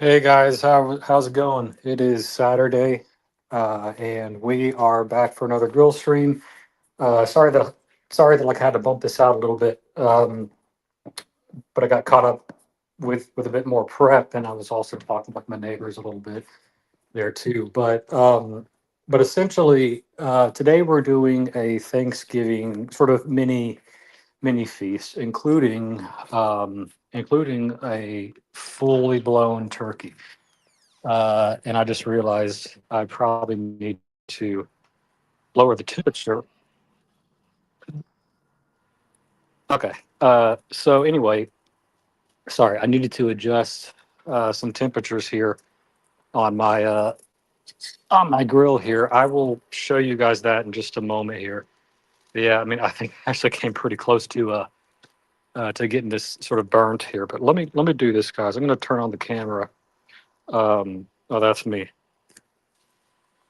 Hey guys, how's it going? It is Saturday, and we are back for another grill stream. Sorry that like I had to bump this out a little bit, but I got caught up with a bit more prep, and I was also talking with my neighbors a little bit there too. But essentially, today we're doing a Thanksgiving sort of mini feast, including a fully blown turkey. And I just realized I probably need to lower the temperature. Okay. So anyway, sorry, I needed to adjust some temperatures here on my grill here. I will show you guys that in just a moment here. Yeah, I mean, I think I actually came pretty close to getting this sort of burnt here. But let me do this, guys. I'm going to turn on the camera. Oh, that's me.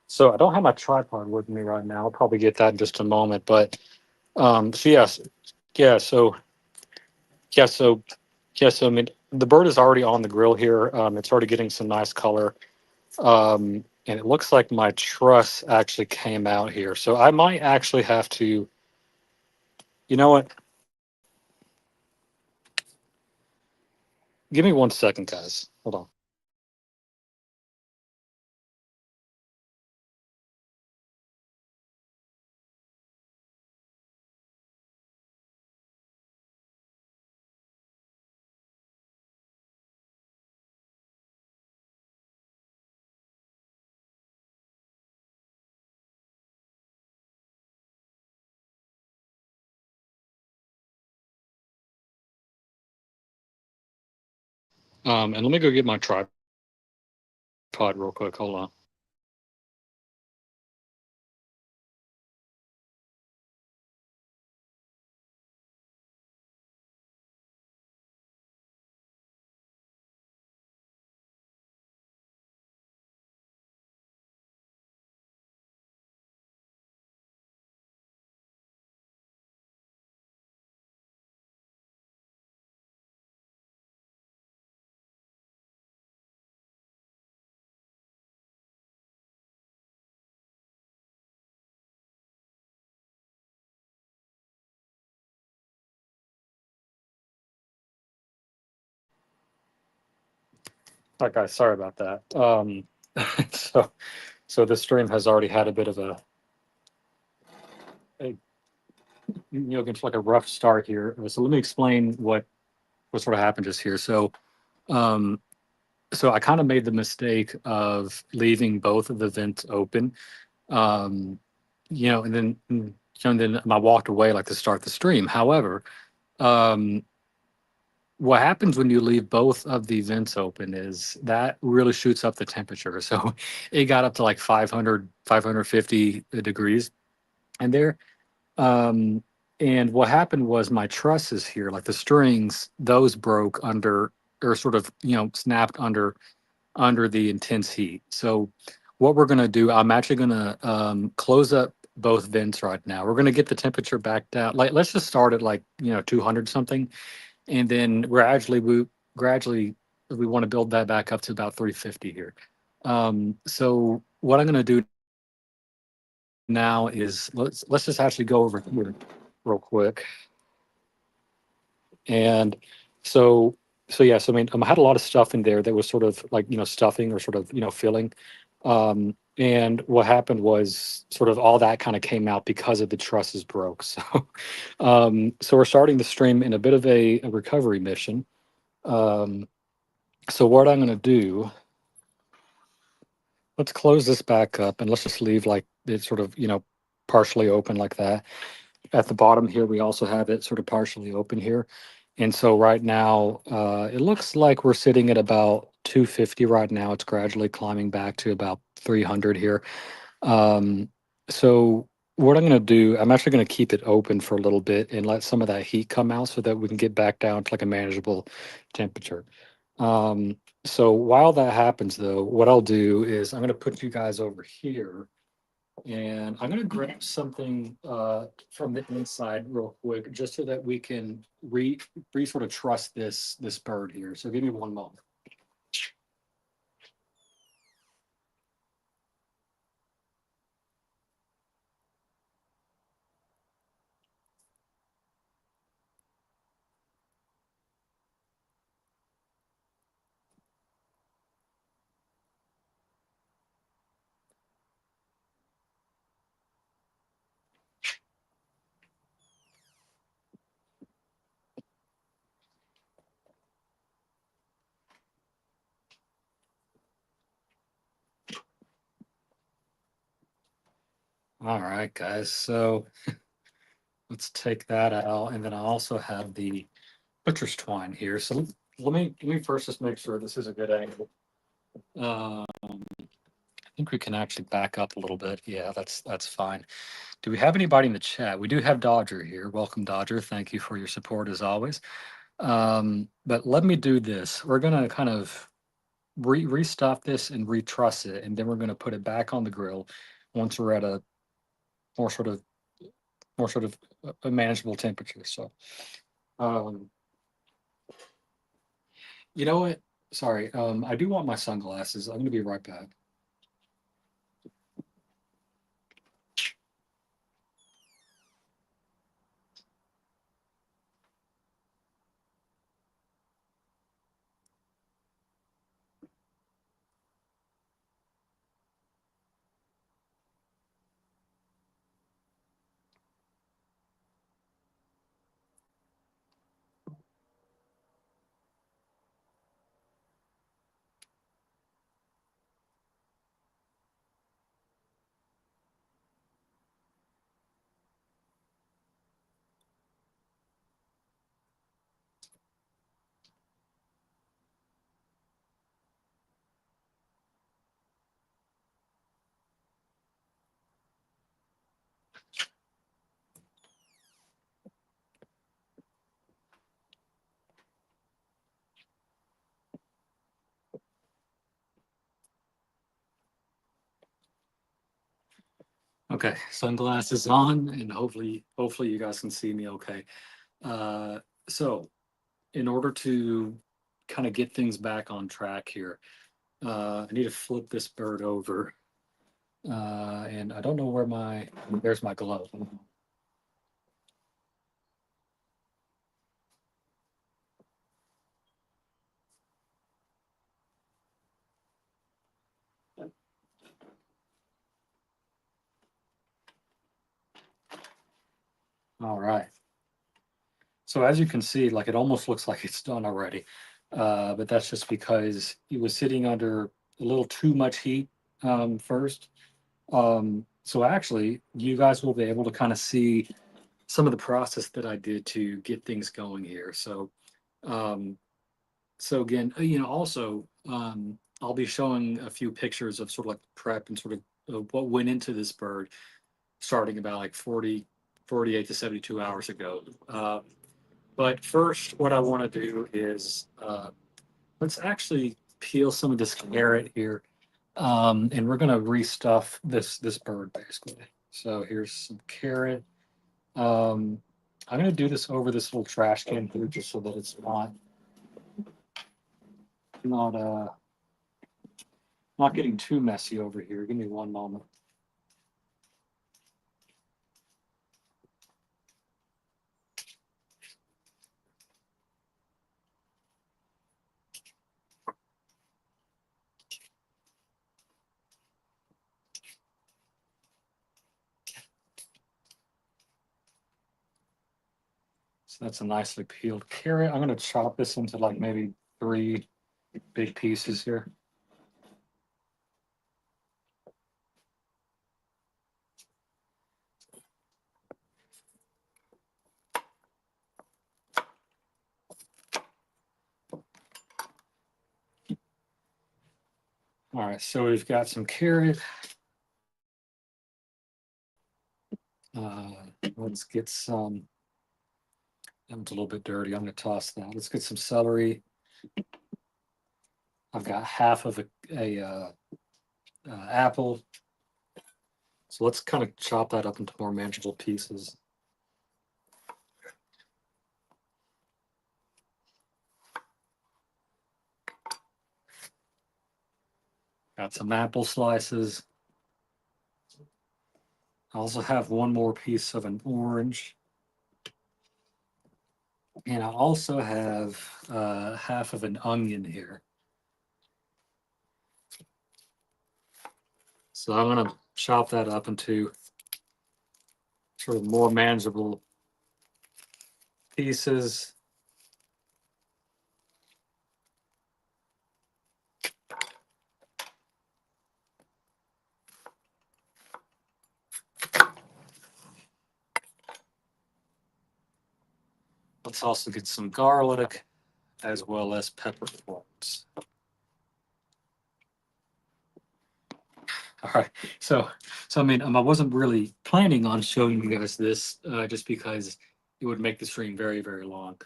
So I don't have my tripod with me right now. I'll probably get that in just a moment. But so yes, yeah. Yeah, so I mean, the bird is already on the grill here. It's already getting some nice color, and it looks like my truss actually came out here. So I might actually have to. You know what? Give me 1 second, guys. Hold on. And let me go get my tripod real quick. Hold on. All right, guys. Sorry about that. So so this stream has already had a bit of a just like a rough start here. So let me explain what sort of happened just here. Um, so I kind of made the mistake of leaving both of the vents open, um, and then I walked away like to start the stream. However, um, what happens when you leave both of the vents open is that really shoots up the temperature. So it got up to like 500, 550 degrees in there. Um, and what happened was my trusses here, like the strings, those broke under or sort of, snapped under the intense heat. So what we're going to do, I'm actually going to close up both vents right now. We're going to get the temperature back down. Like let's just start at like 200 something, and then gradually we want to build that back up to about 350 here. So what I'm going to do now is let's just actually go over here real quick. And so yeah, so I mean, I had a lot of stuff in there that was sort of like stuffing or sort of filling. And what happened was sort of all that kind of came out because of the trusses broke. So we're starting the stream in a bit of a recovery mission. Um, so what I'm going to do, let's close this back up and let's just leave like it sort of partially open like that. At the bottom here, we also have it sort of partially open here. And so right now, it looks like we're sitting at about 250 right now. It's gradually climbing back to about 300 here. Um, so what I'm going to do, I'm actually going to keep it open for a little bit and let some of that heat come out so that we can get back down to like a manageable temperature. So while that happens, though, what I'll do is I'm going to put you guys over here and I'm gonna grab something from the inside real quick, just so that we can re sort of trust this bird here. So give me one moment. All right, guys. So let's take that out, and then I also have the butcher's twine here. So let me first just make sure this is a good angle. I think we can actually back up a little bit. Yeah, that's fine. Do we have anybody in the chat? We do have Dodger here. Welcome, Dodger. Thank you for your support as always. But let me do this. We're gonna kind of restuff this and retruss it, and then we're gonna put it back on the grill once we're at a more sort of more sort of a manageable temperature. So, um, you know what? Sorry, I do want my sunglasses. I'm gonna be right back. Okay, sunglasses on, and hopefully you guys can see me okay. Uh, so in order to kind of get things back on track here, I need to flip this bird over. And I don't know where there's my glove. All right. So as you can see, like it almost looks like it's done already. But that's just because it was sitting under a little too much heat first. So actually, you guys will be able to kind of see some of the process that I did to get things going here. Um, so again, also, I'll be showing a few pictures of sort of like prep and sort of what went into this bird starting about like 48 to 72 hours ago. But first, what I want to do is let's actually peel some of this carrot here, and we're going to restuff this bird basically. So here's some carrot. Um, I'm going to do this over this little trash can here just so that it's not not getting too messy over here. Give me one moment. So that's a nicely peeled carrot. I'm going to chop this into like maybe 3 big pieces here. All right, so we've got some carrot. Uh, let's get some. That one's a little bit dirty. I'm going to toss that. Let's get some celery. I've got half of a apple. So let's kind of chop that up into more manageable pieces. Got some apple slices. I also have one more piece of an orange. And I also have half of an onion here. So I'm going to chop that up into sort of more manageable pieces. Let's also get some garlic as well as peppercorns. All right. So I mean, I wasn't really planning on showing you guys this, just because it would make the stream very, very long.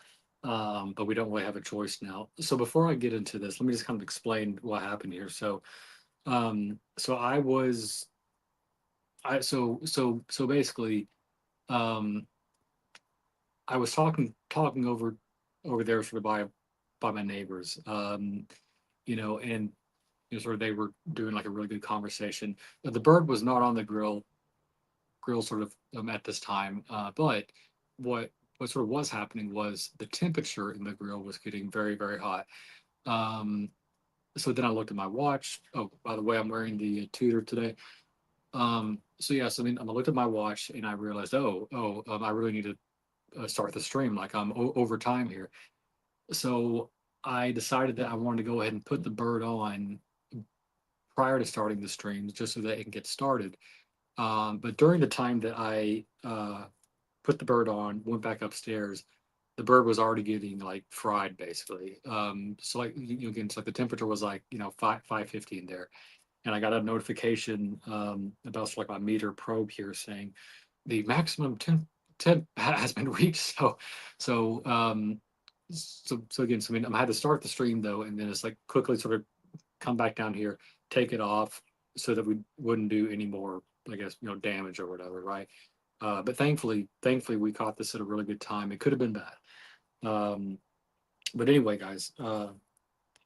But we don't really have a choice now. So before I get into this, let me just kind of explain what happened here. So I was, so basically, um, I was talking over there sort of by my neighbors, and sort of they were doing like a really good conversation. The bird was not on the grill sort of, at this time. But what what sort of was happening was the temperature in the grill was getting very, very hot. Um, so then I looked at my watch. Oh, by the way, I'm wearing the Tudor today. So yeah, so I mean, I looked at my watch and I realized, I really need to start the stream. Like I'm over time here. So I decided that I wanted to go ahead and put the bird on prior to starting the stream, just so that it can get started. But during the time that I put the bird on, went back upstairs, the bird was already getting like fried basically. So like again, it's like the temperature was like 550 in there, and I got a notification about like my meter probe here saying the maximum temp has been reached. So again, so I mean, I had to start the stream though, and then it's like quickly sort of come back down here, take it off so that we wouldn't do any more, I guess, damage or whatever, right? But thankfully, we caught this at a really good time. It could have been bad. But anyway, guys,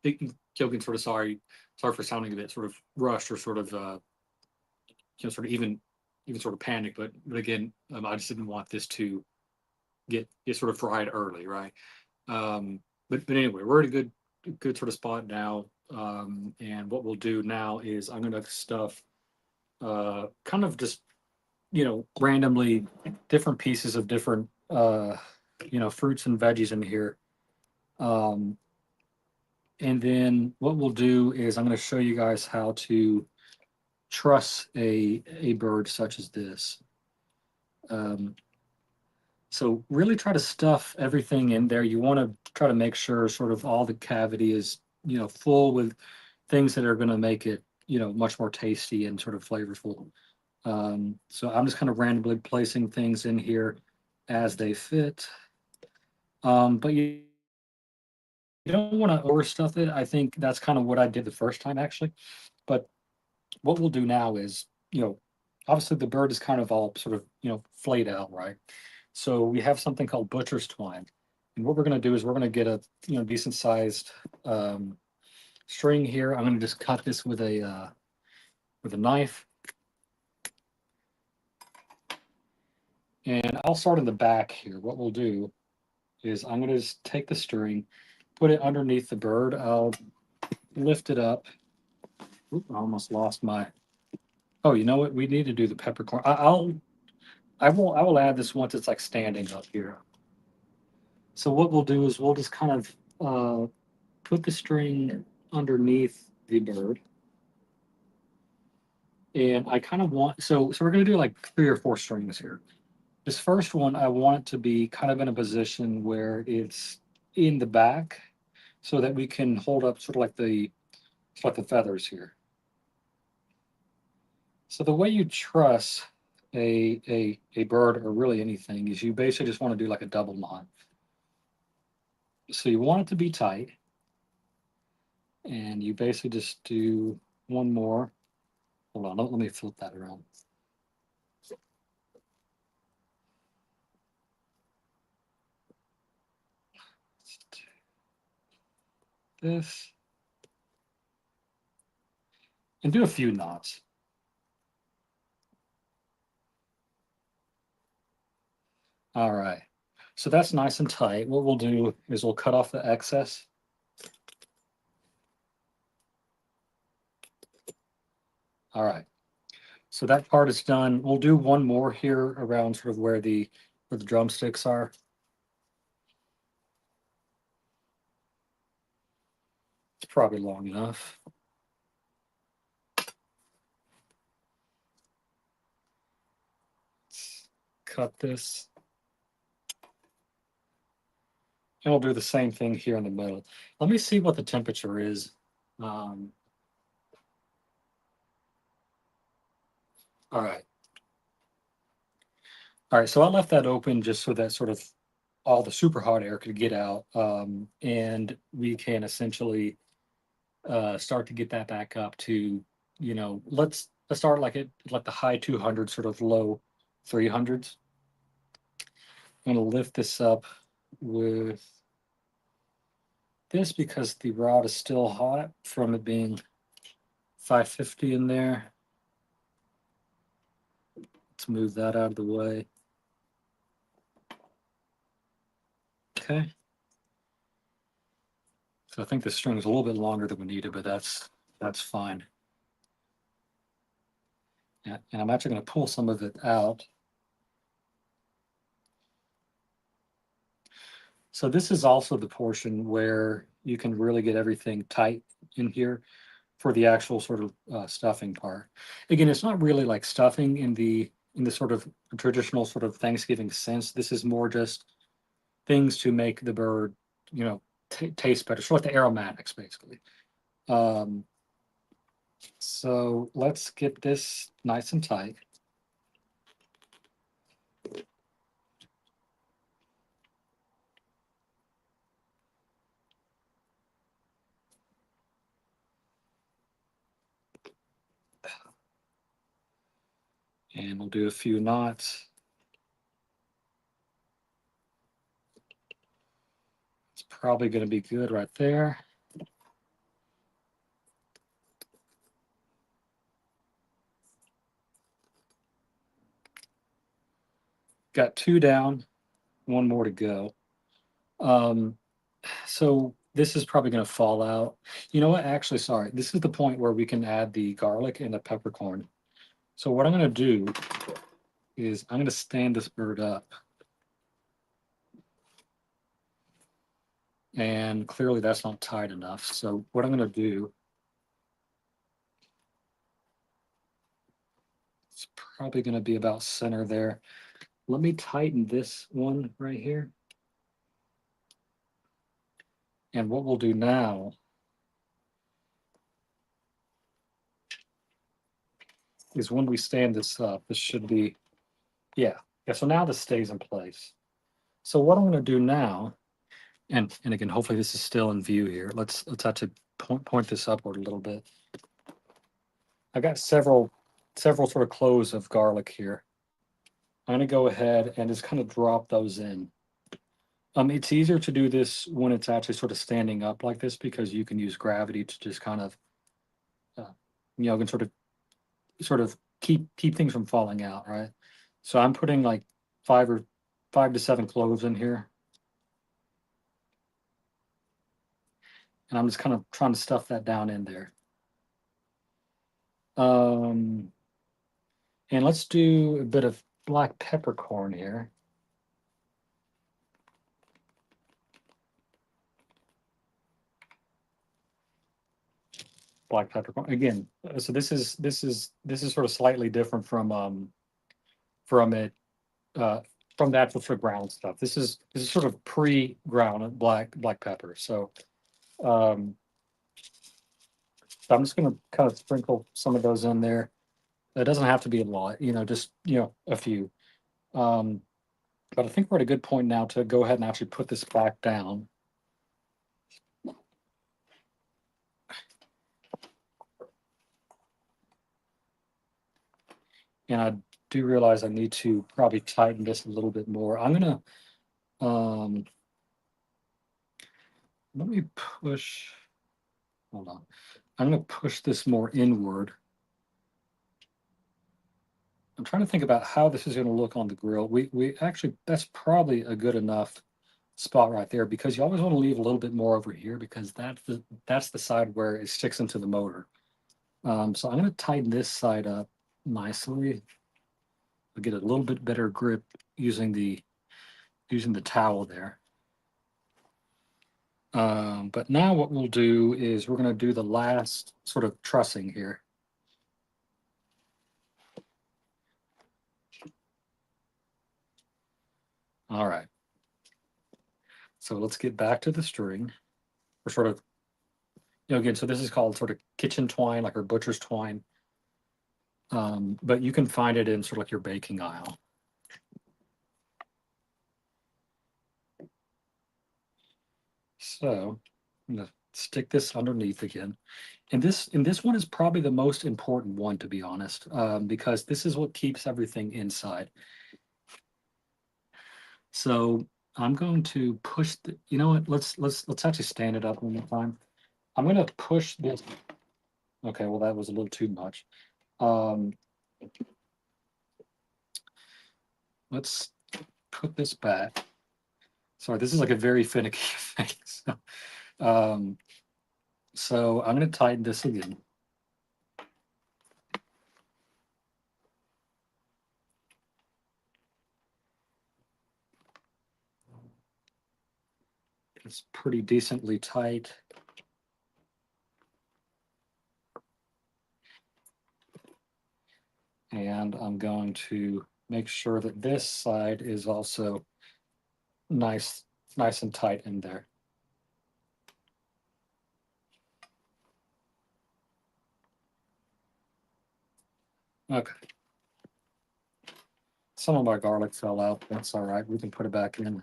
Gilgan, sort of sorry for sounding a bit sort of rushed or sort of, sort of even sort of panicked. But again, I just didn't want this to get sort of fried early, right? But anyway, we're at a good sort of spot now. And what we'll do now is I'm going to stuff kind of just randomly different pieces of different fruits and veggies in here. Um, and then what we'll do is I'm going to show you guys how to truss a bird such as this. Um, so really try to stuff everything in there. You want to try to make sure sort of all the cavity is full with things that are going to make it much more tasty and sort of flavorful. So I'm just kind of randomly placing things in here as they fit. But you don't want to overstuff it. I think that's kind of what I did the first time actually. But what we'll do now is, obviously the bird is kind of all sort of, flayed out, right? So we have something called butcher's twine. And what we're going to do is we're going to get a, decent sized string here. I'm going to just cut this with a knife. And I'll start in the back here. What we'll do is I'm going to just take the string, put it underneath the bird. I'll lift it up. Oop, I almost lost my. Oh, you know what? We need to do the peppercorn. I will add this once it's like standing up here. So what we'll do is we'll just kind of put the string underneath the bird, and I kind of want so we're going to do like 3 or 4 strings here. This first one, I want it to be kind of in a position where it's in the back, so that we can hold up sort of the feathers here. So the way you truss a bird or really anything is you basically just want to do like a double knot. So you want it to be tight, and you basically just do one more. Hold on, let me flip that around. This and do a few knots. All right. So that's nice and tight. What we'll do is we'll cut off the excess. All right. So that part is done. We'll do one more here around sort of where the drumsticks are. It's probably long enough. Let's cut this. And we'll do the same thing here in the middle. Let me see what the temperature is. All right. All right, so I left that open just so that sort of all the super hot air could get out, and we can essentially start to get that back up to, let's start like at like the high 200s, sort of low 300s. I'm going to lift this up with this because the rod is still hot from it being 550 in there. Let's move that out of the way. Okay. So I think the string is a little bit longer than we needed, but that's fine. Yeah, and I'm actually going to pull some of it out. So this is also the portion where you can really get everything tight in here for the actual sort of stuffing part. Again, it's not really like stuffing in the sort of traditional sort of Thanksgiving sense. This is more just things to make the bird, taste better. So like the aromatics, basically. Um, so let's get this nice and tight. And we'll do a few knots. It's probably going to be good right there. Got two down, one more to go. Um, so this is probably going to fall out. You know what? Actually, sorry. This is the point where we can add the garlic and the peppercorn. So what I'm going to do is I'm going to stand this bird up. And clearly that's not tight enough. So what I'm going to do, it's probably going to be about center there. Let me tighten this one right here. And what we'll do now is when we stand this up, this should be, yeah. So now this stays in place. So what I'm going to do now, and again, hopefully this is still in view here. Let's actually point this upward a little bit. I've got several sort of cloves of garlic here. I'm going to go ahead and just kind of drop those in. It's easier to do this when it's actually sort of standing up like this because you can use gravity to just kind of, uh, can sort of keep things from falling out, right? So I'm putting like five to seven cloves in here, and I'm just kind of trying to stuff that down in there. And let's do a bit of black peppercorn here. Black peppercorn again. So this is sort of slightly different from it from the actual sort of ground stuff. This is sort of pre-ground black pepper. Um, so I'm just going to kind of sprinkle some of those in there. It doesn't have to be a lot, just a few. Um, but I think we're at a good point now to go ahead and actually put this back down. And I do realize I need to probably tighten this a little bit more. I'm gonna let me push. Hold on. I'm gonna push this more inward. I'm trying to think about how this is going to look on the grill. We actually that's probably a good enough spot right there because you always want to leave a little bit more over here because that's the side where it sticks into the motor. So I'm going to tighten this side up nicely. I'll get a little bit better grip using the towel there. But now what we'll do is we're going to do the last sort of trussing here. All right. So let's get back to the string. We're sort of, again, so this is called sort of kitchen twine, like our butcher's twine. But you can find it in sort of like your baking aisle. So I'm gonna stick this underneath again. And this one is probably the most important one, to be honest, because this is what keeps everything inside. So I'm going to push the, you know what, let's actually stand it up one more time. I'm gonna push this. Okay, well, that was a little too much. Um, let's put this back. Sorry, this is like a very finicky thing. Um, so I'm going to tighten this again. It's pretty decently tight. And I'm going to make sure that this side is also nice and tight in there. Okay. Some of my garlic fell out. That's all right. We can put it back in.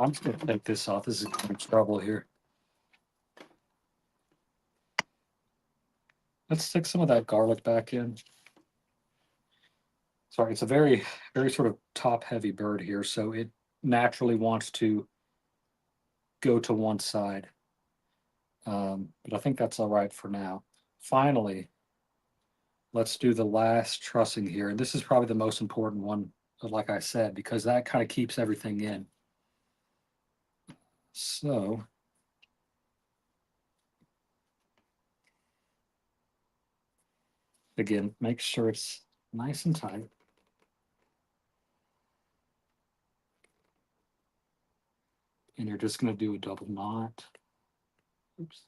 I'm just going to take this off. This is trouble here. Let's stick some of that garlic back in. Sorry, it's a very sort of top heavy bird here, so it naturally wants to go to one side. But I think that's all right for now. Finally, let's do the last trussing here. And this is probably the most important one, like I said, because that kind of keeps everything in. So again, make sure it's nice and tight. And you're just going to do a double knot. Oops.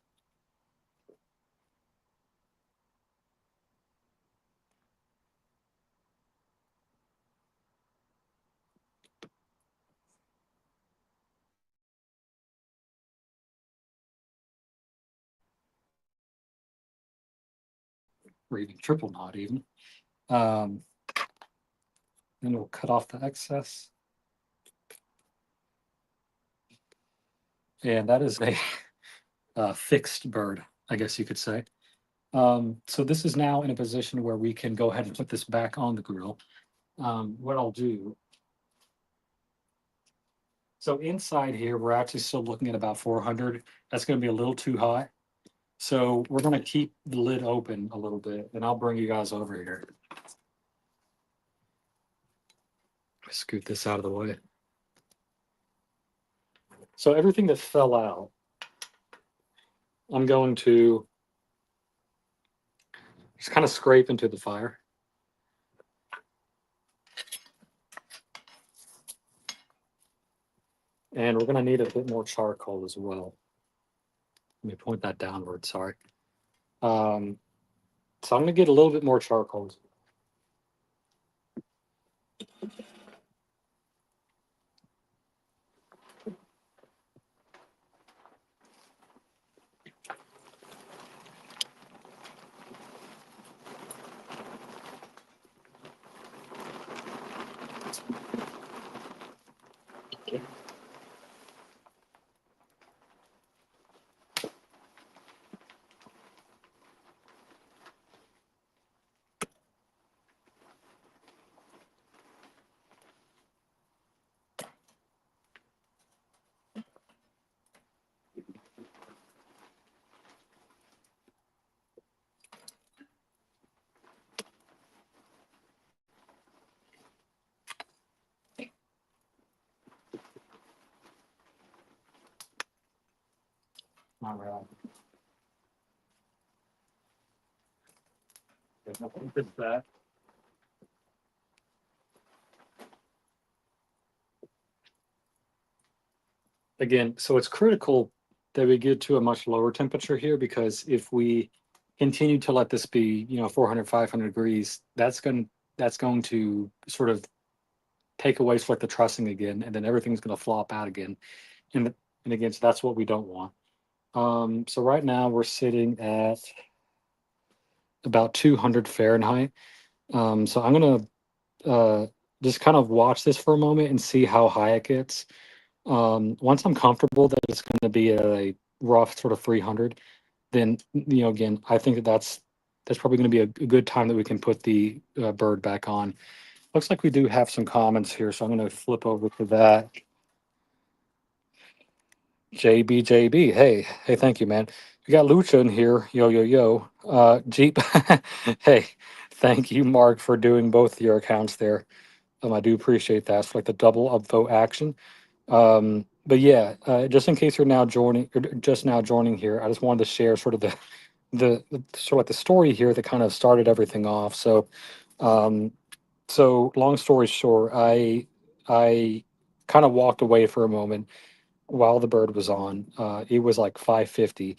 Or even triple knot even. Then we'll cut off the excess. And that is a fixed bird, I guess you could say. So this is now in a position where we can go ahead and put this back on the grill. What I'll do, so inside here, we're actually still looking at about 400. That's going to be a little too hot. So we're going to keep the lid open a little bit, and I'll bring you guys over here. Scoot this out of the way. So everything that fell out, I'm going to just kind of scrape into the fire. And we're going to need a bit more charcoal as well. Let me point that downward, sorry. So I'm going to get a little bit more charcoal. All right. That. Again, so it's critical that we get to a much lower temperature here, because if we continue to let this be, 400, 500 degrees, that's going to sort of take away like the trussing again, and then everything's going to flop out again. And again, so that's what we don't want. So right now we're sitting at about 200 Fahrenheit. So I'm gonna just kind of watch this for a moment and see how high it gets. Once I'm comfortable that it's going to be a rough sort of 300, then again, I think that that's probably going to be a good time that we can put the bird back on. Looks like we do have some comments here, so I'm going to flip over to that. JBJB, hey, thank you, man. We got Lucha in here. Yo, yo, yo. Jeep, hey, thank you, Mark, for doing both your accounts there. I do appreciate that. It's like the double upvote action. But yeah, just in case you're now joining, or just now joining here, I just wanted to share sort of the sort of like the story here that kind of started everything off. Um, so long story short, I kind of walked away for a moment while the bird was on. It was like 550.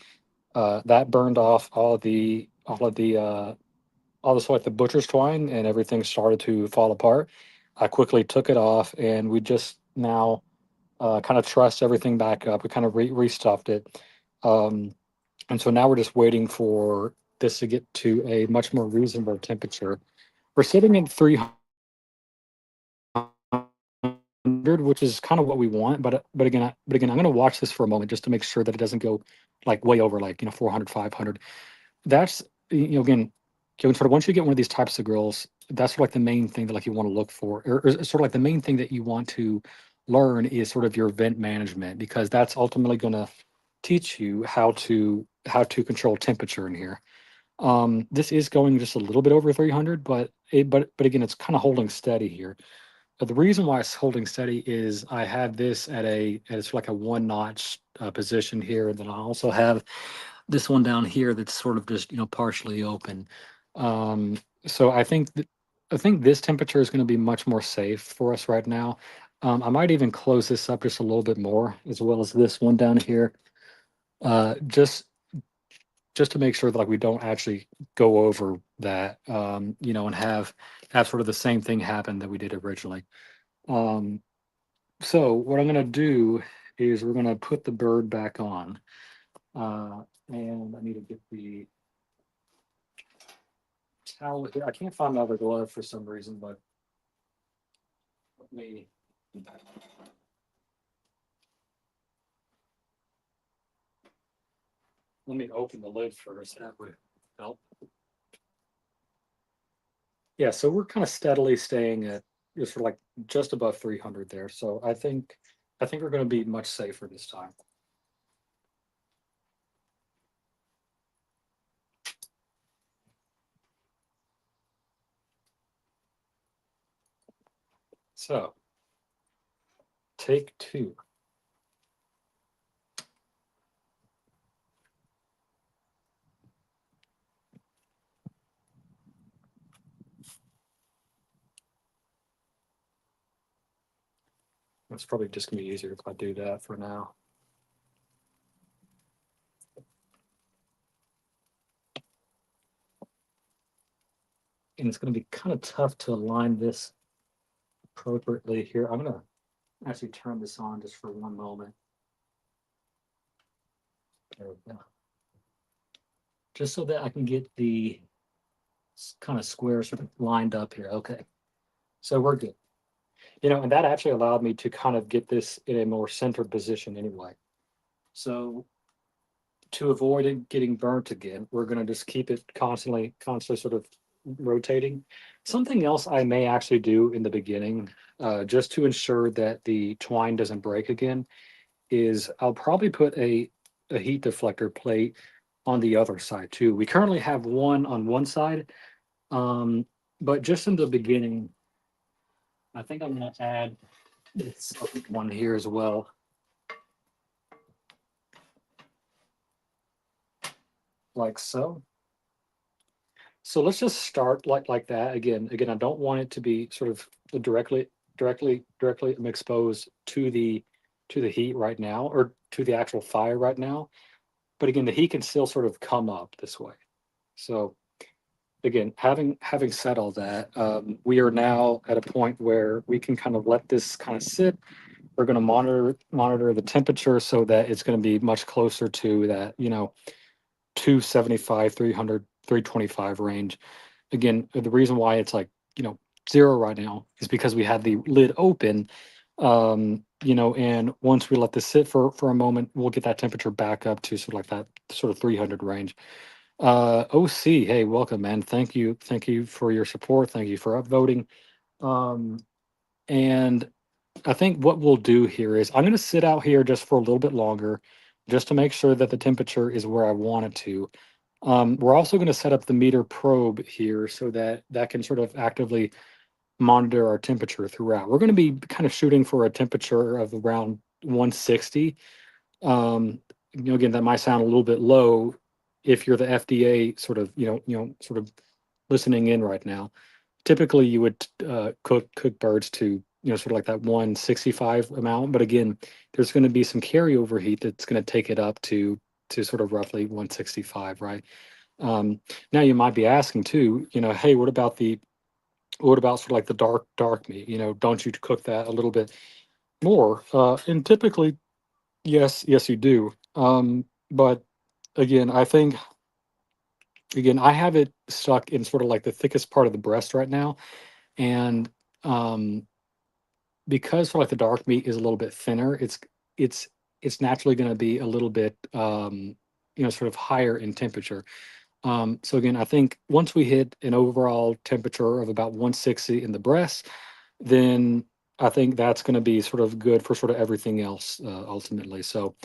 That burned off all the sort of like the butcher's twine, and everything started to fall apart. I quickly took it off, and we just now kind of trussed everything back up. We kind of restuffed it. Um, and so now we're just waiting for this to get to a much more reasonable temperature. We're sitting at 300, which is kind of what we want. But again, I'm going to watch this for a moment just to make sure that it doesn't go like way over, like 400, 500. That's again, sort of once you get one of these types of grills, that's sort of like the main thing that like you want to look for, or sort of like the main thing that you want to learn is sort of your vent management, because that's ultimately going to teach you how to control temperature in here. This is going just a little bit over 300, but again, it's kind of holding steady here. But the reason why it's holding steady is I have this at it's like a one notch position here, and then I also have this one down here that's sort of just partially open. Um, so I think this temperature is going to be much more safe for us right now. I might even close this up just a little bit more, as well as this one down here, just to make sure that like we don't actually go over that, and have sort of the same thing happen that we did originally. Um, so what I'm going to do is we're going to put the bird back on, and I need to get the towel here. I can't find my other glove for some reason, but let me open the lid first. That would help. Yeah, so we're kind of steadily staying at just for like just above 300 there. So I think we're going to be much safer this time. So take two. It's probably just going to be easier if I do that for now. And it's going to be kind of tough to align this appropriately here. I'm going to actually turn this on just for one moment. There we go. Just so that I can get the kind of square sort of lined up here. Okay. So we're good. And that actually allowed me to kind of get this in a more centered position anyway. So to avoid it getting burnt again, we're going to just keep it constantly sort of rotating. Something else I may actually do in the beginning, just to ensure that the twine doesn't break again, is I'll probably put a heat deflector plate on the other side too. We currently have one on one side, but just in the beginning, I think I'm going to add this one here as well. Like so. So let's just start like that again. Again, I don't want it to be sort of directly exposed to the heat right now, or to the actual fire right now. But again, the heat can still sort of come up this way. So again, having said all that, we are now at a point where we can kind of let this kind of sit. We're going to monitor the temperature so that it's going to be much closer to that, 275, 300, 325 range. Again, the reason why it's like, 0 right now is because we had the lid open. And once we let this sit for a moment, we'll get that temperature back up to sort of like that sort of 300 range. OC, hey, welcome, man. Thank you for your support. Thank you for upvoting. Um, and I think what we'll do here is I'm going to sit out here just for a little bit longer, just to make sure that the temperature is where I want it to. We're also going to set up the meter probe here so that that can sort of actively monitor our temperature throughout. We're going to be kind of shooting for a temperature of around 160. Um, again, that might sound a little bit low if you're the FDA sort of, sort of listening in right now. Typically, you would cook birds to, sort of like that 165 amount. But again, there's going to be some carryover heat that's going to take it up to sort of roughly 165, right? Now you might be asking too, hey, what about sort of like the dark meat? Don't you cook that a little bit more? And typically, yes, you do. But again, I think again I have it stuck in sort of like the thickest part of the breast right now, and um, because sort of like the dark meat is a little bit thinner, it's it's naturally going to be a little bit sort of higher in temperature. So again, I think once we hit an overall temperature of about 160 in the breast, then I think that's going to be sort of good for sort of everything else ultimately. So,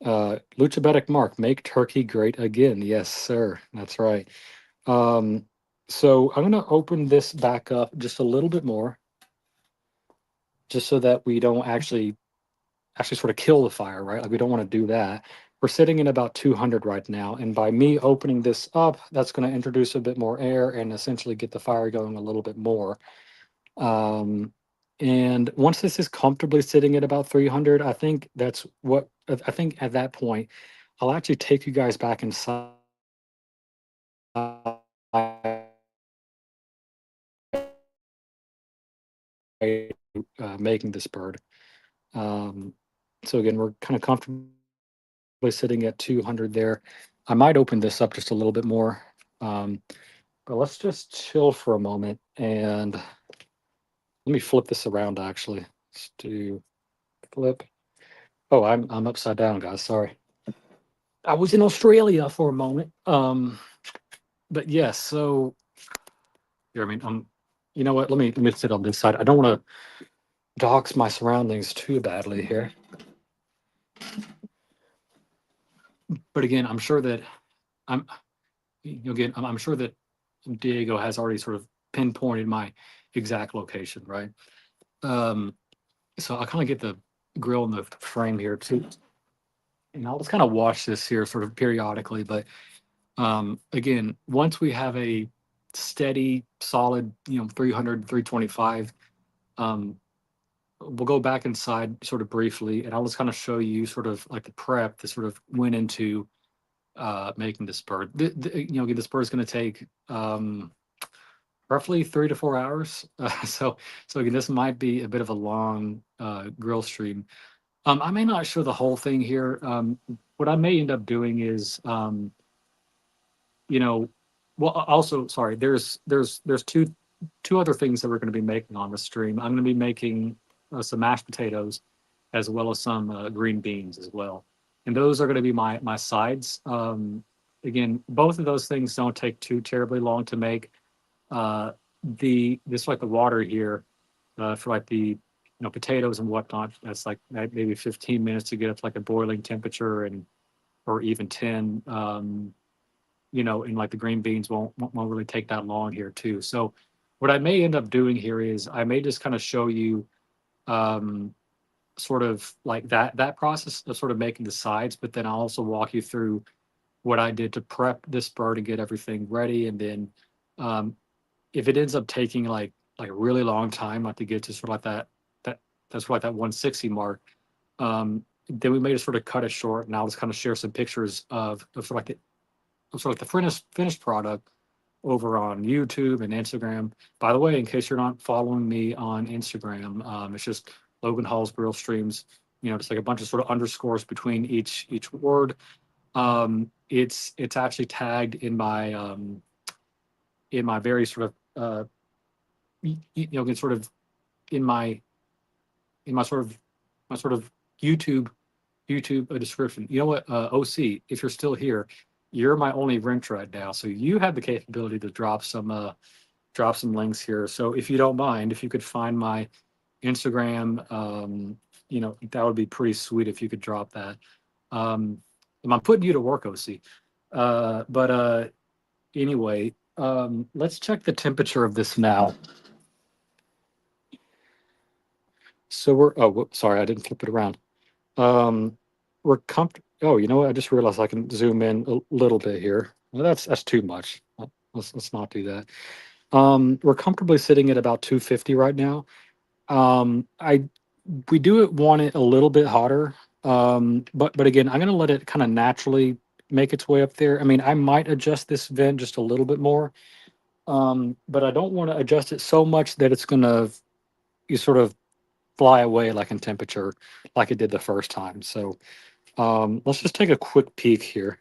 Luchabetic Mark, make turkey great again. Yes, sir. That's right. Um, so I'm going to open this back up just a little bit more, just so that we don't actually sort of kill the fire, right? Like we don't want to do that. We're sitting in about 200 right now, and by me opening this up, that's going to introduce a bit more air and essentially get the fire going a little bit more. Um, and once this is comfortably sitting at about 300, I think that's what I think at that point, I'll actually take you guys back inside making this bird. Um, so again, we're kind of comfortably sitting at 200 there. I might open this up just a little bit more. Um, but let's just chill for a moment and let me flip this around actually. Let's do flip. Oh, I'm upside down, guys. Sorry. I was in Australia for a moment. But yes, so yeah, I mean, you know what? Let me sit on this side. I don't want to dox my surroundings too badly here. But again, I'm sure that I'm again, I'm sure that Diego has already sort of pinpointed my exact location, right? Um, so I'll kind of get the grill in the frame here too, and I'll just kind of watch this here sort of periodically. But again, once we have a steady, solid, 300, 325, um, we'll go back inside sort of briefly, and I'll just kind of show you sort of like the prep that sort of went into making this bird. This bird is going to take roughly 3 to 4 hours. So again, this might be a bit of a long grill stream. I may not show the whole thing here. What I may end up doing is, you know, well, also, sorry, there's two other things that we're going to be making on the stream. I'm going to be making some mashed potatoes as well as some green beans as well, and those are going to be my sides. Again, both of those things don't take too terribly long to make. The this like the water here for like the potatoes and whatnot. That's like maybe 15 minutes to get up to like a boiling temperature, and or even 10. And like the green beans won't really take that long here too. So what I may end up doing here is I may just kind of show you um, sort of like that process of sort of making the sides, but then I'll also walk you through what I did to prep this bird and get everything ready, and then um, if it ends up taking like a really long time, like to get to sort of like that that's like that 160 mark, then we may just sort of cut it short, and I'll just kind of share some pictures of sort of like the finished product, over on YouTube and Instagram. By the way, in case you're not following me on Instagram, it's just Logan Hall's Grill Streams. Just like a bunch of sort of underscores between each word. It's actually tagged in my very sort of sort of in my sort of YouTube description. You know what, OC, if you're still here, you're my only wrench right now, so you have the capability to drop some links here. So if you don't mind, if you could find my Instagram, that would be pretty sweet if you could drop that. Um, I'm putting you to work, OC. But anyway, let's check the temperature of this now. So sorry, I didn't flip it around. Um, we're comfortable. Oh, you know what? I just realized I can zoom in a little bit here. Well, that's too much. Let's not do that. We're comfortably sitting at about 250 right now. I We do want it a little bit hotter. But again, I'm gonna let it kind of naturally make its way up there. I mean, I might adjust this vent just a little bit more. But I don't want to adjust it so much that it's gonna you sort of fly away like in temperature, like it did the first time. So let's just take a quick peek here.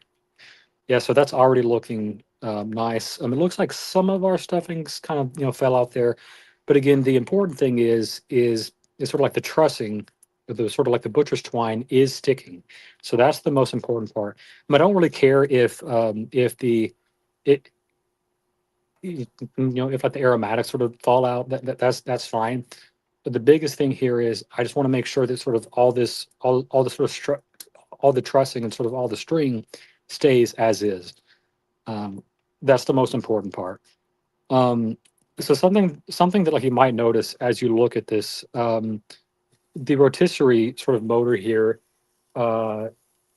Yeah, so that's already looking nice. It looks like some of our stuffings kind of fell out there, but again, the important thing is sort of like the trussing, the sort of like the butcher's twine is sticking. So that's the most important part. I don't really care if the it if like the aromatics sort of fall out. That's fine. But the biggest thing here is I just want to make sure that sort of all the sort of all the trussing and sort of all the string stays as is. Um, that's the most important part. Um, so something that like you might notice as you look at this, the rotisserie sort of motor here. Uh,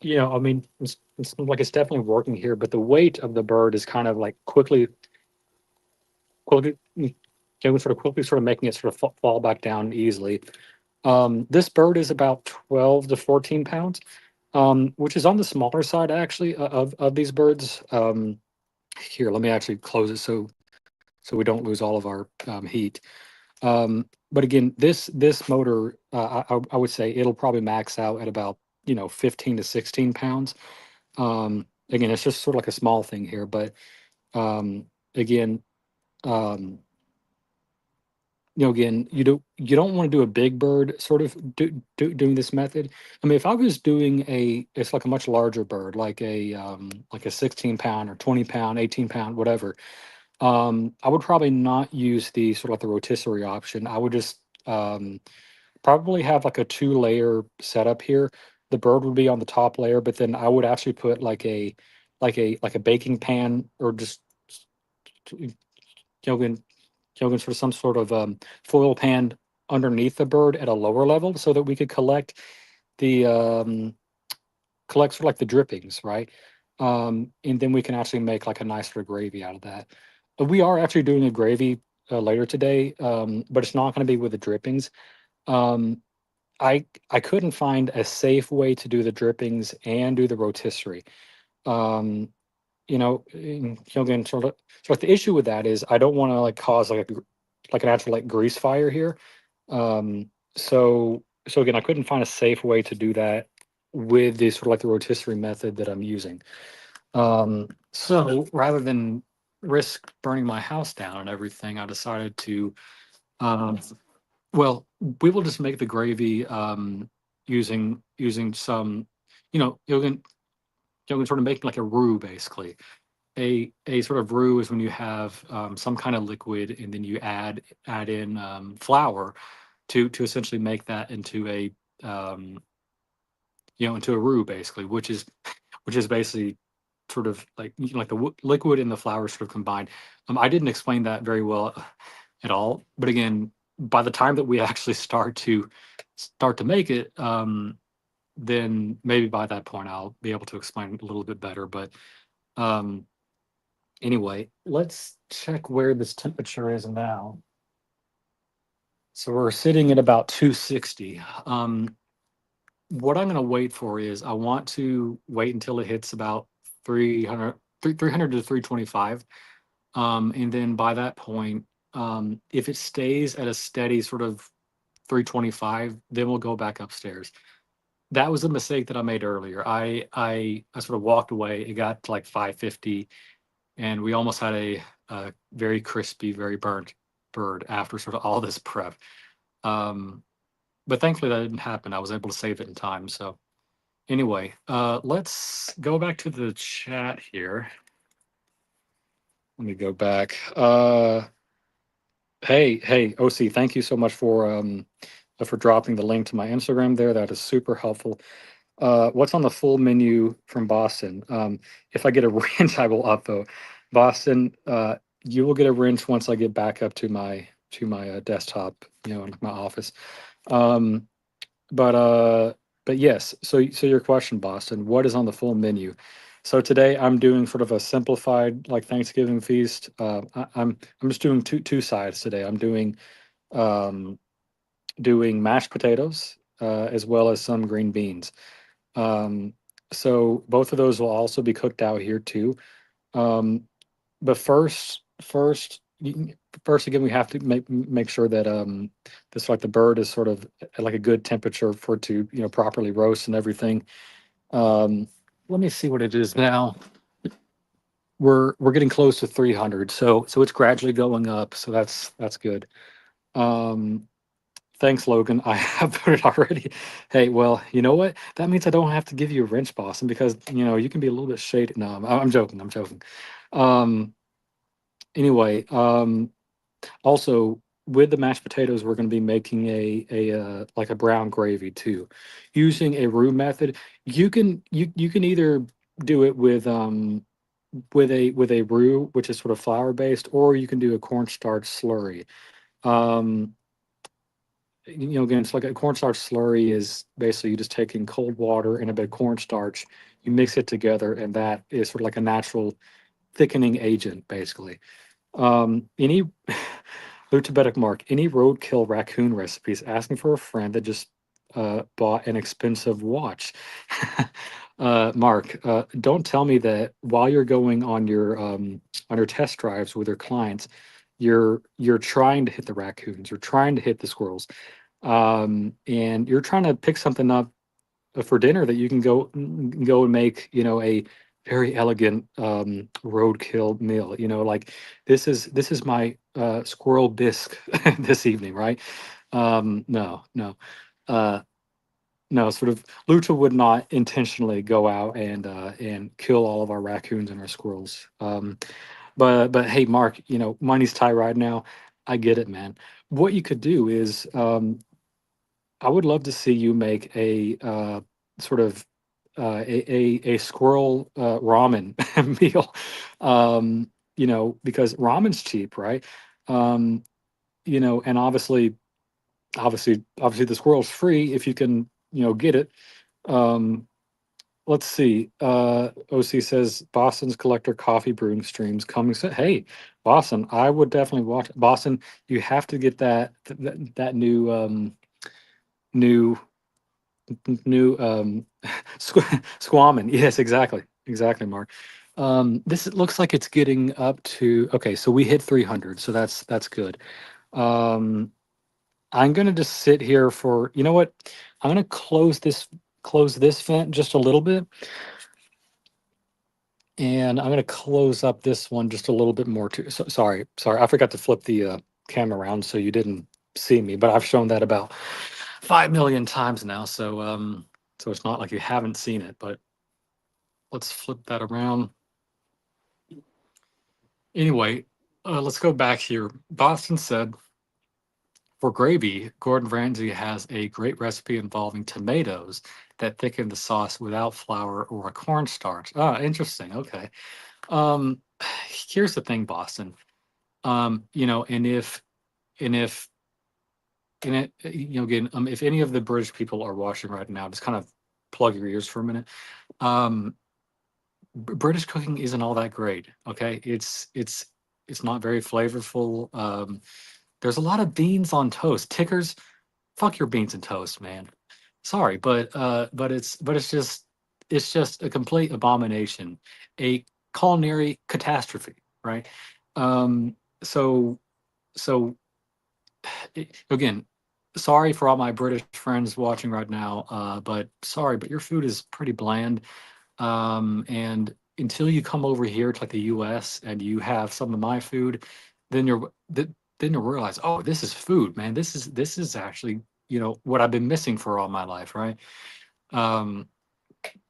it's like it's definitely working here, but the weight of the bird is kind of like quickly, sort of quickly sort of making it sort of fall back down easily. This bird is about 12 to 14 pounds, which is on the smaller side actually of these birds. Here, let me actually close it so we don't lose all of our heat. But again, this motor, I would say it'll probably max out at about 15 to 16 pounds. Again, it's just sort of like a small thing here, but again, um, again, you don't want to do a big bird sort of doing this method. I mean, if I was doing it's like a much larger bird, like a 16 pound or 20 pound, 18 pound, whatever. I would probably not use the sort of like the rotisserie option. I would just probably have like a two-layer setup here. The bird would be on the top layer, but then I would actually put like a baking pan or just Kyogen Kyogen sort of some sort of foil pan underneath the bird at a lower level so that we could the collect sort of like the drippings, right? And then we can actually make like a nice sort of gravy out of that. We are actually doing a gravy later today, but it's not going to be with the drippings. Um, I couldn't find a safe way to do the drippings and do the rotisserie. Um, again, so like the issue with that is I don't want to like cause like an actual like grease fire here. So again, I couldn't find a safe way to do that with this sort of like the rotisserie method that I'm using. So rather than risk burning my house down and everything, I decided to um, well, we will just make the gravy using some, you can sort of make like a roux basically. A sort of roux is when you have some kind of liquid and then you add in flour to essentially make that into um, into a roux basically, which is basically sort of like like the liquid and the flour sort of combined. I didn't explain that very well at all, but again, by the time that we actually start to make it, then maybe by that point I'll be able to explain it a little bit better. But um, anyway, let's check where this temperature is now. So we're sitting at about 260. What I'm going to wait for is I want to wait until it hits about 300 to 325. And then by that point, if it stays at a steady sort of 325, then we'll go back upstairs. That was a mistake that I made earlier. I sort of walked away. It got to like 550, and we almost had a very crispy, very burnt bird after sort of all this prep. Um, but thankfully that didn't happen. I was able to save it in time. So anyway, let's go back to the chat here. Let me go back. Hey, OC, thank you so much for dropping the link to my Instagram there. That is super helpful. What's on the full menu from Boston? If I get a wrench, I will upvote. Boston, you will get a wrench once I get back up to my desktop, in my office. Um, but uh, but yes. So your question, Boston, what is on the full menu? So today I'm doing sort of a simplified like Thanksgiving feast. I'm just doing two sides today. I'm um, doing mashed potatoes as well as some green beans. Um, so both of those will also be cooked out here too. Um, but first again, we have to make sure that this like the bird is sort of at like a good temperature for it to properly roast and everything. Um, Let me see what it is now. We're getting close to 300, so it's gradually going up. So that's good. Um, Thanks, Logan. I have put it already. Hey, well, you know what? That means I don't have to give you a wrench, Boston, because you can be a little bit shady. No, I'm joking. I'm joking. Um, anyway, also with the mashed potatoes, we're going to be making a like a brown gravy too, using a roux method. You can either do it with a roux, which is sort of flour based, or you can do a cornstarch slurry. Um, again, it's like a cornstarch slurry is basically you just taking cold water and a bit of cornstarch, you mix it together, and that is sort of like a natural thickening agent, basically. Any Tibetic Mark, any roadkill raccoon recipes? Asking for a friend that just bought an expensive watch. Mark, don't tell me that while you're going on your test drives with your clients, you're trying to hit the raccoons, you're trying to hit the squirrels, and you're trying to pick something up for dinner that you can go and make, a very elegant roadkill meal. Like this is my squirrel bisque this evening, right? No, no. Uh, no, sort of Lucha would not intentionally go out and kill all of our raccoons and our squirrels. But hey, Mark, money's tight right now. I get it, man. What you could do is I would love to see you make a sort of a squirrel ramen meal, because ramen's cheap, right? Um, and obviously, the squirrel's free if you can, get it. Um, let's see. OC says Boston's collector coffee brewing streams coming soon. Hey, Boston, I would definitely watch. Boston, you have to get that new new squammin. Yes, exactly, Mark. This looks like it's getting up to okay. So we hit 300, so that's good. Um, I'm gonna just sit here for what? I'm gonna close this vent just a little bit, and I'm gonna close up this one just a little bit more too. So, sorry, I forgot to flip the camera around so you didn't see me, but I've shown that about 5 million times now. So it's not like you haven't seen it, but let's flip that around. Anyway, let's go back here. Boston said, for gravy, Gordon Ramsay has a great recipe involving tomatoes that thicken the sauce without flour or a cornstarch. Ah, interesting. Okay. Um, Here's the thing, Boston. And if and it, again, if any of the British people are watching right now, just kind of plug your ears for a minute. Um, British cooking isn't all that great. Okay, it's not very flavorful. There's a lot of beans on toast. Tickers, fuck your beans and toast, man. Sorry, but it's just a complete abomination, a culinary catastrophe, right? Um, so so again, sorry for all my British friends watching right now, but sorry, but your food is pretty bland. And until you come over here to like the US and you have some of my food, then then you'll realize, oh, this is food, man. This is actually, what I've been missing for all my life, right? Um,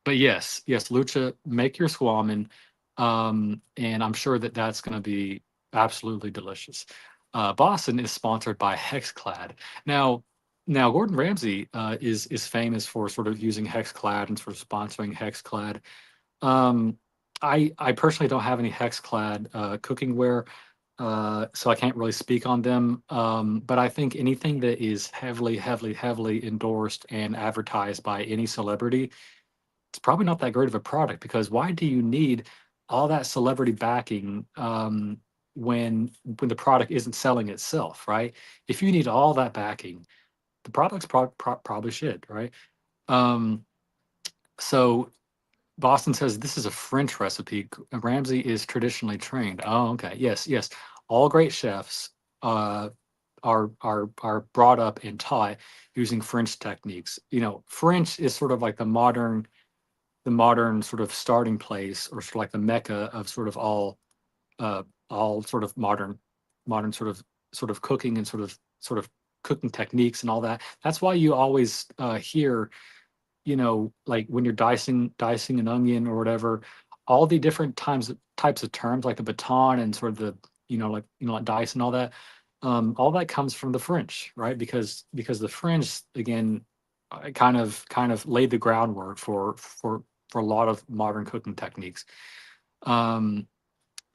but yes, Lucha, make your squamin, and I'm sure that that's going to be absolutely delicious. Boston is sponsored by Hexclad. Now, now Gordon Ramsay is famous for sort of using Hexclad and sort of sponsoring Hexclad. Um, I personally don't have any Hexclad cooking ware, so I can't really speak on them. But I think anything that is heavily endorsed and advertised by any celebrity, it's probably not that great of a product because why do you need all that celebrity backing when the product isn't selling itself, right? If you need all that backing, the product's probably shit, right? Um, so Boston says this is a French recipe. Ramsay is traditionally trained. Oh, okay. Yes. All great chefs uh, are brought up and taught using French techniques. French is sort of like the modern sort of starting place, or sort of like the mecca of sort of all sort of modern sort of cooking and sort of cooking techniques and all that. That's why you always hear, like when you're dicing an onion or whatever, all the different types of terms like the baton and sort of the, like dice and all that comes from the French, right? Because the French, again, kind of laid the groundwork for a lot of modern cooking techniques. Um,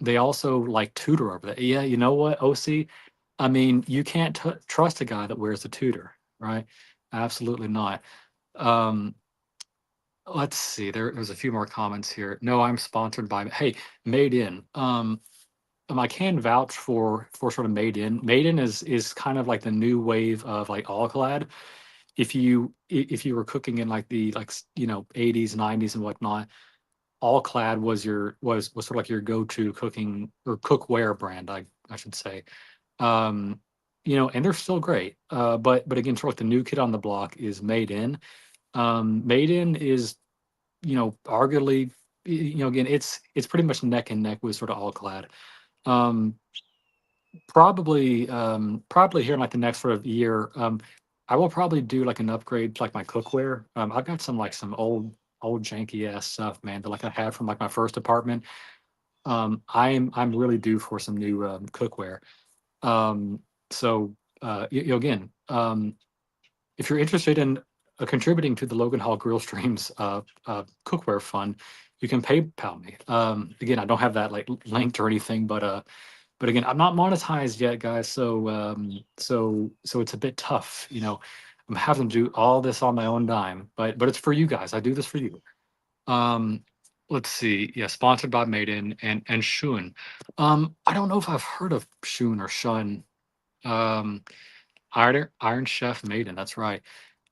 they also like tutor over that. Yeah, you know what, OC? I mean, you can't trust a guy that wears a tutor, right? Absolutely not. Um, let's see. There's a few more comments here. No, I'm sponsored by. Hey, Made In. I can vouch for sort of Made In. Made In is kind of like the new wave of like all clad. If you were cooking in like the 80s, 90s and whatnot, all clad was sort of like your go-to cooking or cookware brand, I should say. Um, and they're still great. But again, sort of like the new kid on the block is Made In. Made In is, arguably, again, it's pretty much neck and neck with sort of all clad. Um, probably here in like the next sort of year, I will probably do like an upgrade to like my cookware. I've got some old janky ass stuff, man, that like I had from like my first apartment. I'm really due for some new cookware. Um, so again, if you're interested in contributing to the Logan Hall Grill Streams cookware fund, you can PayPal me. Again, I don't have that like linked or anything, but again, I'm not monetized yet, guys. So it's a bit tough. I'm having to do all this on my own dime, but it's for you guys. I do this for you. Um, let's see. Yeah, sponsored by Maiden and Shun. I don't know if I've heard of Shun or Shun. Um, Iron Chef Maiden. That's right.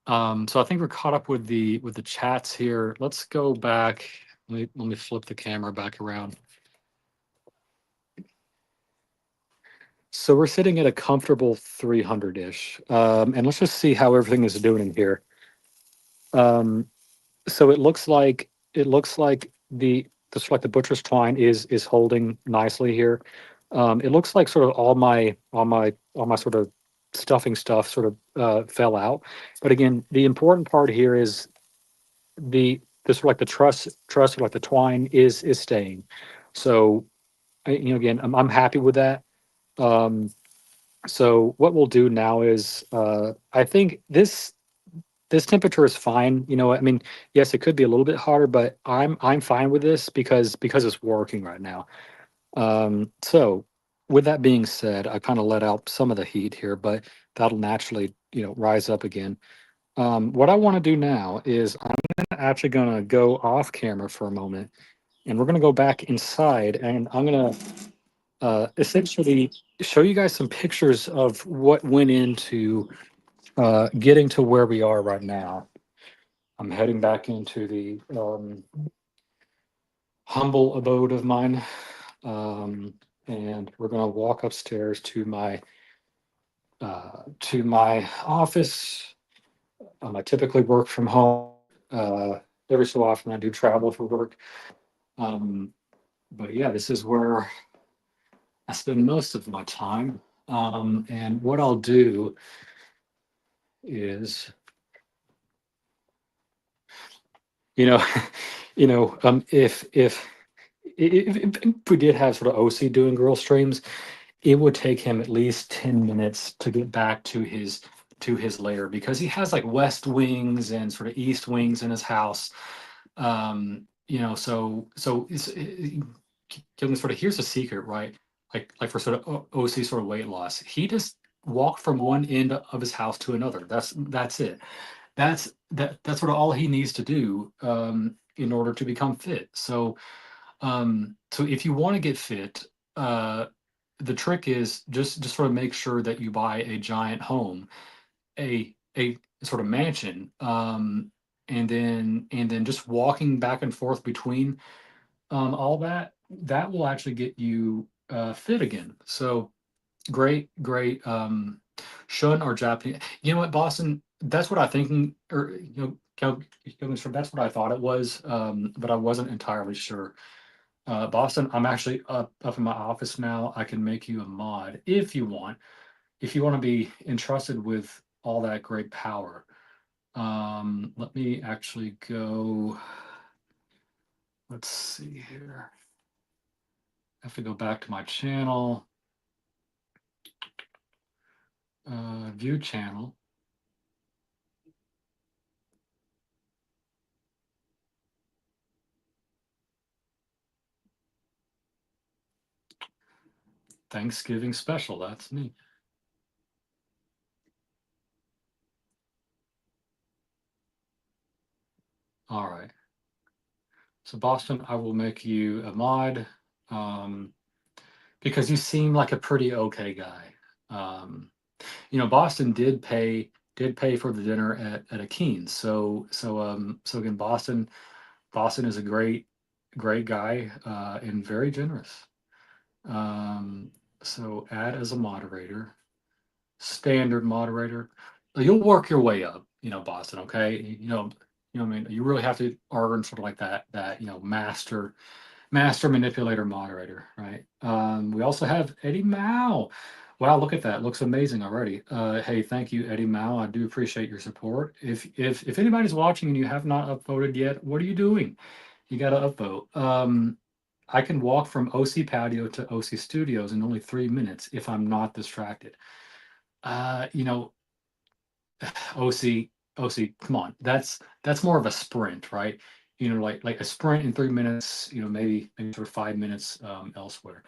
So I think we're caught up with the chats here. Let's go back. Let me flip the camera back around. So we're sitting at a comfortable 300-ish. And let's just see how everything is doing in here. Um, so it looks like the butcher's twine is holding nicely here. It looks like sort of all my sort of stuffing stuff sort of fell out. But again, the important part here is the sort of like the truss or like the twine is staying. So again, I'm happy with that. Um, so what we'll do now is I think this temperature is fine. I mean, yes, it could be a little bit hotter, but I'm fine with this because it's working right now. So with that being said, I kind of let out some of the heat here, but that'll naturally, rise up again. What I want to do now is I'm actually going to go off camera for a moment, and we're going to go back inside, and I'm going to essentially show you guys some pictures of what went into getting to where we are right now. I'm heading back into the humble abode of mine. Um, and we're going to walk upstairs to my office. I typically work from home. Every so often, I do travel for work. Um, but yeah, this is where I spend most of my time. And what I'll do is, you know, if we did have sort of OC doing girl streams, it would take him at least 10 minutes to get back to his lair because he has like west wings and sort of east wings in his house. So Gilligan, sort of here's a secret, right? Like for sort of OC sort of weight loss, he just walked from one end of his house to another. That's it. That's sort of all he needs to do in order to become fit. So if you want to get fit, uh, the trick is just sort of make sure that you buy a giant home, a sort of mansion, and then just walking back and forth between all that will actually get you fit again. So great. Shun or Japanese. You know what, Boston? That's what I thinking, or that's what I thought it was, but I wasn't entirely sure. Boston, I'm actually up in my office now. I can make you a mod if you want. If you want to be entrusted with all that great power. Let me actually go. Let's see here. I have to go back to my channel. View channel. Thanksgiving special. That's me. All right. So Boston, I will make you a mod um, because you seem like a pretty okay guy. Um, Boston did pay for the dinner at a Keen's. So again, Boston is a great guy and very generous. Um, so add as a moderator, standard moderator. You'll work your way up, Boston. Okay, what I mean, you really have to earn sort of like that master manipulator moderator, right? We also have Eddie Mao. Wow, look at that. Looks amazing already. Hey, thank you, Eddie Mao. I do appreciate your support. If anybody's watching and you have not upvoted yet, what are you doing? You got to upvote. I can walk from OC Patio to OC Studios in only 3 minutes if I'm not distracted. Uh, you know, OC, OC, come on. That's more of a sprint, right? Like a sprint in 3 minutes, maybe sort of 5 minutes elsewhere.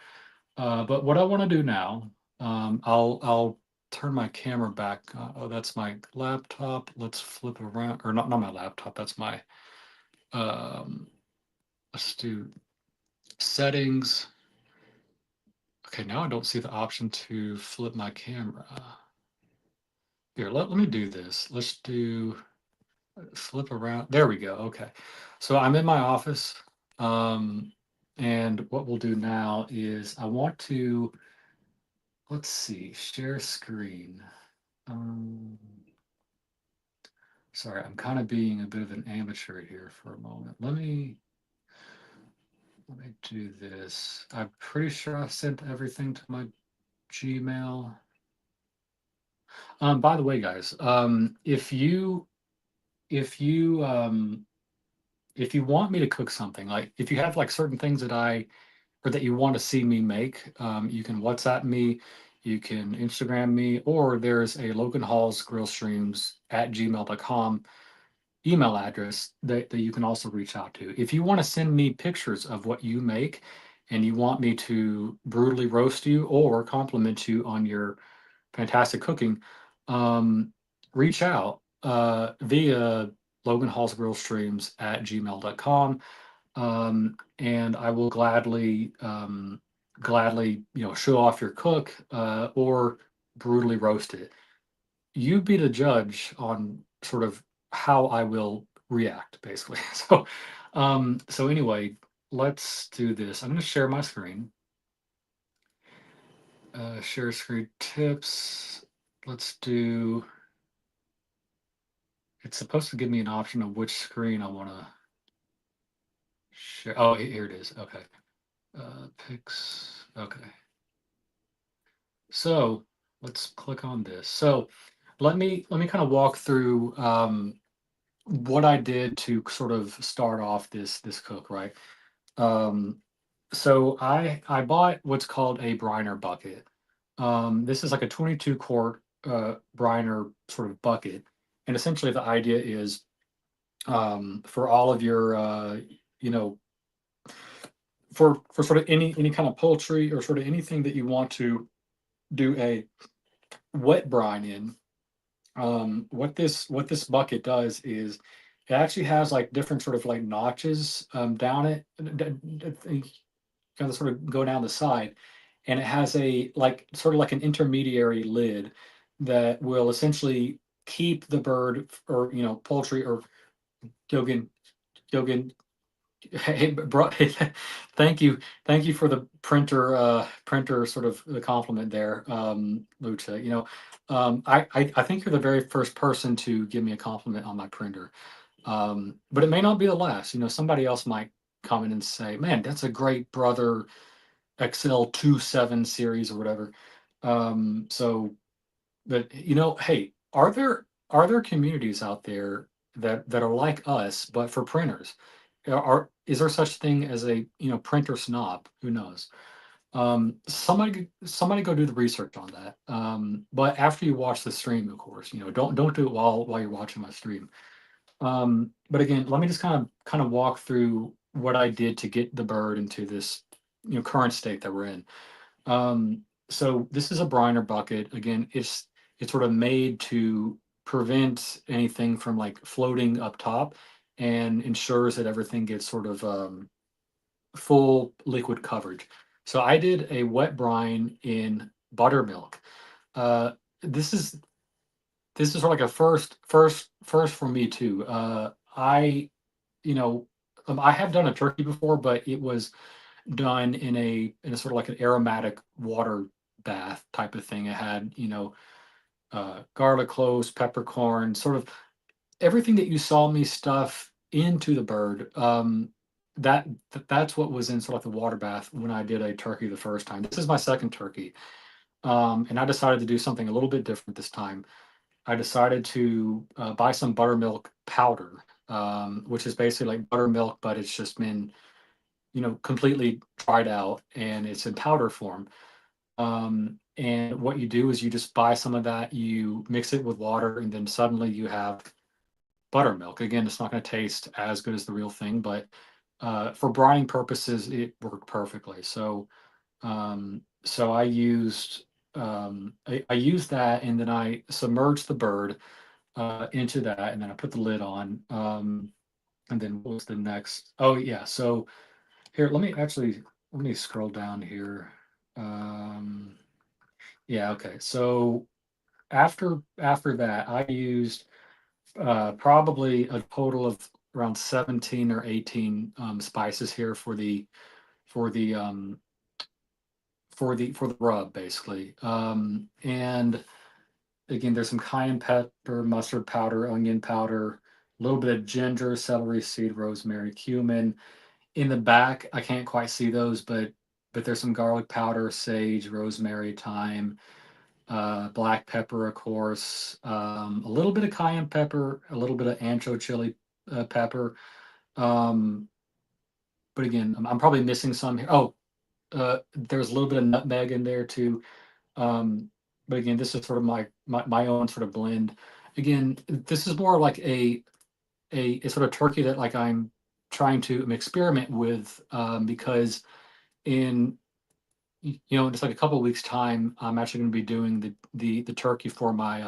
But what I want to do now, I'll turn my camera back. Oh, that's my laptop. Let's flip around, or not my laptop. That's my um, let's do settings. Okay, now I don't see the option to flip my camera. Here, let me do this. Let's do flip around. There we go. Okay. So I'm in my office. Um, and what we'll do now is I want to, let's see, share screen. Um, Sorry, I'm kind of being a bit of an amateur here for a moment. Let me do this. I'm pretty sure I sent everything to my Gmail. By the way, guys, if you want me to cook something, like if you have like certain things that I or that you want to see me make, you can WhatsApp me, you can Instagram me, or there's a Logan Hall's Grill Streams at gmail.com email address that you can also reach out to. If you want to send me pictures of what you make and you want me to brutally roast you or compliment you on your fantastic cooking, um, reach out via Logan Hall's Grill Streams at gmail.com. And I will gladly, show off your cook or brutally roast it. You be the judge on sort of how I will react, basically. So anyway, let's do this. I'm going to share my screen. Share screen tips. Let's do. It's supposed to give me an option of which screen I want to share. Oh, here it is. Okay. Pics. Okay. So let's click on this. So let me kind of walk through what I did to sort of start off this cook, right? Um, so I bought what's called a briner bucket. This is like a 22 quart briner sort of bucket, and essentially the idea is for all of your you know for sort of any kind of poultry or sort of anything that you want to do a wet brine in. What this bucket does is it actually has like different sort of like notches down it, kind of sort of go down the side, and it has a like sort of like an intermediary lid that will essentially keep the bird or poultry or Gilgan Gilgan. Hey, bro, thank you for the printer sort of the compliment there, Lucha. I think you're the very first person to give me a compliment on my printer. But it may not be the last. Somebody else might come in and say, "Man, that's a great Brother XL 27 series or whatever." So, but hey, are there communities out there that are like us, but for printers? Is there such thing as a printer snob? Who knows? Somebody go do the research on that. But after you watch the stream, of course, don't do it while you're watching my stream. But again, let me just kind of walk through what I did to get the bird into this current state that we're in. So this is a briner bucket. Again, it's sort of made to prevent anything from like floating up top and ensures that everything gets sort of full liquid coverage. So I did a wet brine in buttermilk. Uh, this is this is sort of like a first for me too. You know I have done a turkey before, but it was done in a sort of like an aromatic water bath type of thing. It had garlic cloves, peppercorn, sort of everything that you saw me stuff into the bird. That's what was in sort of like the water bath when I did a turkey the first time. This is my second turkey, and I decided to do something a little bit different this time. I decided to buy some buttermilk powder, which is basically like buttermilk, but it's just been completely dried out and it's in powder form. And what you do is you just buy some of that, you mix it with water, and then suddenly you have buttermilk. Again, it's not going to taste as good as the real thing, but for brining purposes, it worked perfectly. So I used that, and then I submerged the bird into that, and then I put the lid on. And then what was the next? Oh yeah, so here, let me scroll down here. Um, yeah, okay. So after that, I used probably a total of around 17 or 18 spices here for the rub, basically. And again, there's some cayenne pepper, mustard powder, onion powder, a little bit of ginger, celery seed, rosemary, cumin. In the back, I can't quite see those, but there's some garlic powder, sage, rosemary, thyme, black pepper, of course, a little bit of cayenne pepper, a little bit of ancho chili pepper. Um, but again, I'm probably missing some here. Oh, there's a little bit of nutmeg in there too. Um, but again, this is sort of my own sort of blend. Again, this is more like a sort of turkey that like I'm trying to experiment with because in just like a couple of weeks time, I'm actually going to be doing the turkey for my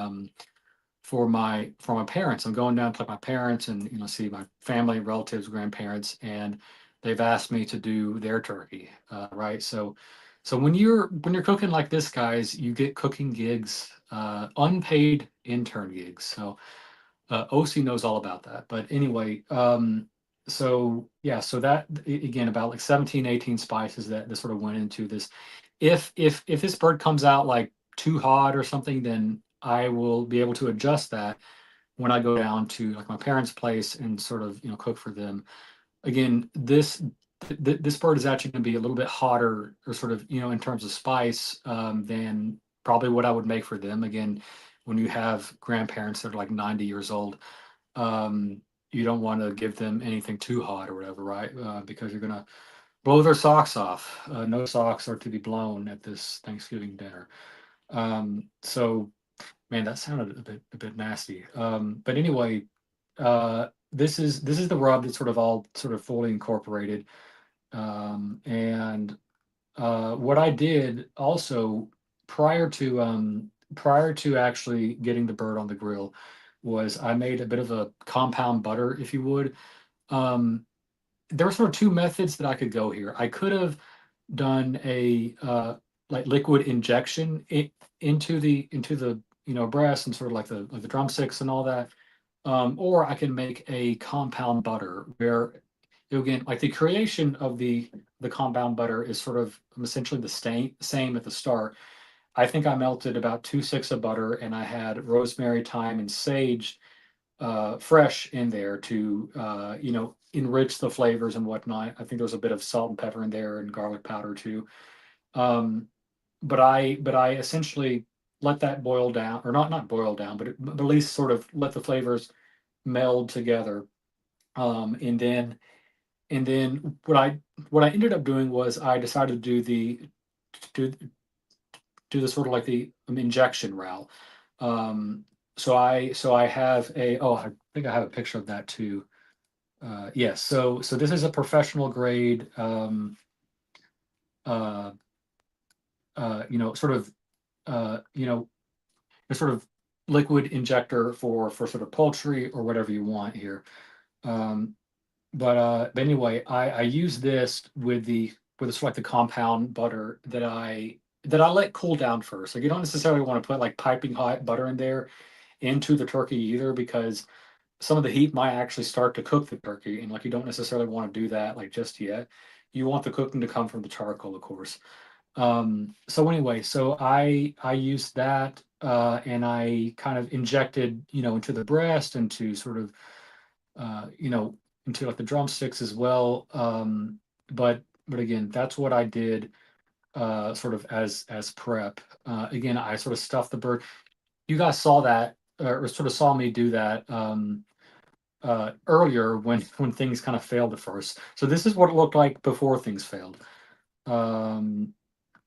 parents. I'm going down to like my parents and see my family, relatives, grandparents, and they've asked me to do their turkey. Right. So when you're cooking like this, guys, you get cooking gigs, unpaid intern gigs. So OC knows all about that. But anyway, so yeah, so that again about like 17, 18 spices that sort of went into this. if this bird comes out like too hot or something, then I will be able to adjust that when I go down to like my parents' place and sort of cook for them. Again, this bird is actually going to be a little bit hotter or sort of in terms of spice than probably what I would make for them. Again, when you have grandparents that are like 90 years old, um, you don't want to give them anything too hot or whatever, right? Because you're gonna blow their socks off. No socks are to be blown at this Thanksgiving dinner. So, man, that sounded a bit nasty. But anyway, this is the rub that's sort of all sort of fully incorporated. And what I did also prior to prior to actually getting the bird on the grill was I made a bit of a compound butter, if you would. Um, there were sort of two methods that I could go here. I could have done a like liquid injection into the breast and sort of like the drumsticks and all that, or I can make a compound butter where again like the creation of the compound butter is sort of essentially the same at the start. I think I melted about 2 sticks of butter and I had rosemary, thyme, and sage fresh in there to enrich the flavors and whatnot. I think there was a bit of salt and pepper in there and garlic powder too. Um, but I essentially let that boil down, or not boil down, but at least sort of let the flavors meld together. And then what I ended up doing was I decided to do do the sort of like the injection route. Um, so I have a I think I have a picture of that too. Yes, so this is a professional grade, uh, sort of a sort of liquid injector for sort of poultry or whatever you want here. Um, but anyway, I use this with the sort of like the compound butter that I let cool down first. Like you don't necessarily want to put like piping hot butter in there into the turkey either because some of the heat might actually start to cook the turkey, and like you don't necessarily want to do that like just yet. You want the cooking to come from the charcoal, of course. So anyway, so I used that and I kind of injected, into the breast, into sort of into like the drumsticks as well. But again, that's what I did sort of as prep. Again, I sort of stuffed the bird. You guys saw that or sort of saw me do that earlier when things kind of failed at first. So this is what it looked like before things failed. Um,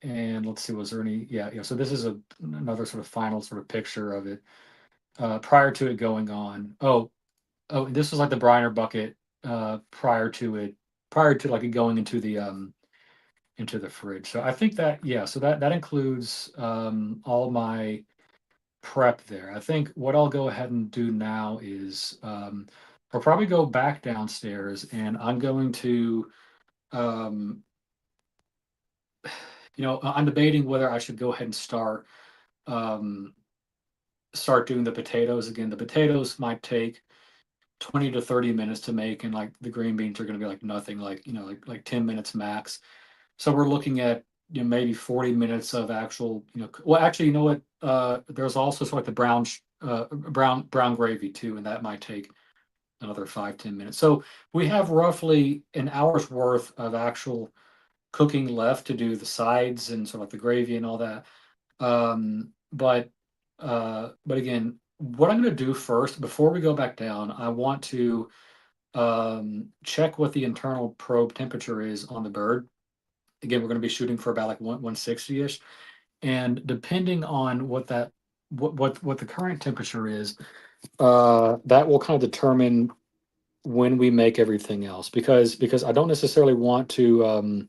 and let's see, was there any? Yeah, yeah. So this is another sort of final sort of picture of it prior to it going on. Oh, this was like the briner bucket prior to like it going into the fridge. So I think that yeah, so that includes all my prep there. I think what I'll go ahead and do now is I'll probably go back downstairs and I'm going to um I'm debating whether I should go ahead and um start doing the potatoes again. The potatoes might take 20 to 30 minutes to make, and like the green beans are going to be like nothing, like like 10 minutes max. So we're looking at maybe 40 minutes of actual well, actually, you know what, there's also sort of like the brown gravy too, and that might take another 5-10 minutes. So we have roughly an hour's worth of actual cooking left to do the sides and sort of like the gravy and all that. But again, what I'm going to do first before we go back down, I want to check what the internal probe temperature is on the bird. Again, we're going to be shooting for about like 160 ish, and depending on what the current temperature is, that will kind of determine when we make everything else. Because I don't necessarily want to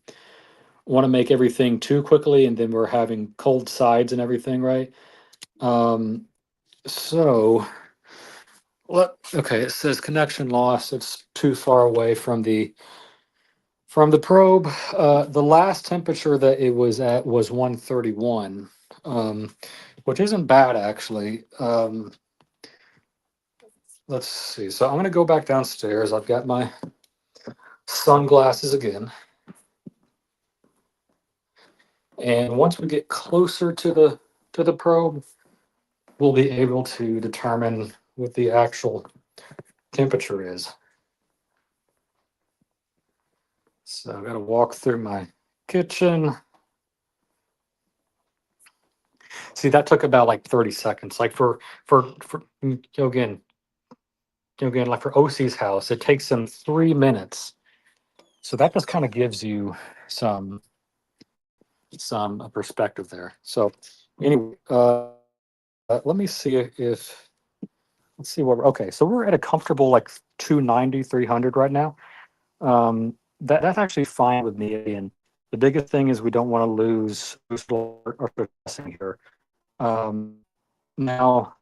make everything too quickly, and then we're having cold sides and everything, right? Um, so okay, it says connection loss. It's too far away from the probe. The last temperature that it was at was 131, which isn't bad actually. Let's see. So I'm gonna go back downstairs. I've got my sunglasses again. And once we get closer to the probe, we'll be able to determine what the actual temperature is. So I've got to walk through my kitchen. See, that took about like 30 seconds. Like for again, like for OC's house, it takes them 3 minutes. So that just kind of gives you some perspective there. So anyway, let me see if let's see what we're okay. So we're at a comfortable like 290, 300 right now. That's actually fine with me. And the biggest thing is we don't want to lose or processing here. Um, now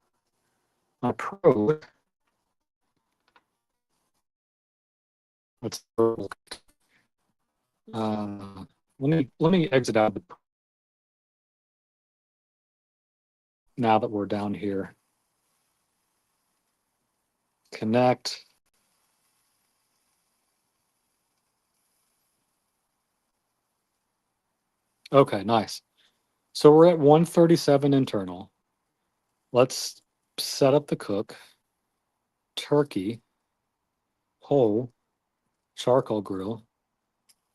my pro, let's let me exit out now that we're down here. Connect. Okay, nice. So we're at 137 internal. Let's set up the cook. Turkey, whole, charcoal grill.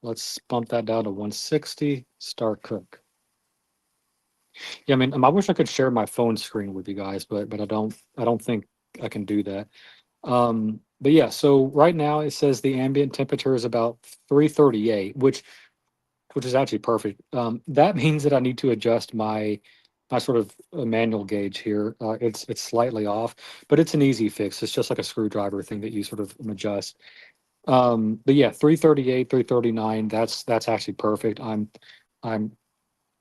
Let's bump that down to 160. Start cook. Yeah, I mean, I wish I could share my phone screen with you guys, but I don't. I don't think I can do that. But yeah, so right now it says the ambient temperature is about 338, which is actually perfect. That means that I need to adjust my sort of manual gauge here. It's slightly off, but it's an easy fix. It's just like a screwdriver thing that you sort of adjust. But yeah, 338, 339. That's actually perfect. I'm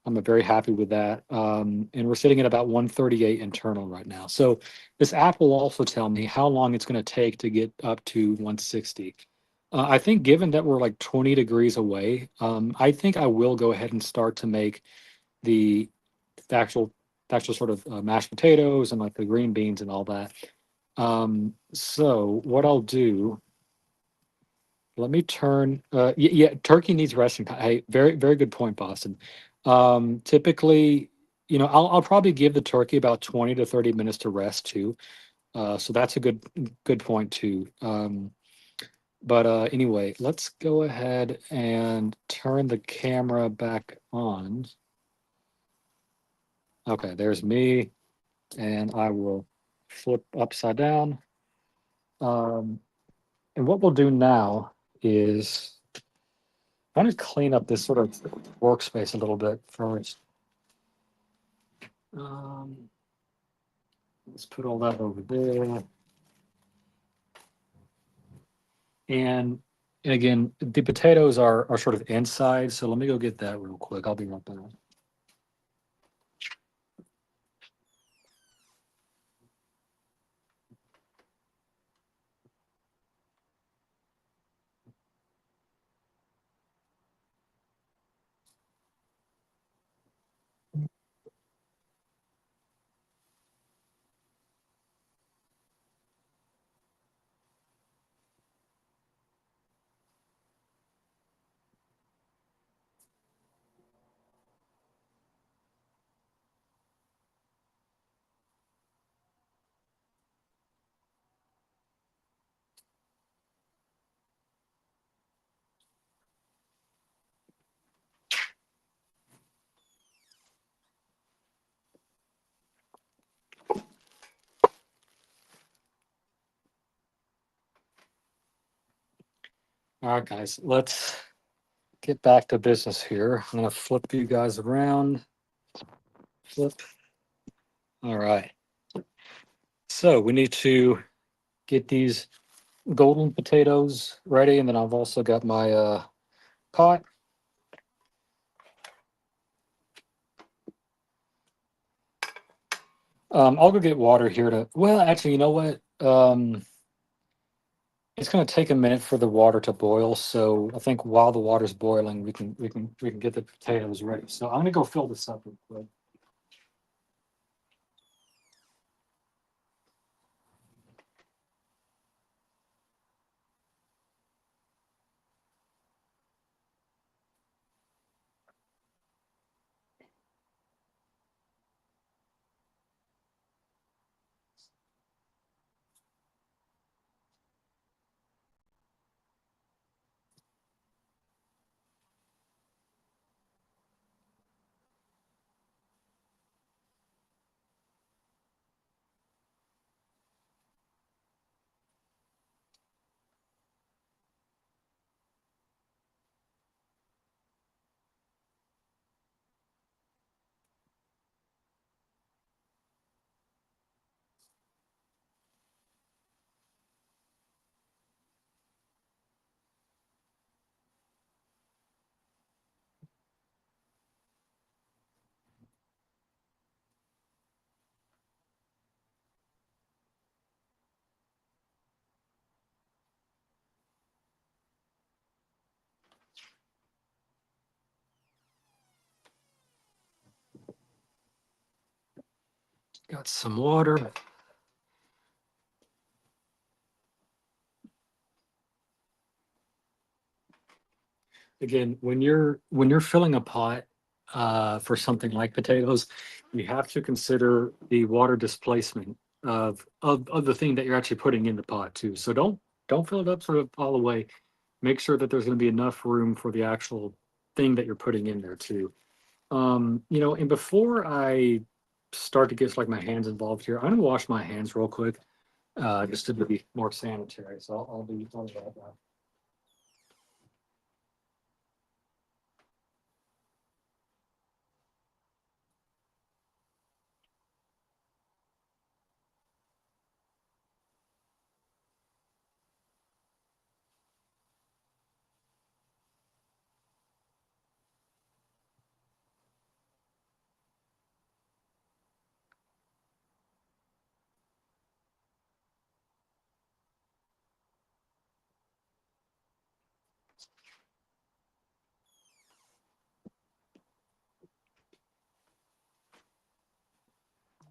I'm very happy with that. And we're sitting at about 138 internal right now. So this app will also tell me how long it's going to take to get up to 160. I think given that we're like 20 degrees away, I think I will go ahead and start to make the, the actual the actual sort of mashed potatoes and like the green beans and all that. So what I'll do, let me turn. Yeah, turkey needs resting time. Hey, very good point, Boston. Typically, I'll probably give the turkey about 20 to 30 minutes to rest too. So that's a good point too. But anyway, let's go ahead and turn the camera back on. Okay, there's me, and I will flip upside down. Um, and what we'll do now is I want to clean up this sort of workspace a little bit first. Um, let's put all that over there. And again, the potatoes are sort of inside, so let me go get that real quick. I'll be right back. All right, guys, let's get back to business here. I'm gonna flip you guys around. Flip. All right. So we need to get these golden potatoes ready, and then I've also got my pot. I'll go get water here to. Well, actually, you know what? It's going to take a minute for the water to boil, so I think while the water's boiling, we can get the potatoes ready. So I'm going to go fill this up real quick. Got some water. Again, when you're filling a pot for something like potatoes, you have to consider the water displacement of the thing that you're actually putting in the pot too. So don't fill it up sort of all the way. Make sure that there's going to be enough room for the actual thing that you're putting in there too. And before I start to get like my hands involved here, I'm gonna wash my hands real quick, just to be more sanitary. So I'll be right back.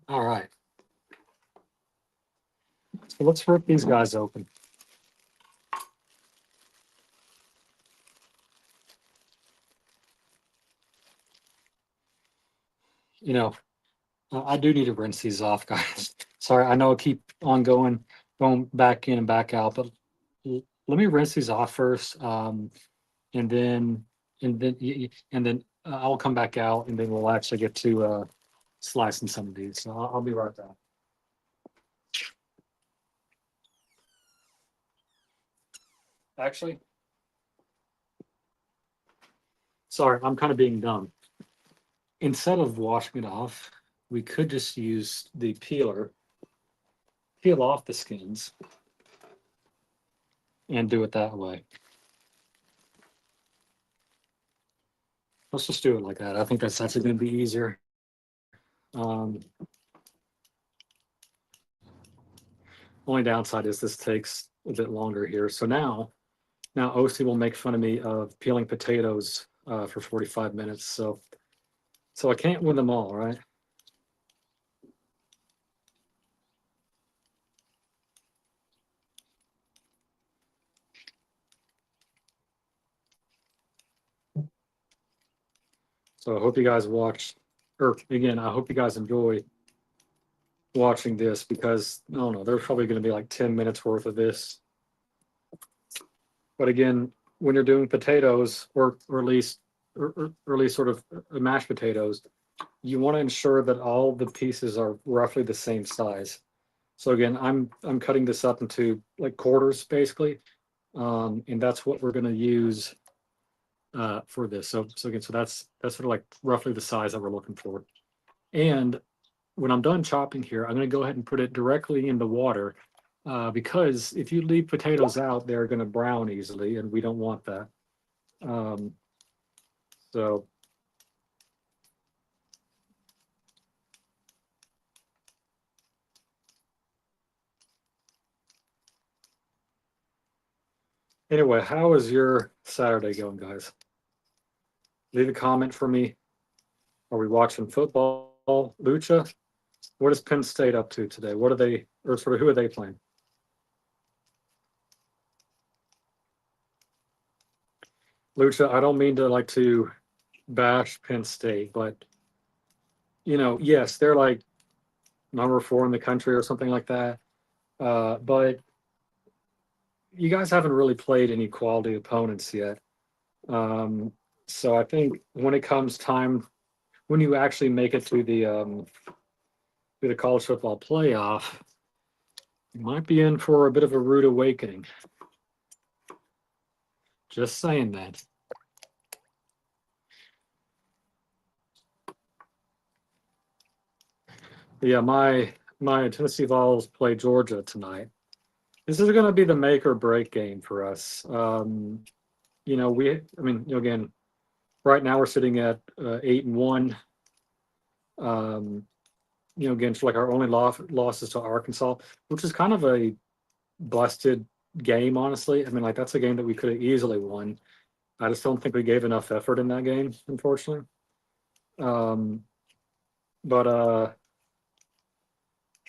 All right, so let's rip these guys open. You know, I do need to rinse these off, guys. Sorry, I know I keep on going back in and back out, but let me rinse these off first, and then I'll come back out, and then we'll actually get to slicing some of these. So I'll be right back. Actually, sorry, I'm kind of being dumb. Instead of washing it off, we could just use the peeler, peel off the skins, and do it that way. Let's just do it like that. I think that's actually going to be easier. Um, Only downside is this takes a bit longer here. So now OC will make fun of me of peeling potatoes for 45 minutes. So I can't win them all, right? So I hope you guys watch, or again, I hope you guys enjoy watching this, because I don't know, there's probably going to be like 10 minutes worth of this. But again, when you're doing potatoes, or at least sort of mashed potatoes, you want to ensure that all the pieces are roughly the same size. So again, I'm cutting this up into like quarters basically, and that's what we're going to use for this. So again, so that's sort of like roughly the size that we're looking for. And when I'm done chopping here, I'm going to go ahead and put it directly in the water, because if you leave potatoes out, they're going to brown easily, and we don't want that. Um, so anyway, how is your Saturday going, guys? Leave a comment for me. Are we watching football, Lucha? What is Penn State up to today? What are they, or sort of who are they playing? Lucha, I don't mean to like to bash Penn State, but yes, they're like number 4 in the country or something like that. But you guys haven't really played any quality opponents yet. Um, so I think when it comes time, when you actually make it to the college football playoff, you might be in for a bit of a rude awakening. Just saying that. Yeah, my Tennessee Vols play Georgia tonight. This is going to be the make or break game for us. I mean, again, right now we're sitting at 8-1. Um, again, for like our only losses to Arkansas, which is kind of a busted game, honestly. I mean, like that's a game that we could have easily won. I just don't think we gave enough effort in that game, unfortunately. Um, but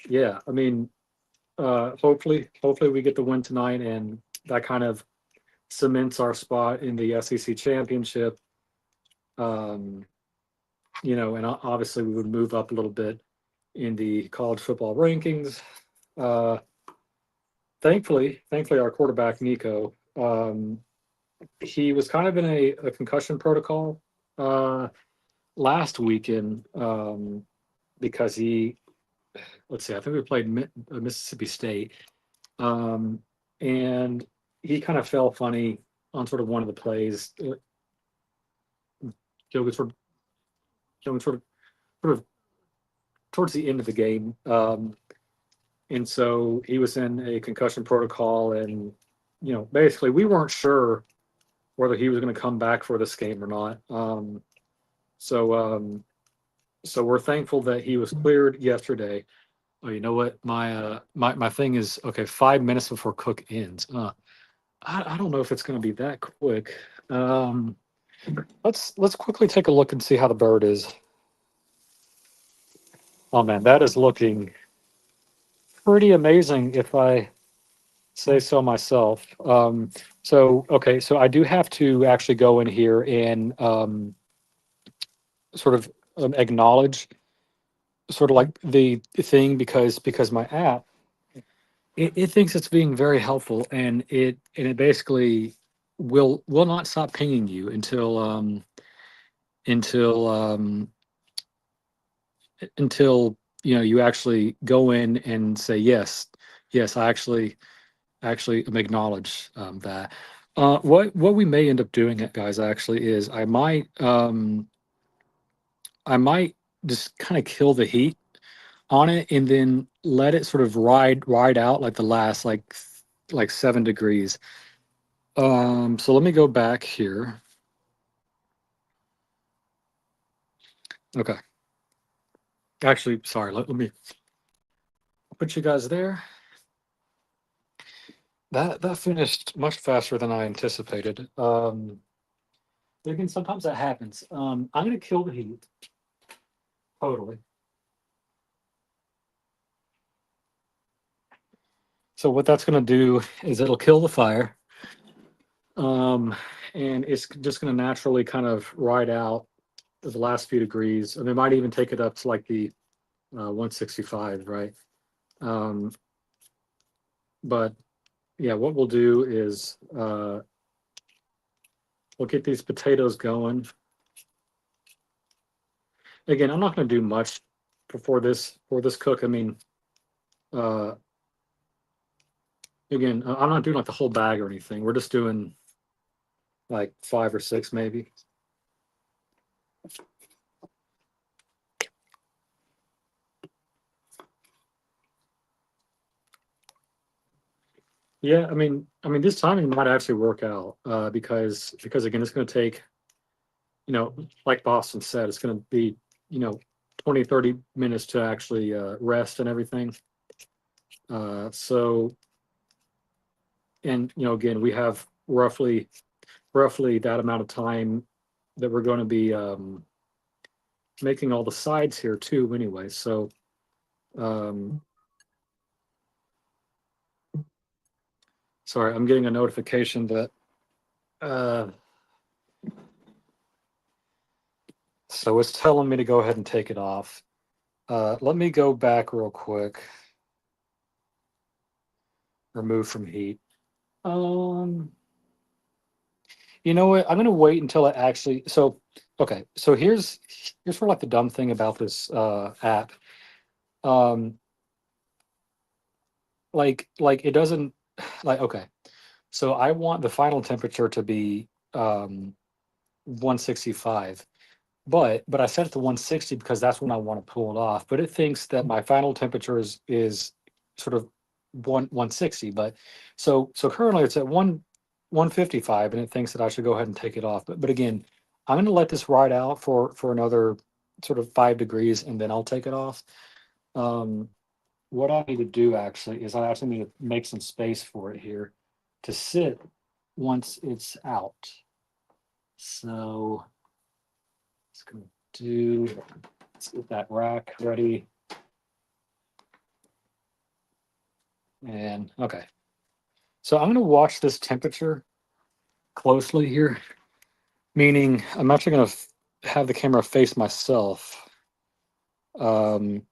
yeah, I mean, hopefully we get the win tonight, and that kind of cements our spot in the SEC championship. Um, and obviously we would move up a little bit in the college football rankings. Uh, thankfully, our quarterback Nico, he was kind of in a concussion protocol uh, last weekend because let's see, I think we played Mississippi State, um, and he kind of fell funny on sort of one of the plays. Logan sort of towards the end of the game. And so he was in a concussion protocol, and basically we weren't sure whether he was going to come back for this game or not. So so we're thankful that he was cleared yesterday. Oh, you know what? My thing is okay. 5 minutes before cook ends. I don't know if it's going to be that quick. Um, let's quickly take a look and see how the bird is. Oh man, that is looking pretty amazing, if I say so myself. So okay, so I do have to actually go in here and sort of acknowledge sort of like the thing, because my app, it thinks it's being very helpful, and it basically will not stop pinging you until until you actually go in and say yes, I actually acknowledge that. What we may end up doing, guys, actually, is I might just kind of kill the heat on it, and then let it sort of ride out like the last like 7 degrees. So let me go back here. Okay, actually, sorry. Let me put you guys there. That finished much faster than I anticipated. But again, sometimes that happens. I'm gonna kill the heat totally. So what that's gonna do is it'll kill the fire, um, and it's just gonna naturally kind of ride out the last few degrees, and they might even take it up to like the 165, right? Um, but yeah, what we'll do is we'll get these potatoes going. Again, I'm not going to do much for this cook. I mean, uh, again, I'm not doing like the whole bag or anything. We're just doing like 5 or 6 maybe. Yeah, I mean, this timing might actually work out because again, it's going to take, like Boston said, it's going to be, you know 20-30 minutes to actually rest and everything. So, and again, we have roughly that amount of time that we're going to be making all the sides here too. Anyway, so um, sorry, I'm getting a notification that uh, so it's telling me to go ahead and take it off. Let me go back real quick. Remove from heat. Um, you know what? I'm gonna wait until it actually. So, okay. So here's sort of like the dumb thing about this app. Um, like it doesn't like okay. So I want the final temperature to be 165, but I set it to 160 because that's when I want to pull it off. But it thinks that my final temperature is sort of 160. But so currently it's at 155, and it thinks that I should go ahead and take it off. But again, I'm going to let this ride out for another sort of 5 degrees, and then I'll take it off. Um, what I need to do actually is I actually need to make some space for it here to sit once it's out. So it's gonna do, let's get that rack ready. And okay, so I'm going to watch this temperature closely here, meaning I'm actually going to have the camera face myself. Um,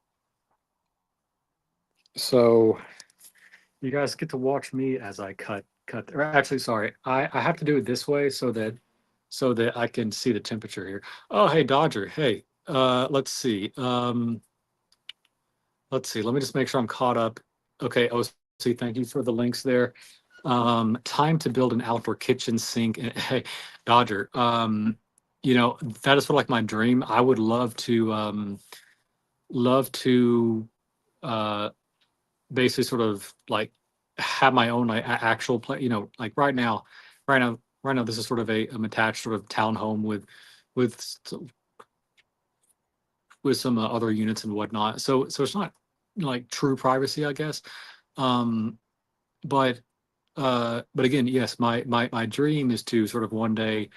so you guys get to watch me as I cut. Or actually, sorry, I have to do it this way so that I can see the temperature here. Oh, hey Dodger, hey, let's see. Let's see. Let me just make sure I'm caught up. Okay, OC, thank you for the links there. Time to build an outdoor kitchen sink. Hey, Dodger, that is sort of like my dream. I would love to uh basically sort of like have my own like actual play, like right now this is sort of a attached sort of townhome with with some other units and whatnot. So it's not like true privacy, I guess. Um, but but again, yes, my dream is to sort of one day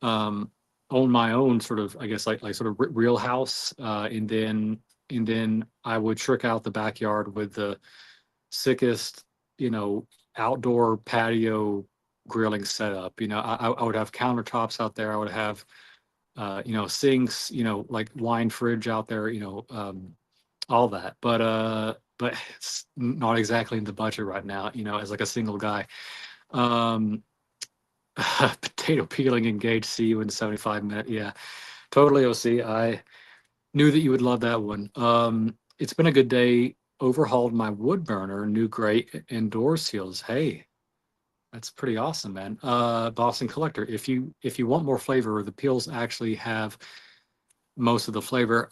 um, own my own sort of, I guess, like sort of real house, and then I would trick out the backyard with the sickest, you know, outdoor patio grilling setup. I would have countertops out there. I would have sinks, like wine fridge out there, all that. But it's not exactly in the budget right now, as like a single guy. Um, potato peeling engaged. See you in 75 minutes. Yeah, totally. OC. I knew that you would love that one. It's been a good day. Overhauled my wood burner, new grate and door seals. Hey, that's pretty awesome, man. Boston Collector. If you want more flavor, the peels actually have most of the flavor.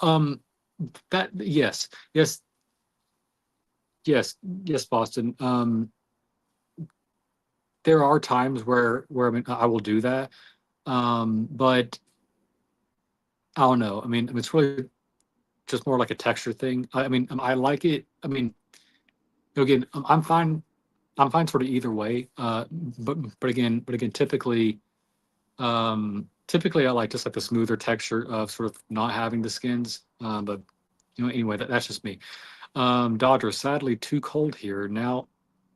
That yes, yes, yes, Boston. There are times where I mean I will do that. But I don't know. I mean, it's really just more like a texture thing. I mean, I like it. I mean, again, I'm fine. I'm fine sort of either way. But again, typically I like just like the smoother texture of sort of not having the skins. But anyway, that's just me. Dodger, sadly too cold here now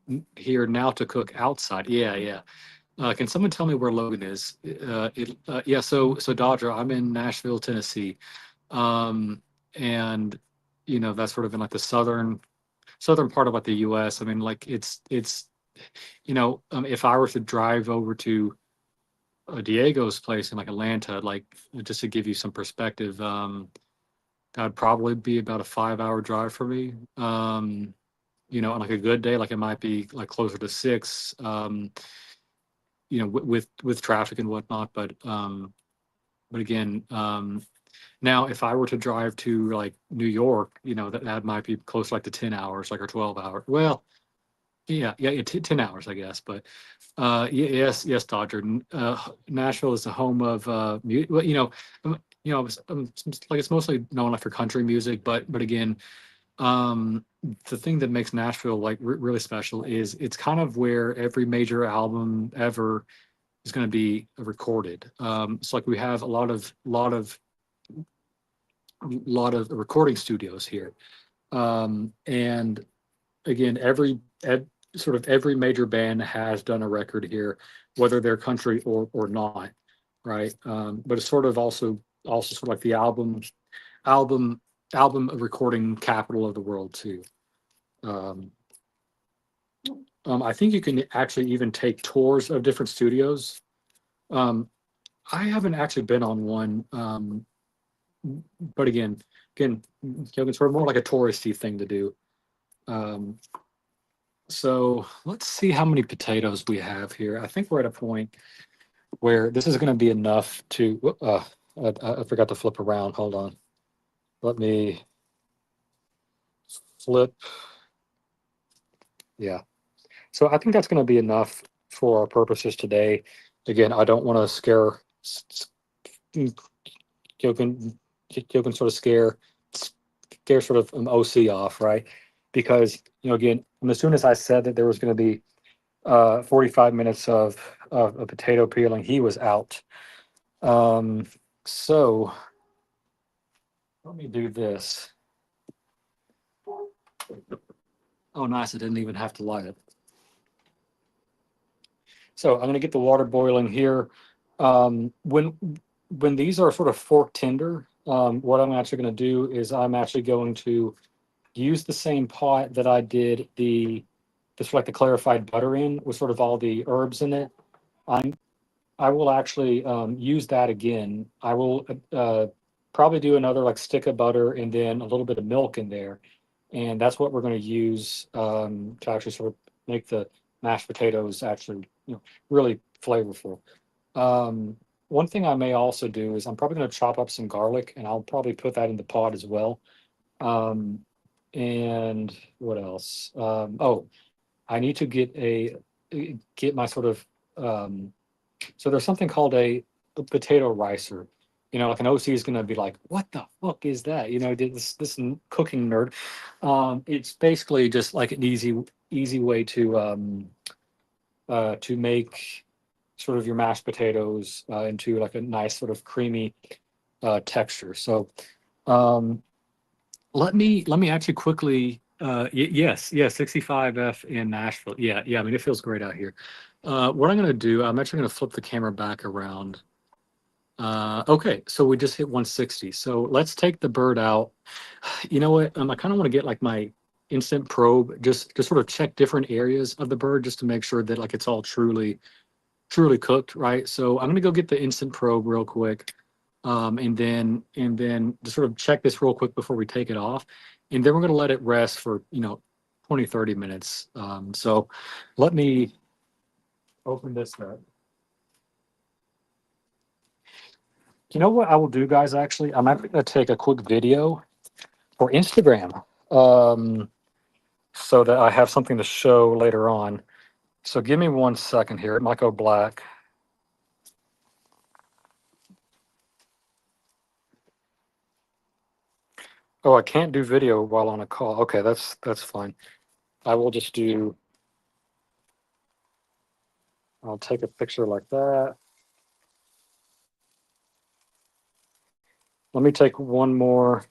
to cook outside. Yeah, yeah. Can someone tell me where Logan is? Yeah. So Dodger, I'm in Nashville, Tennessee, um, and that's sort of in like the southern part of like the U.S. I mean, like if I were to drive over to Diego's place in like Atlanta, like just to give you some perspective, that would probably be about a 5 hour drive for me. On like a good day, like it might be like closer to six. With traffic and whatnot. But again, now if I were to drive to like New York, that might be close like to 10 hours, like or 12 hours. Well, yeah, 10 hours, I guess. But yes, Dodger. Nashville is the home of well, like it's mostly known like for country music, but again, um, the thing that makes Nashville like really special is it's kind of where every major album ever is going to be recorded. It's like we have a lot of recording studios here, and again, sort of every major band has done a record here, whether they're country or not, right? But it's sort of also sort of like the album album recording capital of the world too. Um, I think you can actually even take tours of different studios. Um, I haven't actually been on one, but again, it's sort of more like a touristy thing to do. Um, so let's see how many potatoes we have here. I think we're at a point where this is going to be enough to. I forgot to flip around. Hold on. Let me flip. Yeah. So I think that's going to be enough for our purposes today. Again, I don't want to you can sort of scare sort of an OC off, right? Because again, as soon as I said that there was going to be 45 minutes of potato peeling, he was out. So let me do this. Oh, nice. I didn't even have to light it. So I'm going to get the water boiling here. When these are sort of fork tender, what I'm actually going to do is I'm actually going to use the same pot that I did this like the clarified butter in with sort of all the herbs in it. I'm I will actually use that again. I will probably do another like stick of butter and then a little bit of milk in there, and that's what we're going to use to actually sort of make the mashed potatoes actually, really flavorful. Um, One thing I may also do is I'm probably going to chop up some garlic and I'll probably put that in the pot as well. Um, and what else? Oh, I need to get my sort of so there's something called a potato ricer. Like an OC is going to be like, "What the fuck is that?" This cooking nerd. It's basically just like an easy way to make sort of your mashed potatoes into like a nice sort of creamy texture. So um, let me actually quickly. Yes, 65F in Nashville. Yeah, yeah. I mean, it feels great out here. What I'm going to do, I'm actually going to flip the camera back around. Okay, so we just hit 160. So let's take the bird out. You know what? I kind of want to get like my instant probe, just to sort of check different areas of the bird, just to make sure that like it's all truly cooked, right? So I'm gonna go get the instant probe real quick, and then just sort of check this real quick before we take it off, and then we're gonna let it rest for 20-30 minutes. So let me open this up. You know what I will do, guys? Actually, I'm actually gonna take a quick video for Instagram, so that I have something to show later on. So give me 1 second here. It might go black. Oh, I can't do video while on a call. Okay, that's fine. I will just do. I'll take a picture like that. Let me take one more.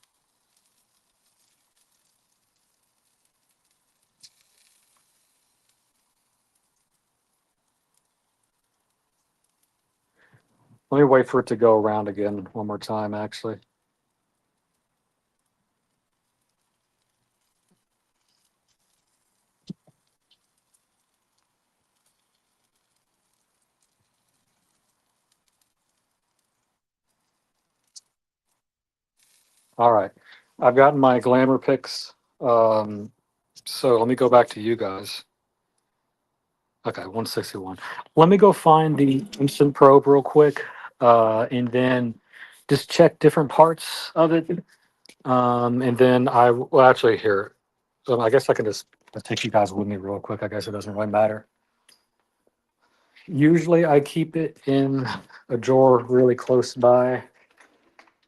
Let me wait for it to go around again one more time, actually. All right. I've gotten my glamour pics. So let me go back to you guys. Okay, 161. Let me go find the instant probe real quick, and then just check different parts of it. And then I will actually here. I guess I can just take you guys with me real quick. I guess it doesn't really matter. Usually I keep it in a drawer really close by,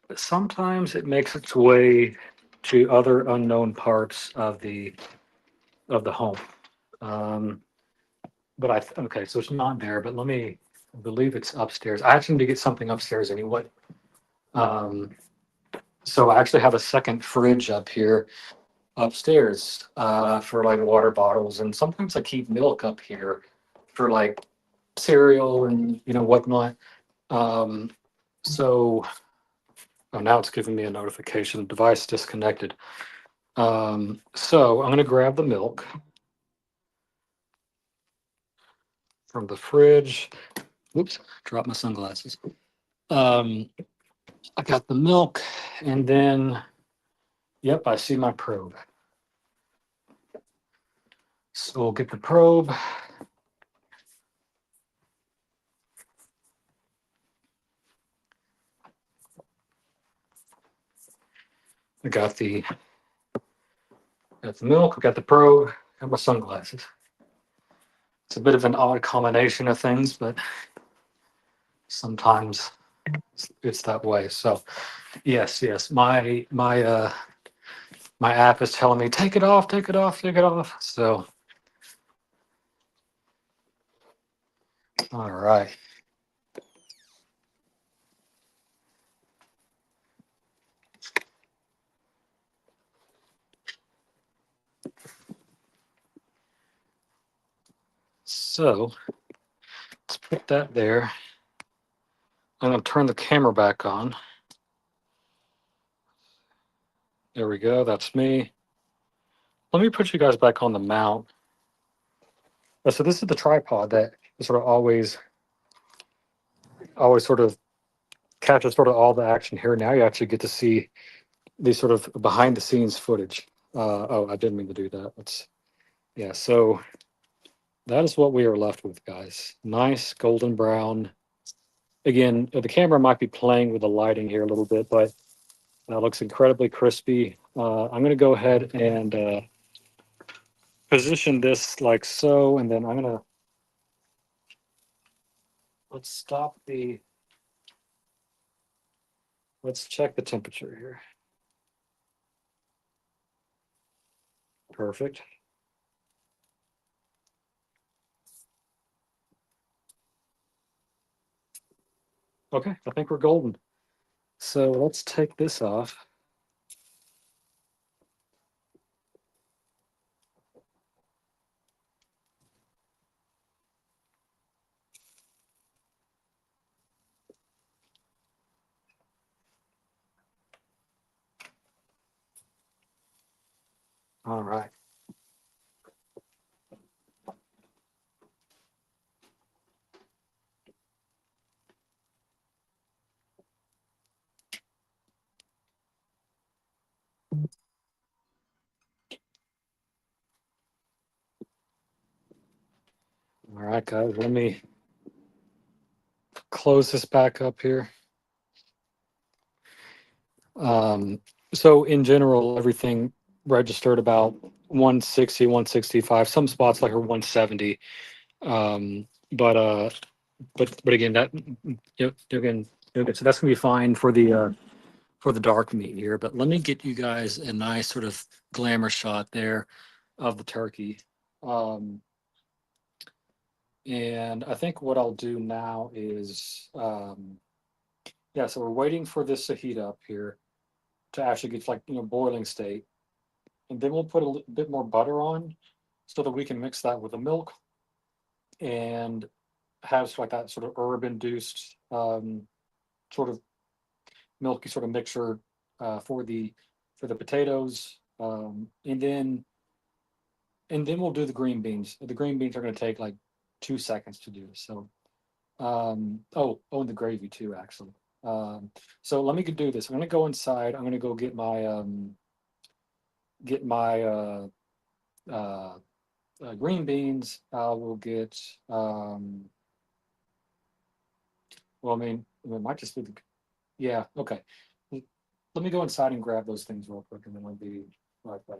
but sometimes it makes its way to other unknown parts of the home. Um, but okay, so it's not there, but I believe it's upstairs. I actually need to get something upstairs anyway. Um, so I actually have a second fridge up here upstairs for like water bottles, and sometimes I keep milk up here for like cereal and whatnot. Um, so oh, now it's giving me a notification. Device disconnected. So I'm gonna grab the milk from the fridge. Oops, dropped my sunglasses. Um, I got the milk, and then yep, I see my probe. So we'll get the probe. I got the milk. I got the probe. Got my sunglasses. It's a bit of an odd combination of things, but sometimes it's that way. So yes, my app is telling me take it off, take it off, take it off. So all right. So let's put that there. I'm going to turn the camera back on. There we go. That's me. Let me put you guys back on the mount. So this is the tripod that sort of always sort of captures sort of all the action here. Now you actually get to see the sort of behind the scenes footage. Oh, I didn't mean to do that. Yeah. So that is what we are left with, guys. Nice golden brown. Again, the camera might be playing with the lighting here a little bit, but that looks incredibly crispy. I'm going to go ahead and position this like so, and then I'm going to let's let's check the temperature here. Perfect. Okay, I think we're golden. So let's take this off. All right. All right, guys, let me close this back up here. Um, so in general, everything registered about 160, 165, some spots like are 170. Um, but but again, that so that's gonna be fine for the dark meat here. But let me get you guys a nice sort of glamour shot there of the turkey. Um, and I think what I'll do now is yeah, so we're waiting for this to heat up here to actually get like boiling state. And then we'll put a bit more butter on so that we can mix that with the milk and have like that sort of herb induced sort of milky sort of mixture for the potatoes. And then we'll do the green beans. The green beans are going to take like 2 seconds to do. So and the gravy too, actually. So let me do this. I'm going to go inside. I'm going to go get my uh, green beans. We'll get well, I mean, it might just be yeah, okay. Let me go inside and grab those things real quick, and then I'll be right back.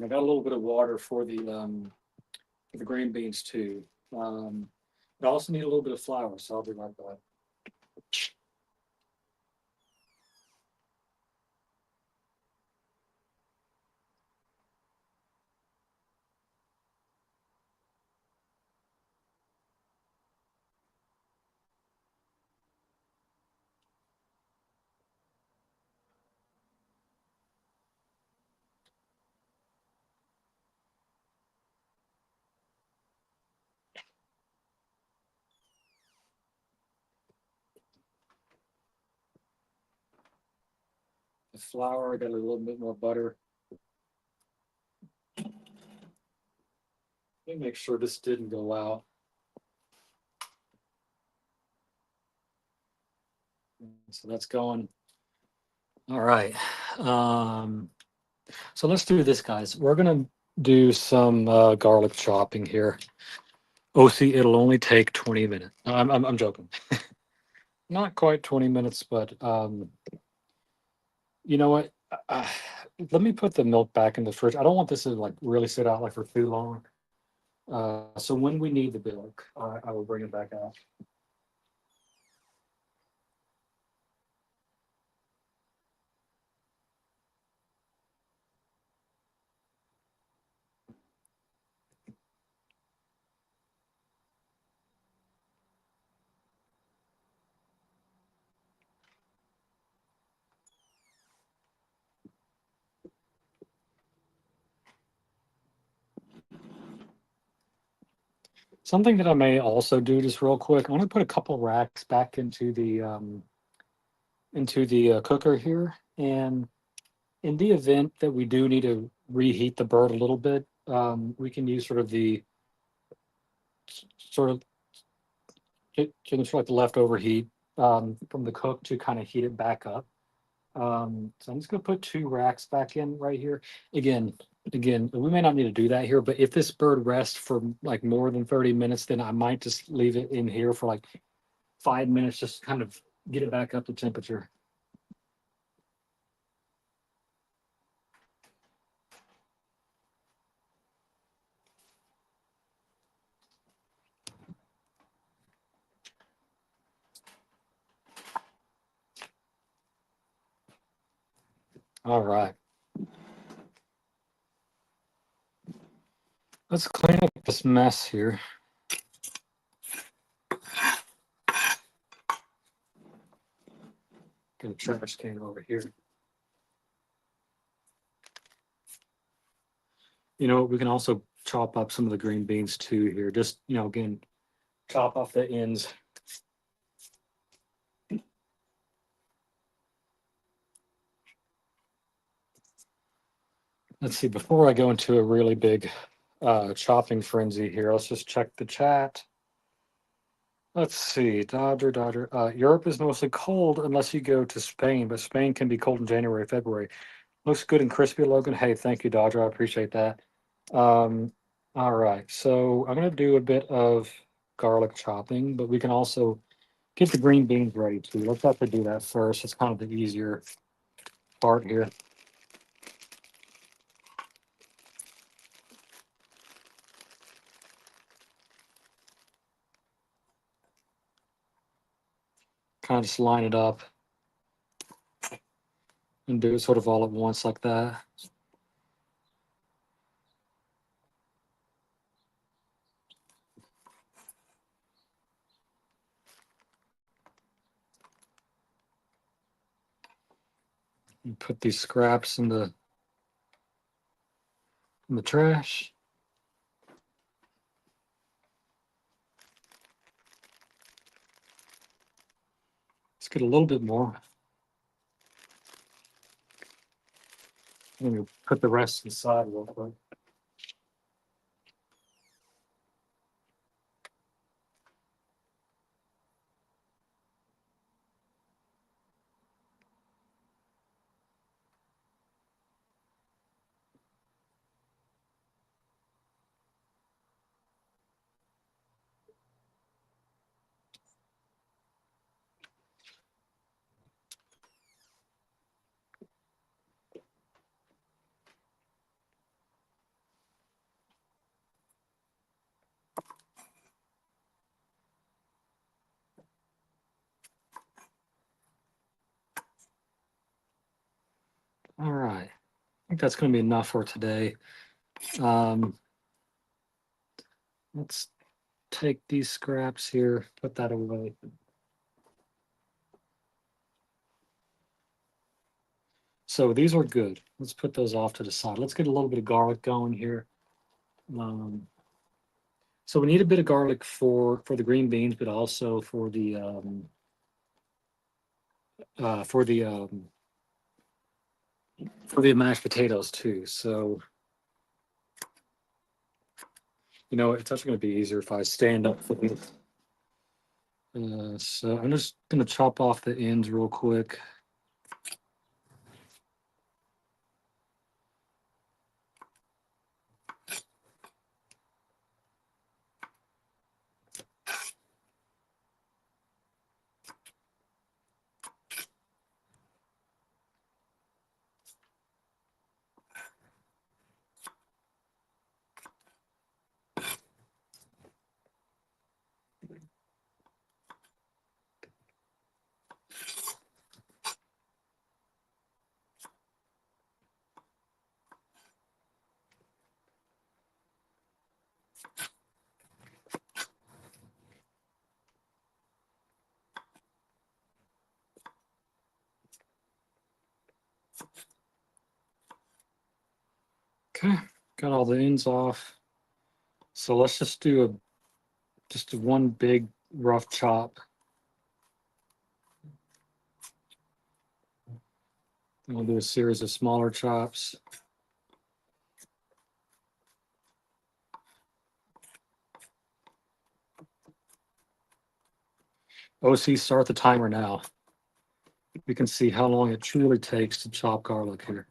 I got a little bit of water for the green beans too. Um, I also need a little bit of flour, so I'll be right back. the flour. I got a little bit more butter. Let me make sure this didn't go out. So that's going. All right. So let's do this, guys. We're gonna do some garlic chopping here. Oh, see, it'll only take 20 minutes. No, I'm joking. Not quite 20 minutes, but you know what? Uh, Let me put the milk back in the fridge. I don't want this to like really sit out like for too long. So when we need the milk, I will bring it back out. Something that I may also do just real quick. I want to put a couple racks back into the cooker here, and in the event that we do need to reheat the bird a little bit, we can use sort of the sort of sort of like the leftover heat from the cook to kind of heat it back up. So I'm just gonna put two racks back in right here. Again, we may not need to do that here, but if this bird rests for like more than 30 minutes, then I might just leave it in here for like 5 minutes, just kind of get it back up to temperature. All right. Let's clean up this mess here. Get a trash can over here. You know, we can also chop up some of the green beans too here. Just, again, chop off the ends. Let's see, before I go into a really big chopping frenzy here, let's just check the chat. Let's see, Dodger. Europe is mostly cold unless you go to Spain, but Spain can be cold in January, February. Looks good and crispy, Logan. Hey, thank you, Dodger. I appreciate that. Um, all right, so I'm gonna do a bit of garlic chopping, but we can also get the green beans ready too. Let's have to do that first. It's kind of the easier part here. Kind of just line it up and do it sort of all at once like that. And put these scraps in the trash. Let's get a little bit more. Let me put the rest inside real quick. All right. I think that's going to be enough for today. Um, let's take these scraps here, put that away. So these are good. Let's put those off to the side. Let's get a little bit of garlic going here. Um, so we need a bit of garlic for the green beans, but also for the for the mashed potatoes too. So, it's actually going to be easier if I stand up for this. So I'm just going to chop off the ends real quick. Okay, got all the ends off. So let's just do just one big rough chop. And we'll do a series of smaller chops. OC, start the timer now. We can see how long it truly takes to chop garlic here.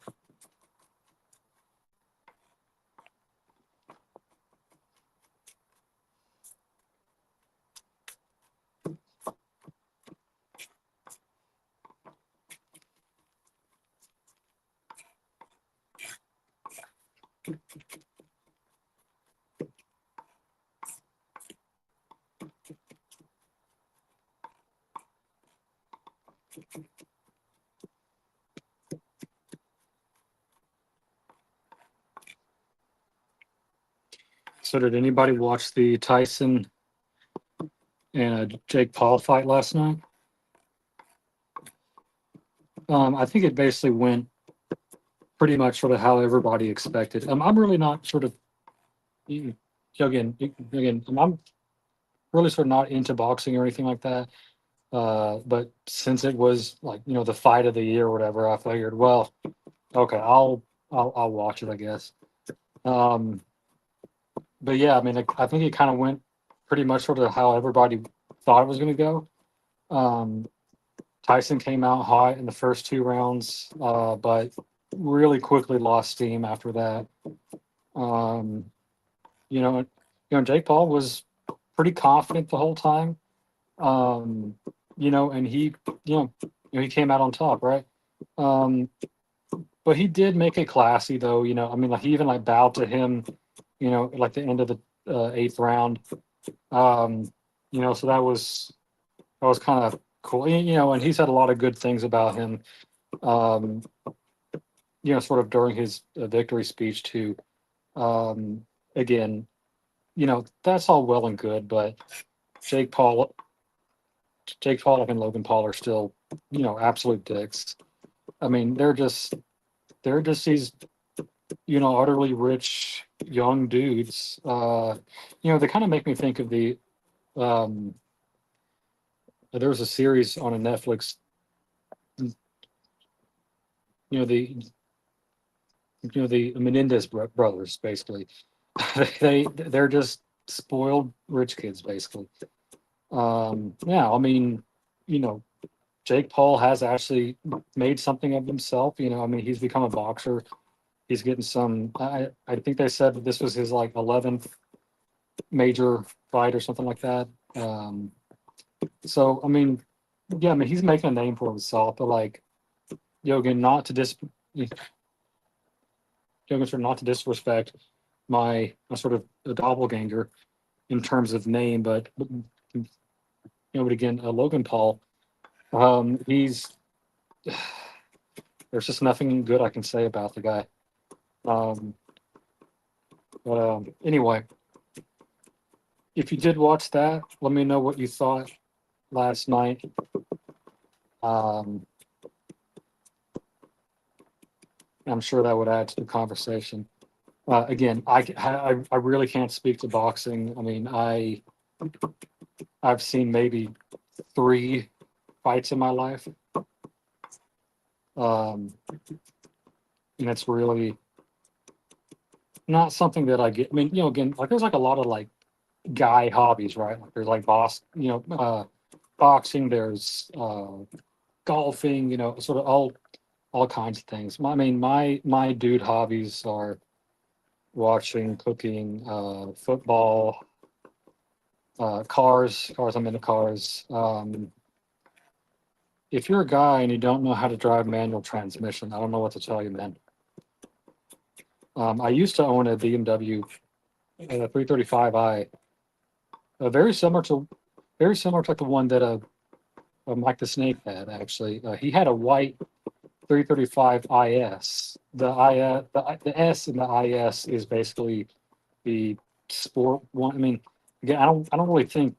So did anybody watch the Tyson and Jake Paul fight last night? I think it basically went pretty much sort of how everybody expected. I'm really not sort of again, I'm really sort of not into boxing or anything like that. But since it was like the fight of the year or whatever, I figured, well, okay, I'll watch it, I guess. Um, but yeah, I mean, I think it kind of went pretty much sort of how everybody thought it was going to go. Um, Tyson came out hot in the first two rounds, but really quickly lost steam after that. Um, you know, Jake Paul was pretty confident the whole time. Um, and he came out on top, right? Um, but he did make it classy, though. I mean, like he even like bowed to him, like the end of the eighth round. Um, so that was kind of cool. And he's had a lot of good things about him. Um, sort of during his victory speech too. Um, again, that's all well and good, but Jake Paul, Jake Paul and Logan Paul are still, absolute dicks. I mean, they're just these, utterly rich young dudes. They kind of make me think of um, there was a series on a Netflix, the the Menendez brothers, basically. They're just spoiled rich kids, basically. Yeah, I mean, you know, Jake Paul has actually made something of himself. I mean, he's become a boxer. He's getting some. I think they said that this was his like 11th major fight or something like that. So I mean, yeah, I mean he's making a name for himself. But like Yogan, Yogan, sort of not to disrespect my sort of a doppelganger in terms of name, but again, Logan Paul, he's there's just nothing good I can say about the guy. Um, but anyway, if you did watch that, let me know what you thought last night. Um, I'm sure that would add to the conversation. Again, I really can't speak to boxing. I mean, I've seen maybe three fights in my life. Um, and it's really not something that I get. I mean, again, like there's like a lot of like guy hobbies, right? Like there's like boxing, there's golfing, sort of all kinds of things. I mean, my dude hobbies are watching, cooking, football, cars. I'm into cars. If you're a guy and you don't know how to drive manual transmission, I don't know what to tell you, man. I used to own a BMW 335i, very similar to like the one that Mike the Snake had. Actually, he had a white 335 IS. The S in the IS is basically the sport one. I mean, again, I don't really think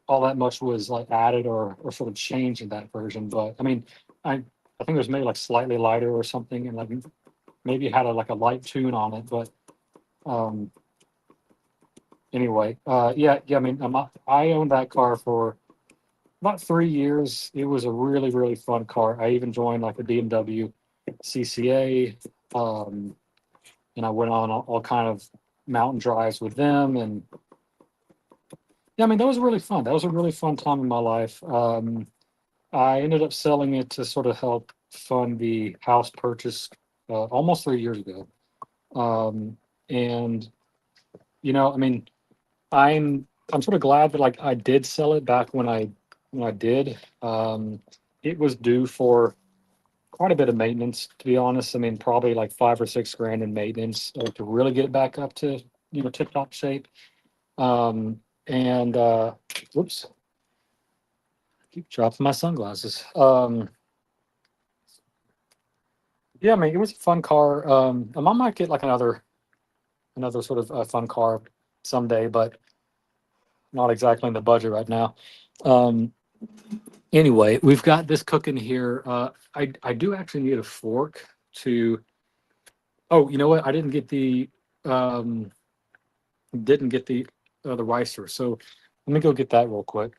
all that much was like added or sort of changed in that version. But I mean, I think it was maybe like slightly lighter or something, and like maybe had like a light tune on it. But um, anyway, yeah. I mean, I owned that car for about 3 years. It was a really really fun car. I even joined like the BMW CCA, and I went on all kind of mountain drives with them. And yeah, I mean, that was really fun. That was a really fun time in my life. I ended up selling it to sort of help fund the house purchase almost 3 years ago. Um, and I mean, I'm sort of glad that like I did sell it back when I did. It was due for quite a bit of maintenance, to be honest. I mean, probably like 5 or 6 grand in maintenance to really get it back up to tip top shape. And whoops, keep dropping my sunglasses. Yeah, I mean, it was a fun car. I might get like another sort of fun car someday, but not exactly in the budget right now. Um, anyway, we've got this cooking here. I do actually need a fork to. Oh, you know what? I um, didn't get the ricer. So let me go get that real quick.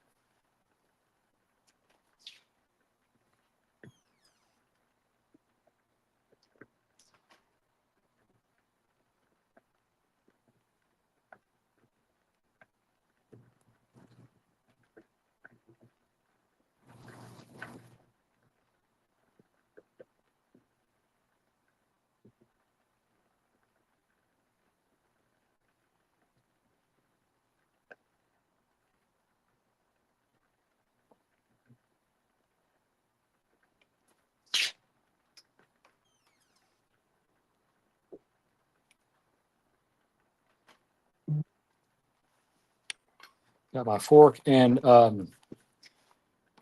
Got my fork and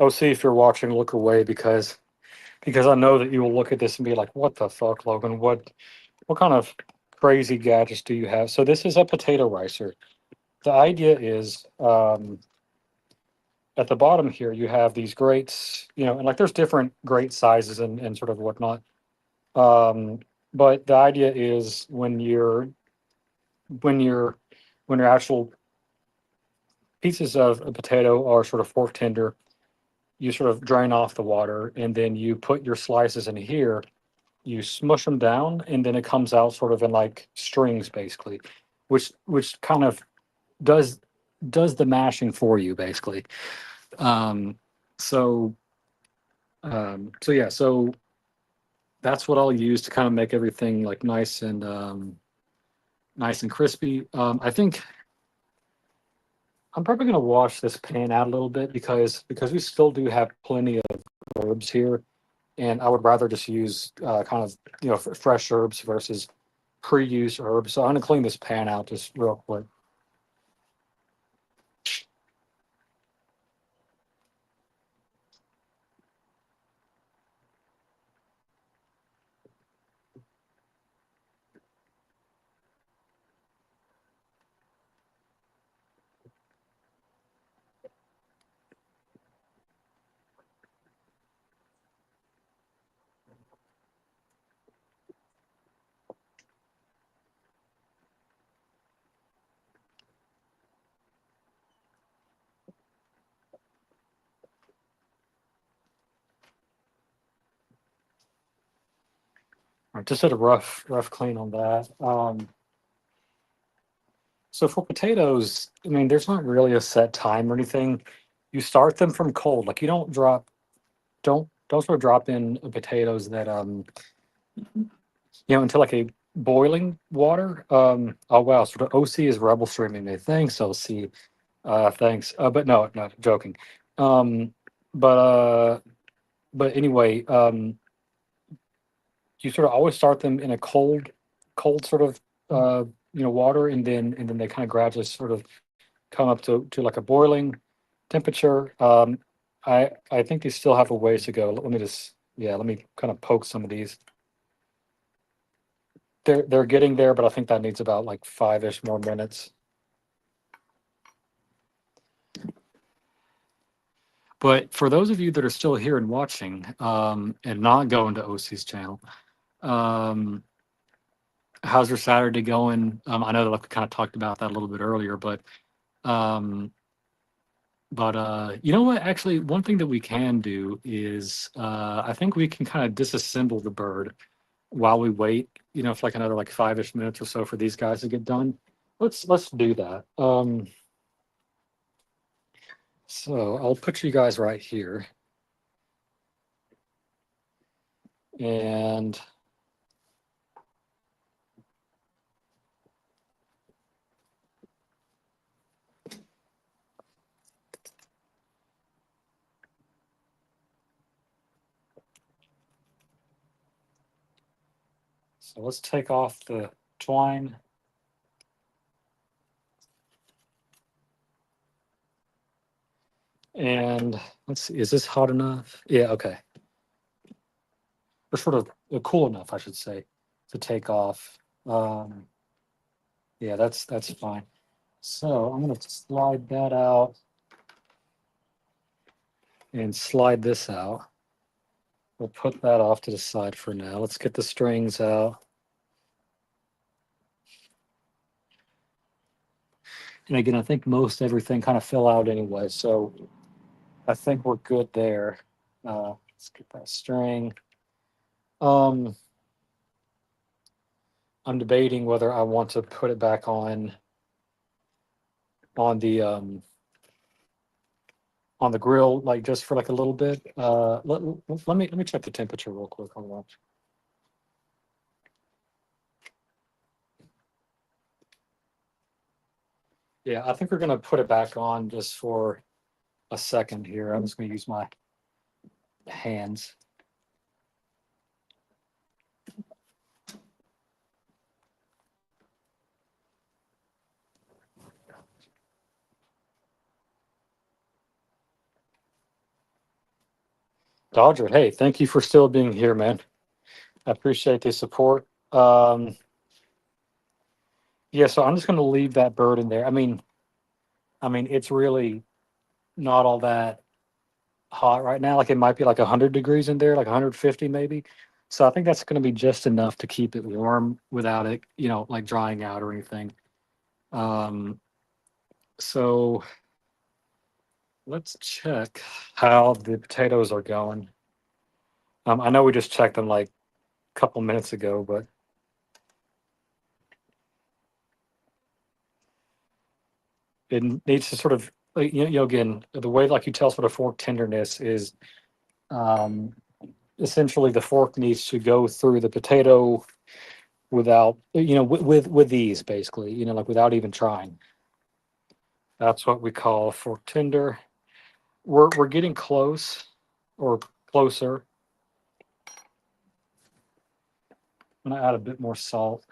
OC. If you're watching, look away because I know that you will look at this and be like, "What the fuck, Logan? What kind of crazy gadgets do you have?" So this is a potato ricer. The idea is at the bottom here you have these grates, and like there's different grate sizes and sort of whatnot. Um, but the idea is when you're when your actual pieces of a potato are sort of fork tender, you sort of drain off the water and then you put your slices in here, you smush them down, and then it comes out sort of in like strings basically, which kind of does does the mashing for you basically. Um, so so yeah, so that's what I'll use to kind of make everything like nice and crispy. I think I'm probably going to wash this pan out a little bit because we still do have plenty of herbs here, and I would rather just use kind of fresh herbs versus pre-used herbs. So I'm going to clean this pan out just real quick. right, just did a rough clean on that. So for potatoes, I mean, there's not really a set time or anything. You start them from cold. Like you don't sort of drop in potatoes that into like a boiling water. Oh wow, so the OC is rebel streaming me. Thanks, OC. Thanks. But no, not joking. Um, but but anyway, you sort of always start them in a cold sort of water, and then they kind of gradually sort of come up to like a boiling temperature. I think they still have a ways to go. Let me kind of poke some of these. They're getting there, but I think that needs about like 5-ish more minutes. But for those of you that are still here and watching, and not going to OC's channel, um, how's your Saturday going? I know that we kind of talked about that a little bit earlier, um, but you know what? Actually, one thing that we can do is I think we can kind of disassemble the bird while we wait. For like another like 5-ish minutes or so for these guys to get done. Let's do that. So I'll put you guys right here, and so let's take off the twine. And let's see, is this hot enough? Yeah, okay. Or sort of cool enough, I should say, to take off. Um, yeah, that's fine. So I'm gonna slide that out and slide this out. We'll put that off to the side for now. Let's get the strings out. And again, I think most everything kind of fell out anyway, so I think we're good there. Let's get that string. Um, I'm debating whether I want to put it back on the on the grill, like just for like a little bit. Let me check the temperature real quick. Hold on. Yeah, I think we're gonna put it back on just for a second here. I'm just gonna use my hands. Dodger, hey, thank you for still being here, man. I appreciate the support. Yeah, so I'm just gonna leave that bird in there. I mean, it's really not all that hot right now. Like it might be like 100 degrees in there, like 150 maybe. So I think that's going to be just enough to keep it warm without it, like drying out or anything. Um, so let's check how the potatoes are going. I know we just checked them like a couple minutes ago, but it needs to sort of, again, the way like you tell sort of fork tenderness is um, essentially the fork needs to go through the potato without, with ease, basically, like without even trying. That's what we call fork tender. We're getting close or closer. I'm gonna add a bit more salt.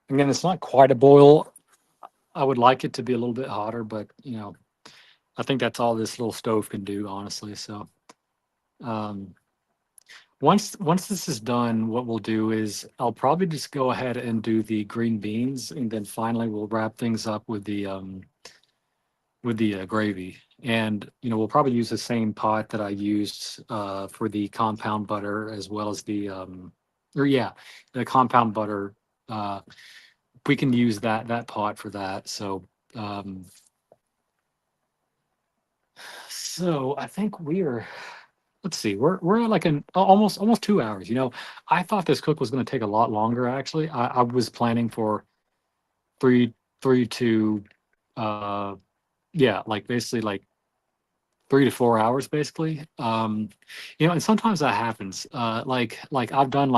Again, it's not quite a boil. I would like it to be a little bit hotter, but I think that's all this little stove can do, honestly. So um, once this is done, what we'll do is I'll probably just go ahead and do the green beans, and then finally we'll wrap things up with the gravy. And we'll probably use the same pot that I used for the compound butter, as well as the compound butter. Uh, we can use that pot for that. So So I think we're let's see, we're at like an almost 2 hours. I thought this cook was going to take a lot longer. Actually, I was planning for three to uh yeah, like basically like 3 to 4 hours basically. And sometimes that happens. Like I've done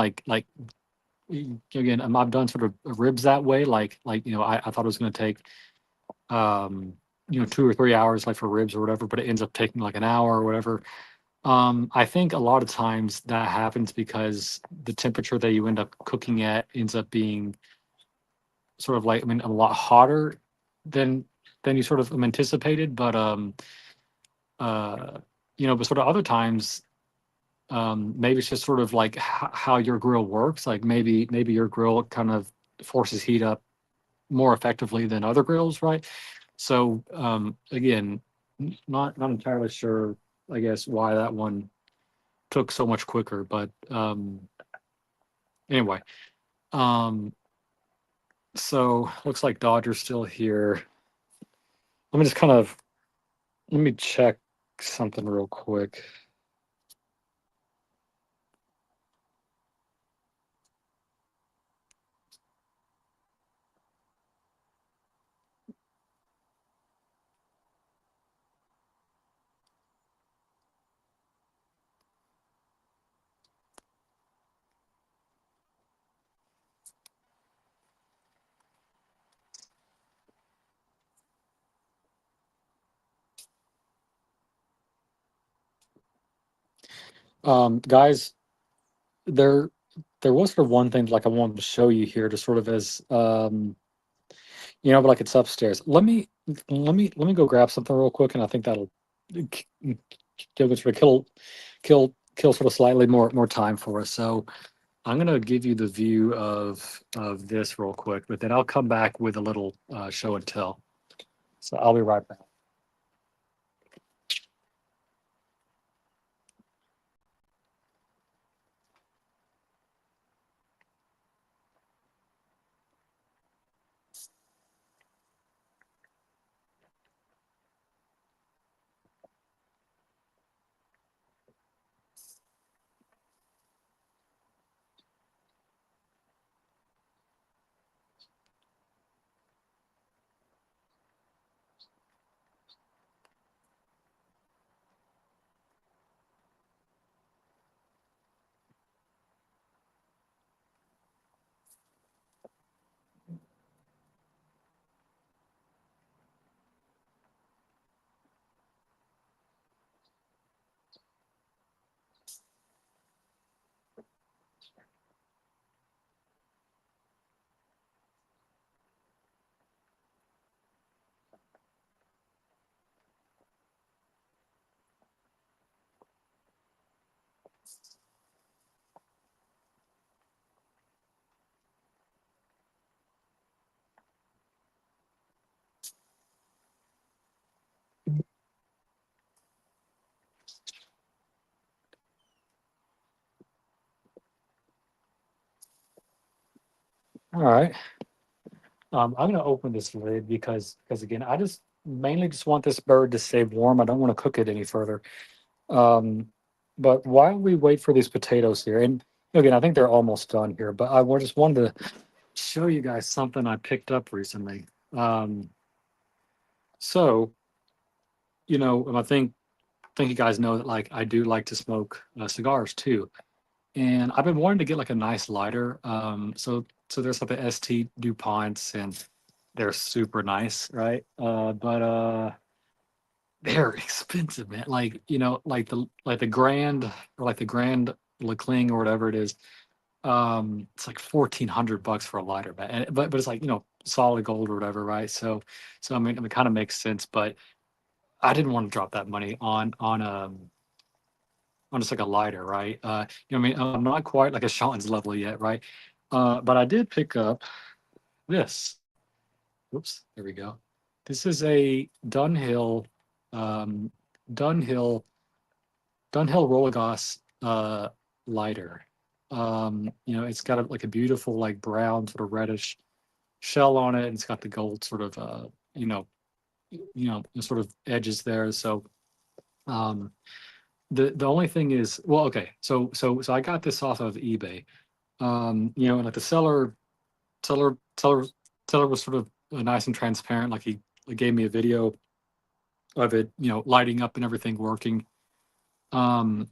again, I've done sort of ribs that way. I thought it was going to take um 2 or 3 hours like for ribs or whatever, but it ends up taking like an hour or whatever. I think a lot of times that happens because the temperature that you end up cooking at ends up being sort of like, I mean, a lot hotter than you sort of anticipated. Uh, but sort of other times, maybe it's just sort of like how your grill works. Like maybe your grill kind of forces heat up more effectively than other grills, right? So again, not entirely sure, I guess, why that one took so much quicker. But anyway, um, so looks like Dodger's still here. Let me just kind of let me check something real quick. Guys, there there was sort of one thing like I wanted to show you here, to sort of as but like it's upstairs. Let me go grab something real quick, and I think that'll k- sort of kill sort of slightly more time for us. So I'm gonna give you the view of this real quick, but then I'll come back with a little show and tell. So I'll be right back. All right. I'm gonna open this lid because again, I just mainly just want this bird to stay warm. I don't want to cook it any further. Um, but while we wait for these potatoes here, and again, I think they're almost done here, but just wanted to show you guys something I picked up recently. Um, so and I think you guys know that like I do like to smoke cigars too, and I've been wanting to get like a nice lighter. So there's like the ST DuPonts, and they're super nice, right? But they're expensive, man. Like like the Grand, or like the Grand LeCling or whatever it is. It's like $1,400 for a lighter, man. But it's like solid gold or whatever, right? So I mean, it kind of makes sense, but I didn't want to drop that money on just like a lighter, right? What I mean, I'm not quite like a Sean's level yet, right? But I did pick up this. Whoops, there we go. This is a um, Dunhill, Dunhill Rollagas lighter. It's got like a beautiful like brown sort of reddish shell on it, and it's got the gold sort of you know, sort of edges there. So Um, the only thing is, well, okay, so I got this off of eBay. And like the seller seller was sort of nice and transparent. Like he gave me a video of it, lighting up and everything working. Um,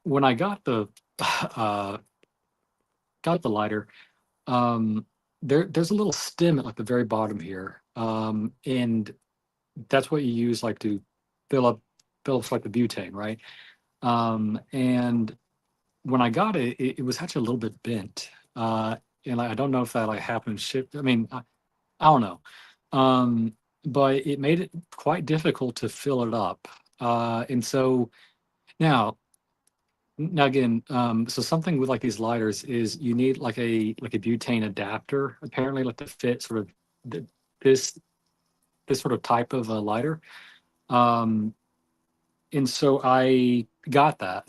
when I got the uh, got the lighter, um, there's a little stem at like the very bottom here, and that's what you use like to fill up fill up like the butane, right? And when I got it, it was actually a little bit bent, and I don't know if that like happened. I mean, I don't know, but it made it quite difficult to fill it up, and so now now again, so something with like these lighters is you need like a butane adapter, apparently, like to fit sort of th- this this sort of type of a lighter. Um, and so I got that.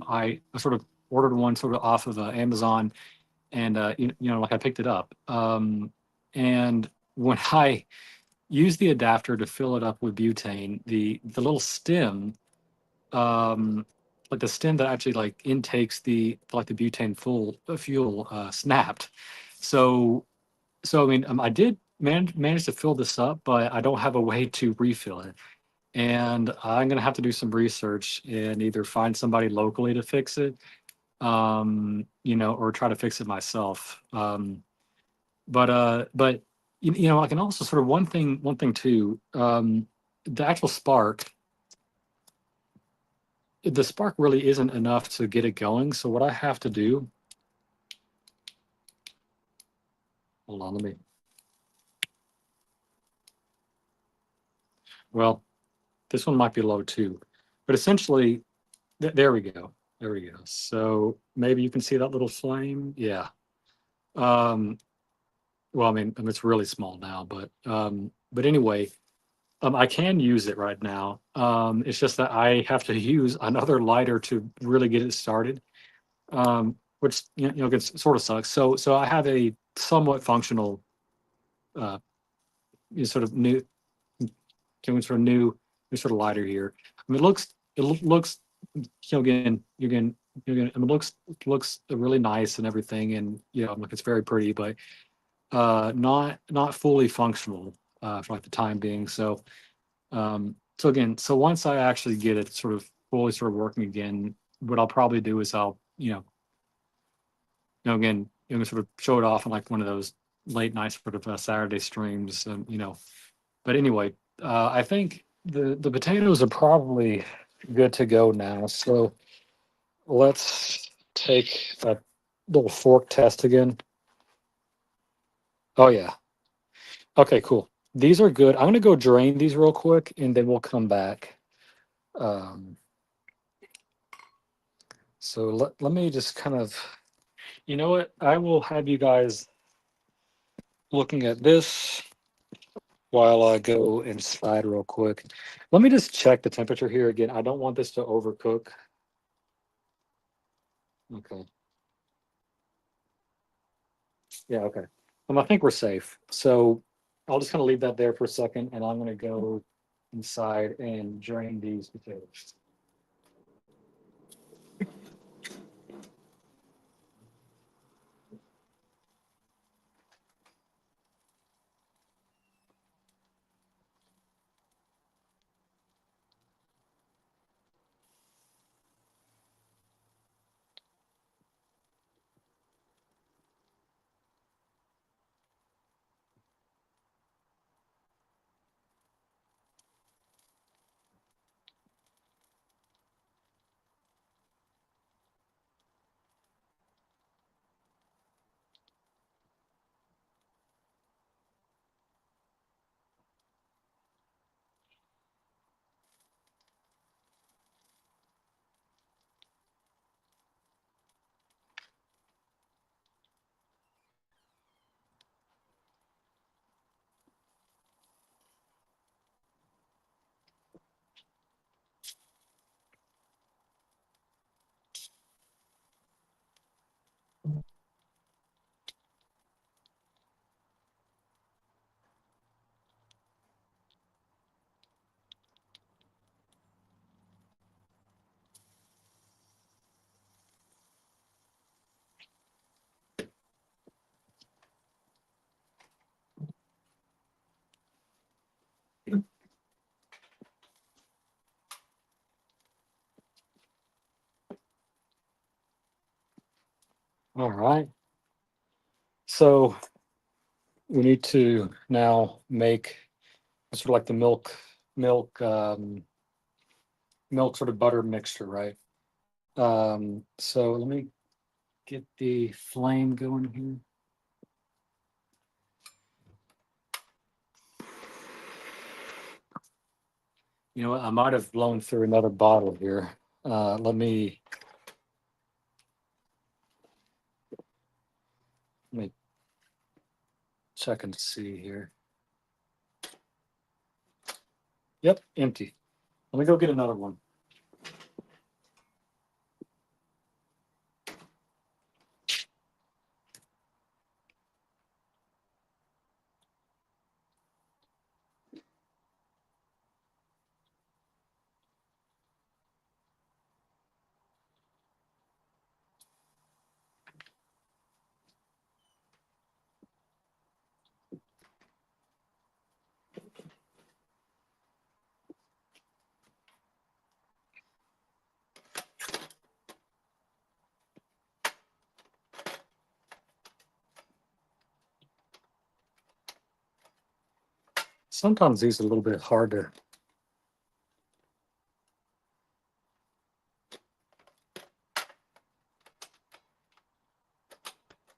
I sort of ordered one sort of off of Amazon, and like I picked it up. And when I used the adapter to fill it up with butane, the little stem, um, like the stem that actually like intakes the butane full fuel, snapped. So I mean, I did manage to fill this up, but I don't have a way to refill it. And I'm gonna have to do some research and either find somebody locally to fix it, or try to fix it myself. But I can also sort of one thing too. The actual spark, the spark really isn't enough to get it going. So what I have to do, hold on, well, this one might be low too, but essentially, there we go. There we go. So maybe you can see that little flame. Yeah. Um, well, I mean, it's really small now, but anyway, I can use it right now. It's just that I have to use another lighter to really get it started, which gets sort of sucks. So I have a somewhat functional, uh, sort of new sort of lighter here. I mean, it looks, again, I mean, looks really nice and everything, and like it's very pretty, but not fully functional for like the time being. So again, so once I actually get it sort of fully sort of working again, what I'll probably do is I'll again sort of show it off in like one of those late night sort of Saturday streams, but anyway, I think the potatoes are probably good to go now. So let's take a little fork test again. Oh yeah. Okay, cool. These are good. I'm gonna go drain these real quick and then we'll come back. Um, so let me just kind of, you know what? I will have you guys looking at this while I go inside real quick. Let me just check the temperature here again. I don't want this to overcook. Okay. Yeah, okay. I think we're safe. So I'll just kind of leave that there for a second and I'm gonna go inside and drain these potatoes. All right. So we need to now make sort of like the milk sort of butter mixture, right? So let me get the flame going here. You know what? I might have blown through another bottle here. Let me check and see here. Yep, empty. Let me go get another one. Sometimes these are a little bit hard to.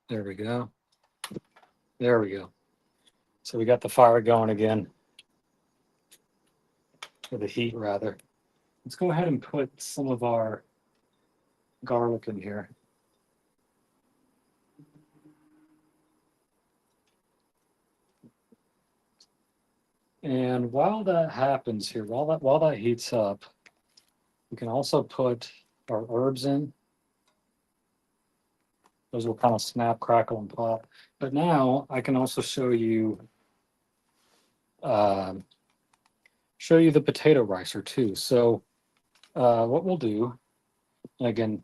There we go. There we go. So we got the fire going again, or the heat rather. Let's go ahead and put some of our garlic in here. And while that happens here, while that heats up, we can also put our herbs in. Those will kind of snap, crackle, and pop. But now I can also um, show you the potato ricer too. So what we'll do, and again,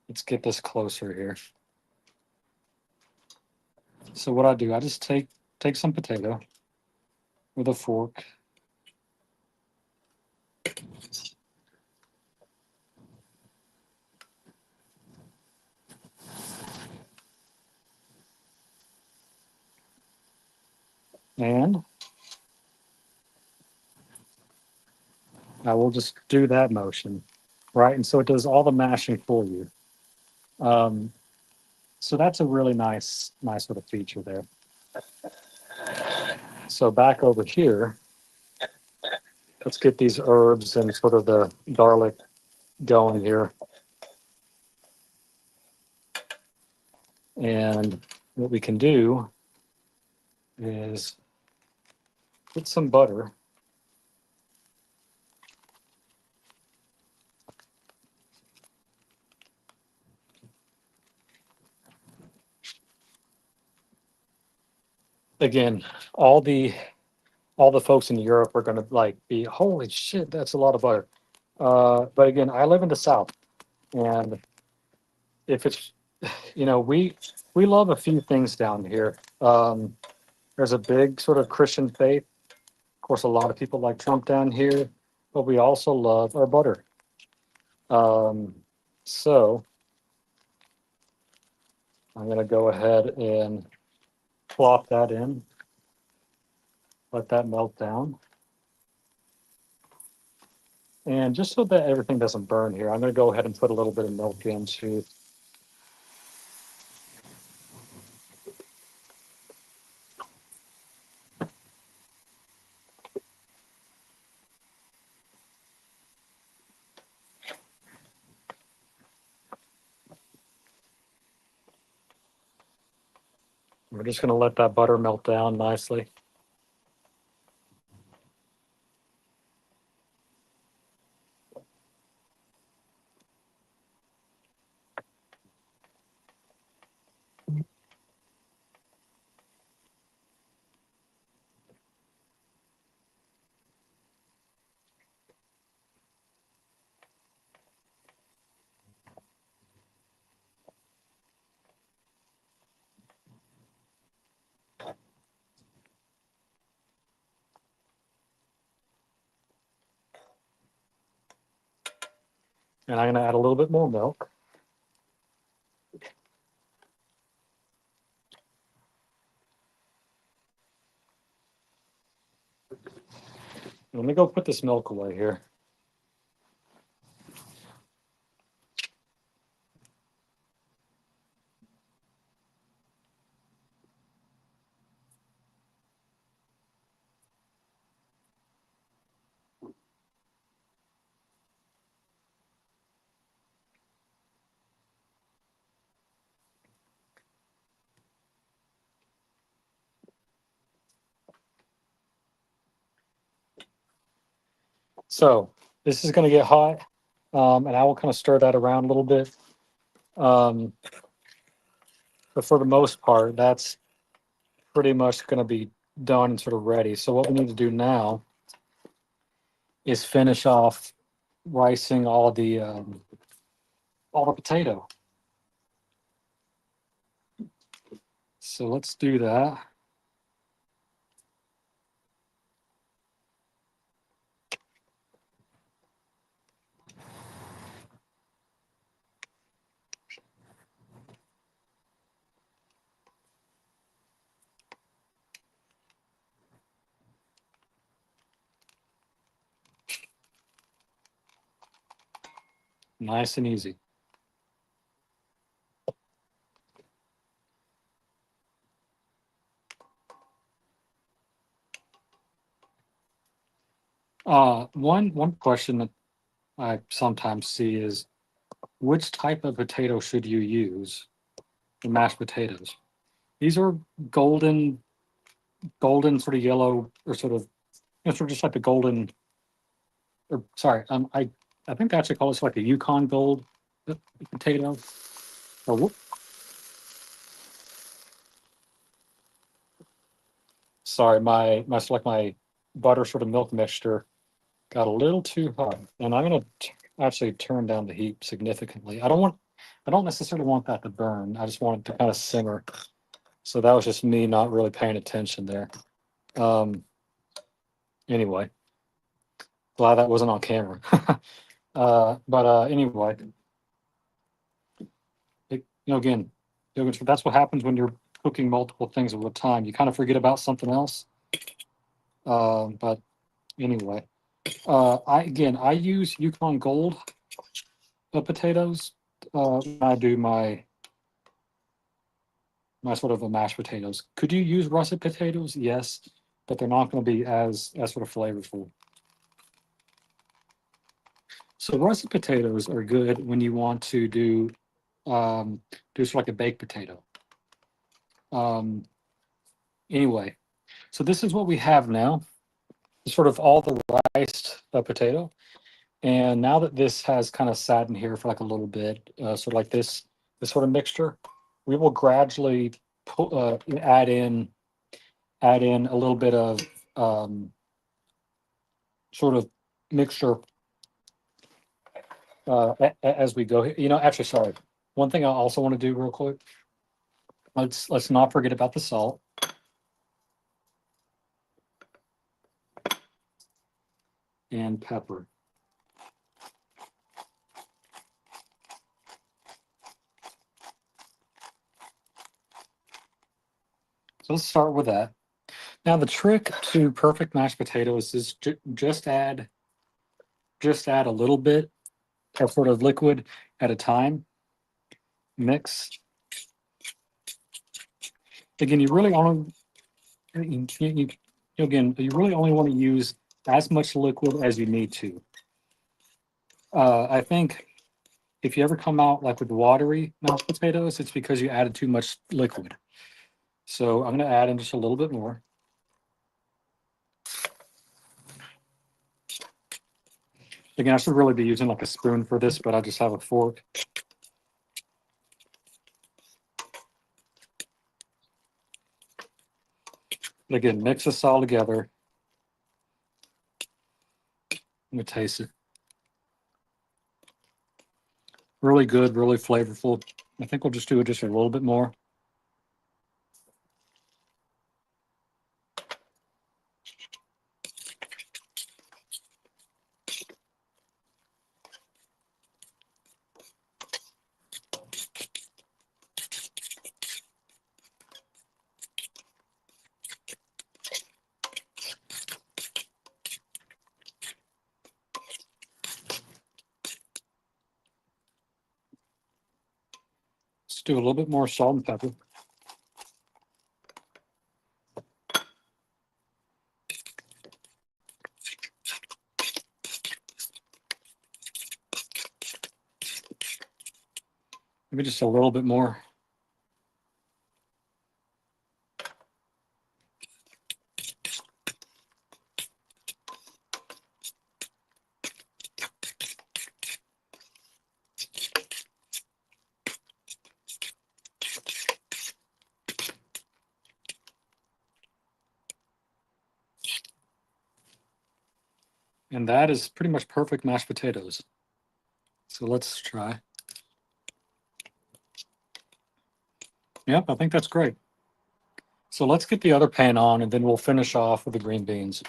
let's get this closer here. So what I do, I just take some potato with a fork. And I will just do that motion, right? And so it does all the mashing for you. Um, so that's a really nice sort of feature there. So back over here, let's get these herbs and sort of the garlic going here. And what we can do is put some butter. Again, all the all the folks in Europe are going to like be, holy shit, that's a lot of butter. But again, I live in the South, and if it's, we love a few things down here. There's a big sort of Christian faith. Of course, a lot of people like Trump down here, but we also love our butter. Um, so I'm going to go ahead and plop that in, let that melt down. And just so that everything doesn't burn here, I'm going to go ahead and put a little bit of milk into. We're just going to let that butter melt down nicely. And I'm going to add a little bit more milk. Let me go put this milk away here. So this is going to get hot, and I will kind of stir that around a little bit. But for the most part, that's pretty much going to be done and sort of ready. So what we need to do now is finish off ricing all the potato. So let's do that. Nice and easy. One question that I sometimes see is which type of potato should you use in mashed potatoes? These are golden, golden sort of yellow, or sort of, sort of just like the golden, or sorry, I think they actually call this like a Yukon Gold potato. Or whoop, sorry, my butter sort of milk mixture got a little too hot, and I'm gonna actually turn down the heat significantly. I don't necessarily want that to burn. I just want it to kind of simmer. So that was just me not really paying attention there. Um, anyway, glad that wasn't on camera. But anyway, again, that's what happens when you're cooking multiple things at a time. You kind of forget about something else. But anyway, I use Yukon Gold potatoes when I do my sort of a mashed potatoes. Could you use russet potatoes? Yes, but they're not going to be as sort of flavorful. So russet potatoes are good when you want to do sort of like a baked potato. Um, anyway, so this is what we have now. Sort of all the riced potato. And now that this has kind of sat in here for like a little bit, sort of like this sort of mixture, we will gradually add in a little bit of sort of mixture as we go. Actually, sorry. One thing I also want to do real quick. Let's not forget about the salt and pepper. So let's start with that. Now the trick to perfect mashed potatoes is just add a little bit of sort of liquid at a time. Mix. Again, you really only you really only want to use as much liquid as you need to. I think if you ever come out like with watery mashed potatoes, it's because you added too much liquid. So I'm going to add in just a little bit more. Again, I should really be using like a spoon for this, but I just have a fork. Again, mix this all together. Let me taste it. Really good, really flavorful. I think we'll just do it just a little bit more. do a little bit more salt and pepper. Maybe just a little bit more. And that is pretty much perfect mashed potatoes. So let's try. Yep, I think that's great. So let's get the other pan on and then we'll finish off with the green beans.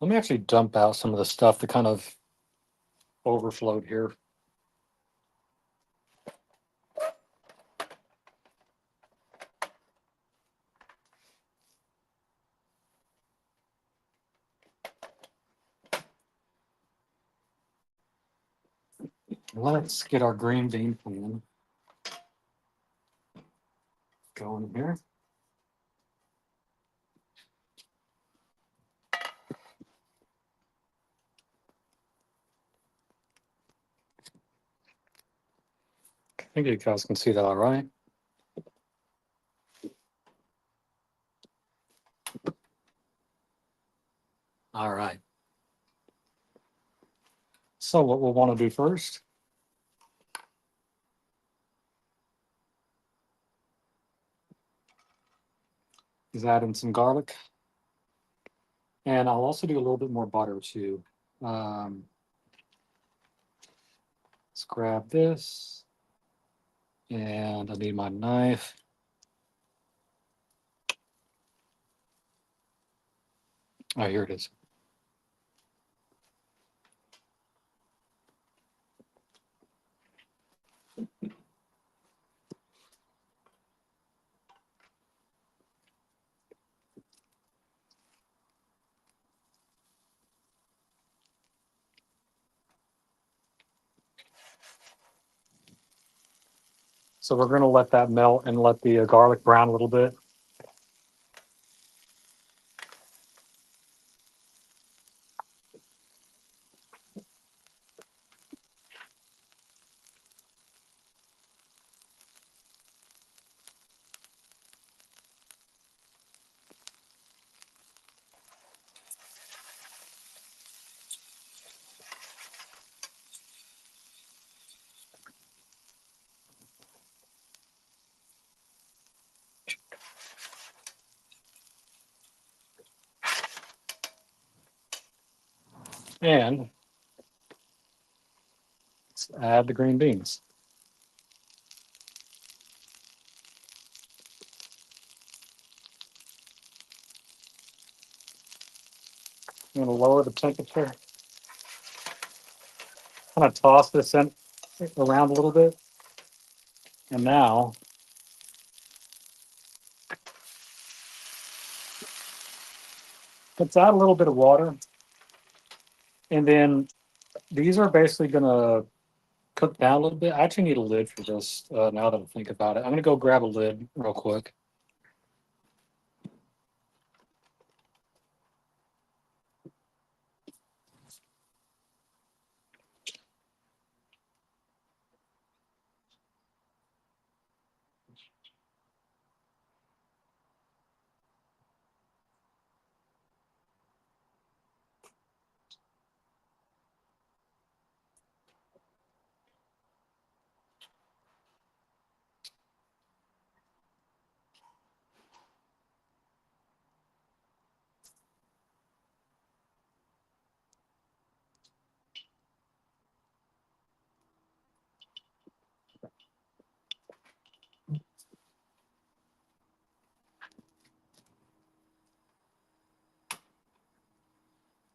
Let me actually dump out some of the stuff that kind of overflowed here. Let's get our green bean pan going here. I think you guys can see that all right. All right. So what we'll want to do first is add in some garlic. And I'll also do a little bit more butter too. Let's grab this. And I need my knife. Oh, here it is. So we're going to let that melt and let the garlic brown a little bit. And let's add the green beans. I'm going to lower the temperature. Kind of toss this in around a little bit. And now let's add a little bit of water. And then these are basically going to cook down a little bit. I actually need a lid for this now that I think about it. I'm going to go grab a lid real quick.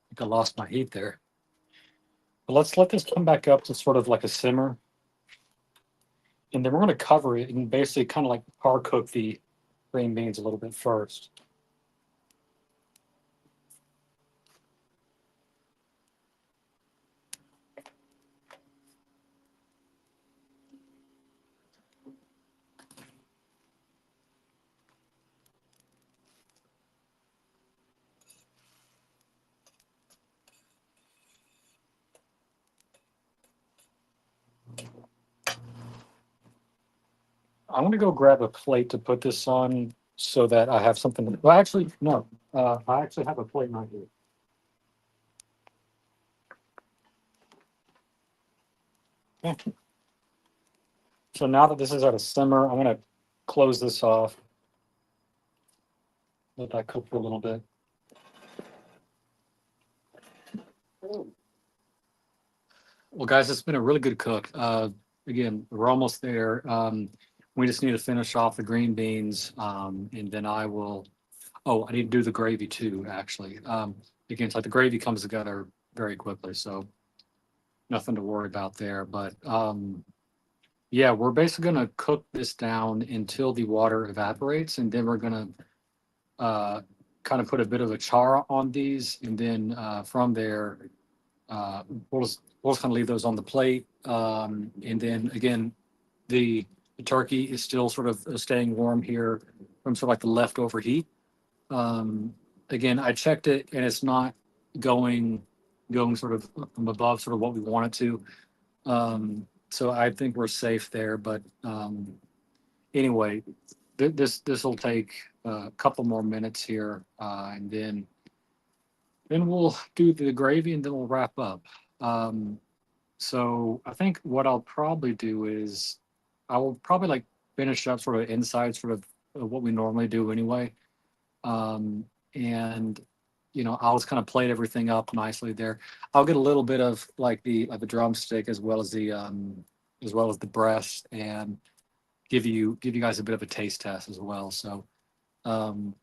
I think I lost my heat there. But let's let this come back up to sort of like a simmer. And then we're going to cover it and basically kind of like par cook the green beans a little bit first. I'm gonna go grab a plate to put this on so that I have something. Well, actually, no. I actually have a plate right here. Okay. So now that this is at a simmer, I'm gonna close this off. Let that cook for a little bit. Well, guys, it's been a really good cook. Again, we're almost there. We just need to finish off the green beans, and then I will. Oh, I need to do the gravy too, actually. Again, it's like the gravy comes together very quickly, so nothing to worry about there. But yeah, we're basically going to cook this down until the water evaporates, and then we're going to kind of put a bit of a char on these, and then from there, we'll just kind of leave those on the plate. And then again, the, the turkey is still sort of staying warm here from sort of like the leftover heat. Um, Again, I checked it and it's not going sort of from above sort of what we want it to. So I think we're safe there. But anyway, this will take a couple more minutes here, and then we'll do the gravy and then we'll wrap up. Um, so I think what I'll probably do is I will probably like finish up sort of inside sort of what we normally do anyway. Um, and I'll just kind of plate everything up nicely there. I'll get a little bit of like the drumstick as well as the breast and give you guys a bit of a taste test as well. So um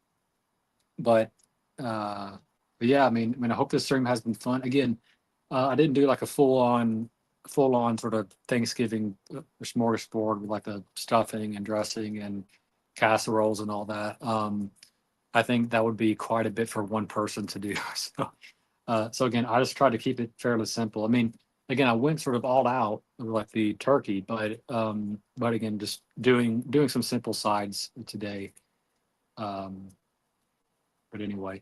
but uh but yeah, I mean I hope this stream has been fun. Again, I didn't do like a full on sort of Thanksgiving smorgasbord with like the stuffing and dressing and casseroles and all that. I think that would be quite a bit for one person to do. So again, I just tried to keep it fairly simple. I mean, again, I went sort of all out with like the turkey, but again, just doing some simple sides today. Um, but anyway,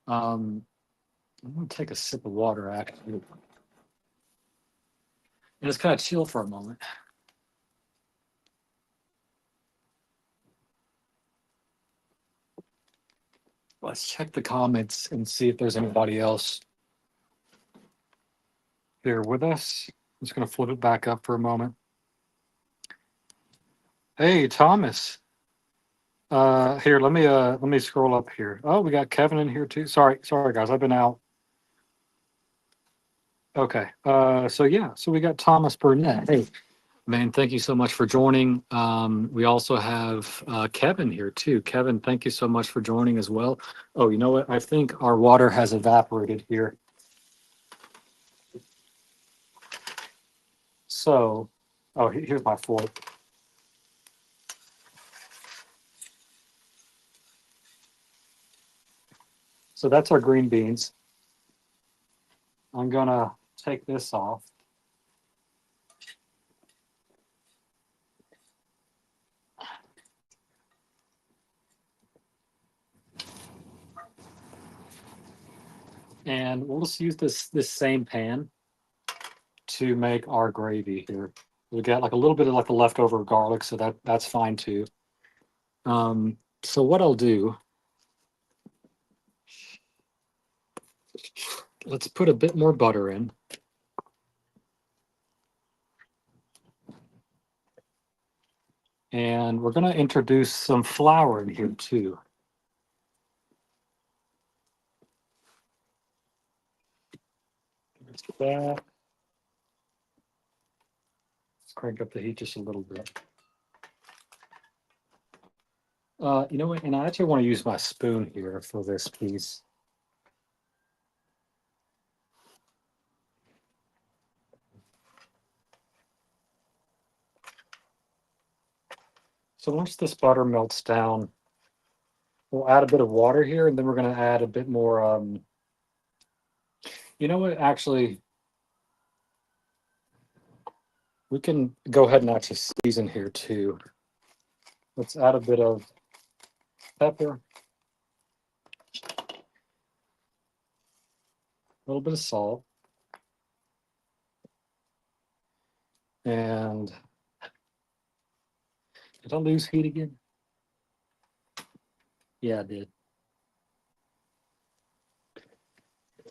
um, I'm gonna take a sip of water actually, and just kind of chill for a moment. Let's check the comments and see if there's anybody else here with us. I'm just gonna flip it back up for a moment. Hey, Thomas. Here, let me scroll up here. Oh, we got Kevin in here too. Sorry guys, I've been out. Okay. So yeah, so we got Thomas Burnett. Hey, man, thank you so much for joining. We also have Kevin here too. Kevin, thank you so much for joining as well. Oh, you know what? I think our water has evaporated here. So, oh, here's my fork. So that's our green beans. I'm gonna take this off. And we'll just use this same pan to make our gravy here. We got like a little bit of like the leftover garlic, so that's fine too. So what I'll do, let's put a bit more butter in. And we're going to introduce some flour in here too. Let's crank up the heat just a little bit. You know what? And I actually want to use my spoon here for this piece. So once this butter melts down, we'll add a bit of water here, and then we're going to add a bit more. You know what? Actually, we can go ahead and actually season here too. Let's add a bit of pepper, a little bit of salt, and Did I lose heat again? Yeah, I did.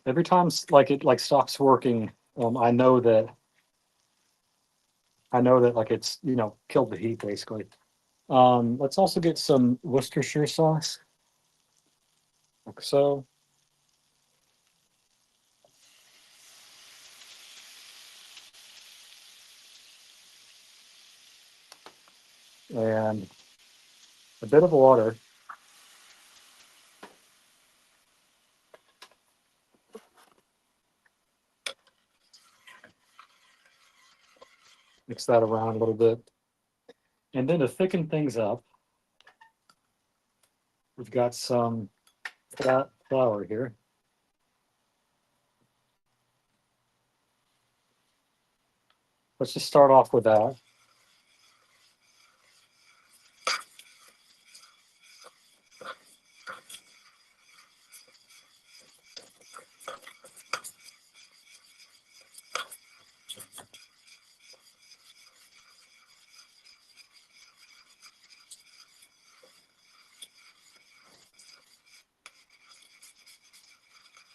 Every time like it like stops working, I know that like it's killed the heat basically. Let's also get some Worcestershire sauce, like so, and a bit of water. Mix that around a little bit, and then to thicken things up, we've got some flat flour here. Let's just start off with that.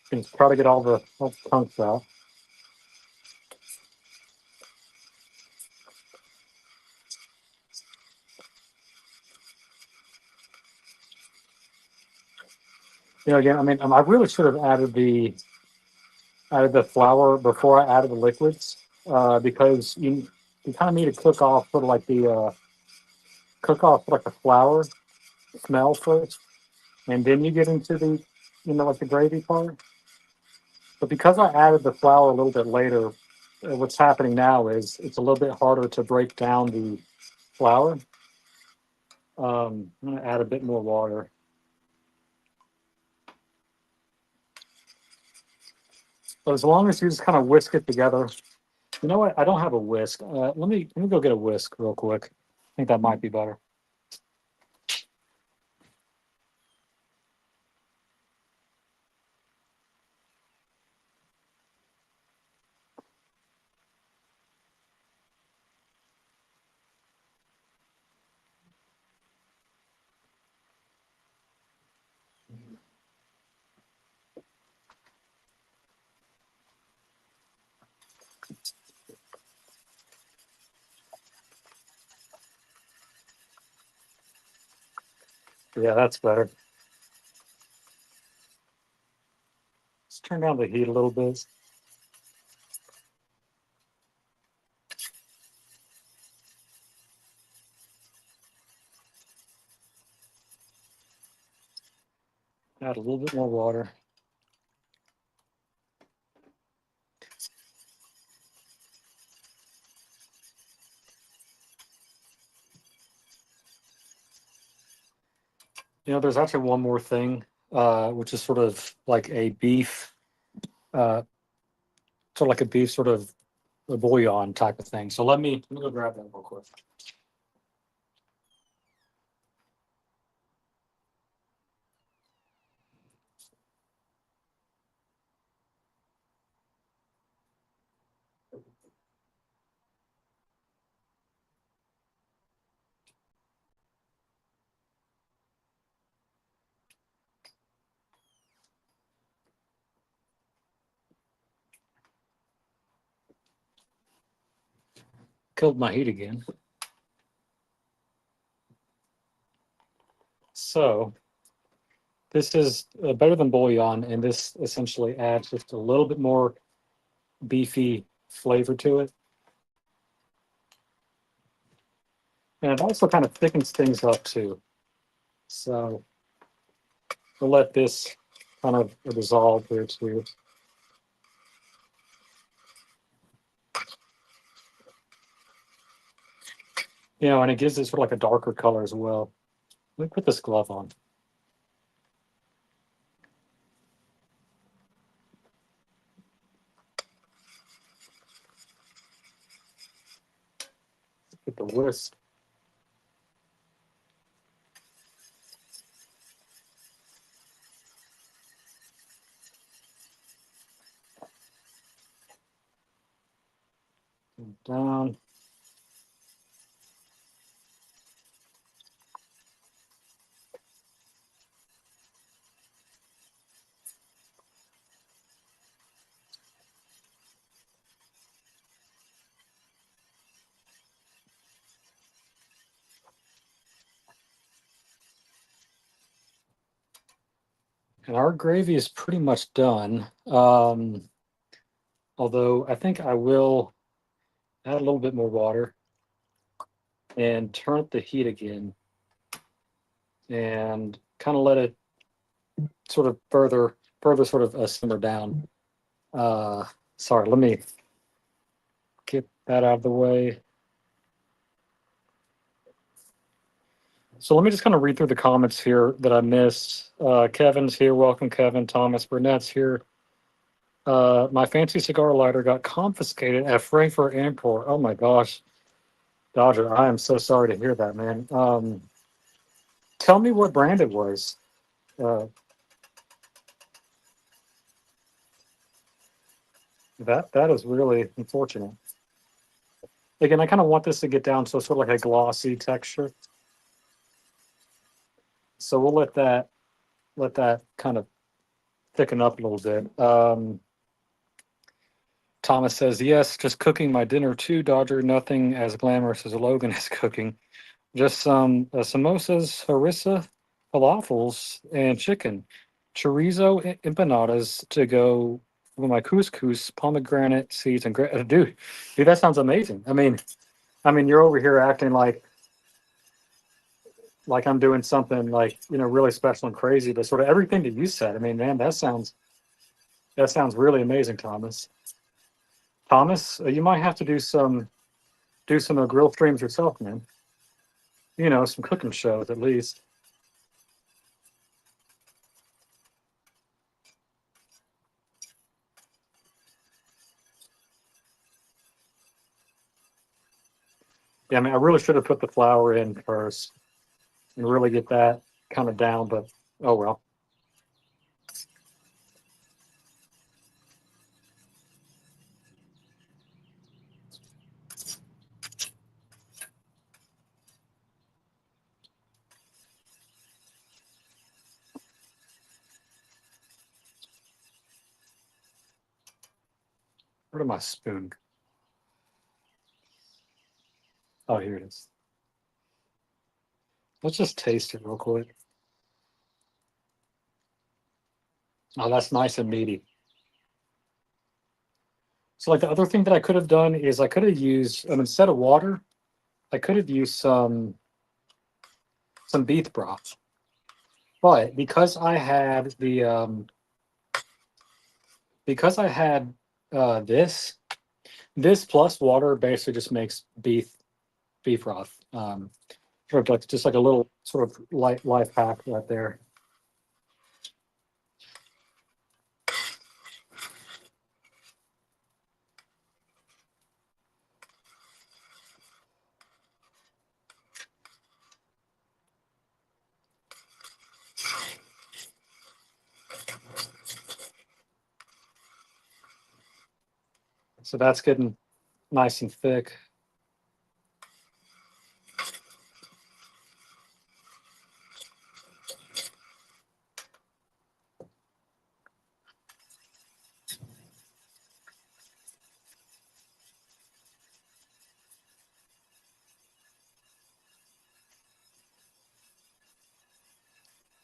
And try to get all the chunks out. Again, I mean, I really should have added the flour before I added the liquids, because you kind of need to cook off sort of like the flour smell first, and then you get into the like the gravy part. But because I added the flour a little bit later, what's happening now is it's a little bit harder to break down the flour. I'm gonna add a bit more water. But as long as you just kind of whisk it together. You know what? I don't have a whisk. Let me go get a whisk real quick. I think that might be better. Yeah, that's better. Let's turn down the heat a little bit. Add a little bit more water. There's actually one more thing, which is sort of like a beef, uh, sort of like a beef sort of a bouillon type of thing. So let me go grab that real quick. Killed my heat again. So this is better than bouillon, and this essentially adds just a little bit more beefy flavor to it. And it also kind of thickens things up too. So we'll let this kind of dissolve here too. And it gives it sort of like a darker color as well. Let me put this glove on. Get the whisk. Down. And our gravy is pretty much done. Although I think I will add a little bit more water and turn up the heat again and kind of let it sort of further sort of simmer down. Uh, Sorry, let me get that out of the way. So let me just kind of read through the comments here that I missed. Kevin's here. Welcome, Kevin. Thomas Burnett's here. My fancy cigar lighter got confiscated at Frankfurt Airport. Oh my gosh, Dodger, I am so sorry to hear that, man. Tell me what brand it was. Uh, that is really unfortunate. Again, I kind of want this to get down to sort of like a glossy texture. So we'll let that kind of thicken up a little bit. Thomas says, yes, just cooking my dinner too, Dodger. Nothing as glamorous as Logan is cooking. Just some samosas, harissa, falafels, and chicken. Chorizo empanadas to go with my couscous, pomegranate seeds, and dude, that sounds amazing. I mean, you're over here acting like I'm doing something like really special and crazy, but sort of everything that you said. I mean, man, that sounds really amazing, Thomas. Thomas, you might have to do some grill streams yourself, man. Some cooking shows at least. Yeah, I mean, I really should have put the flour in first and really get that kind of down, but oh well. Where did my spoon? Oh, here it is. Let's just taste it real quick. Oh, that's nice and meaty. So, like the other thing that I could have done is I could have used, instead of water, I could have used some beef broth. But because I had this plus water basically just makes beef broth. Sort of like just like a little sort of life hack right there. So that's getting nice and thick.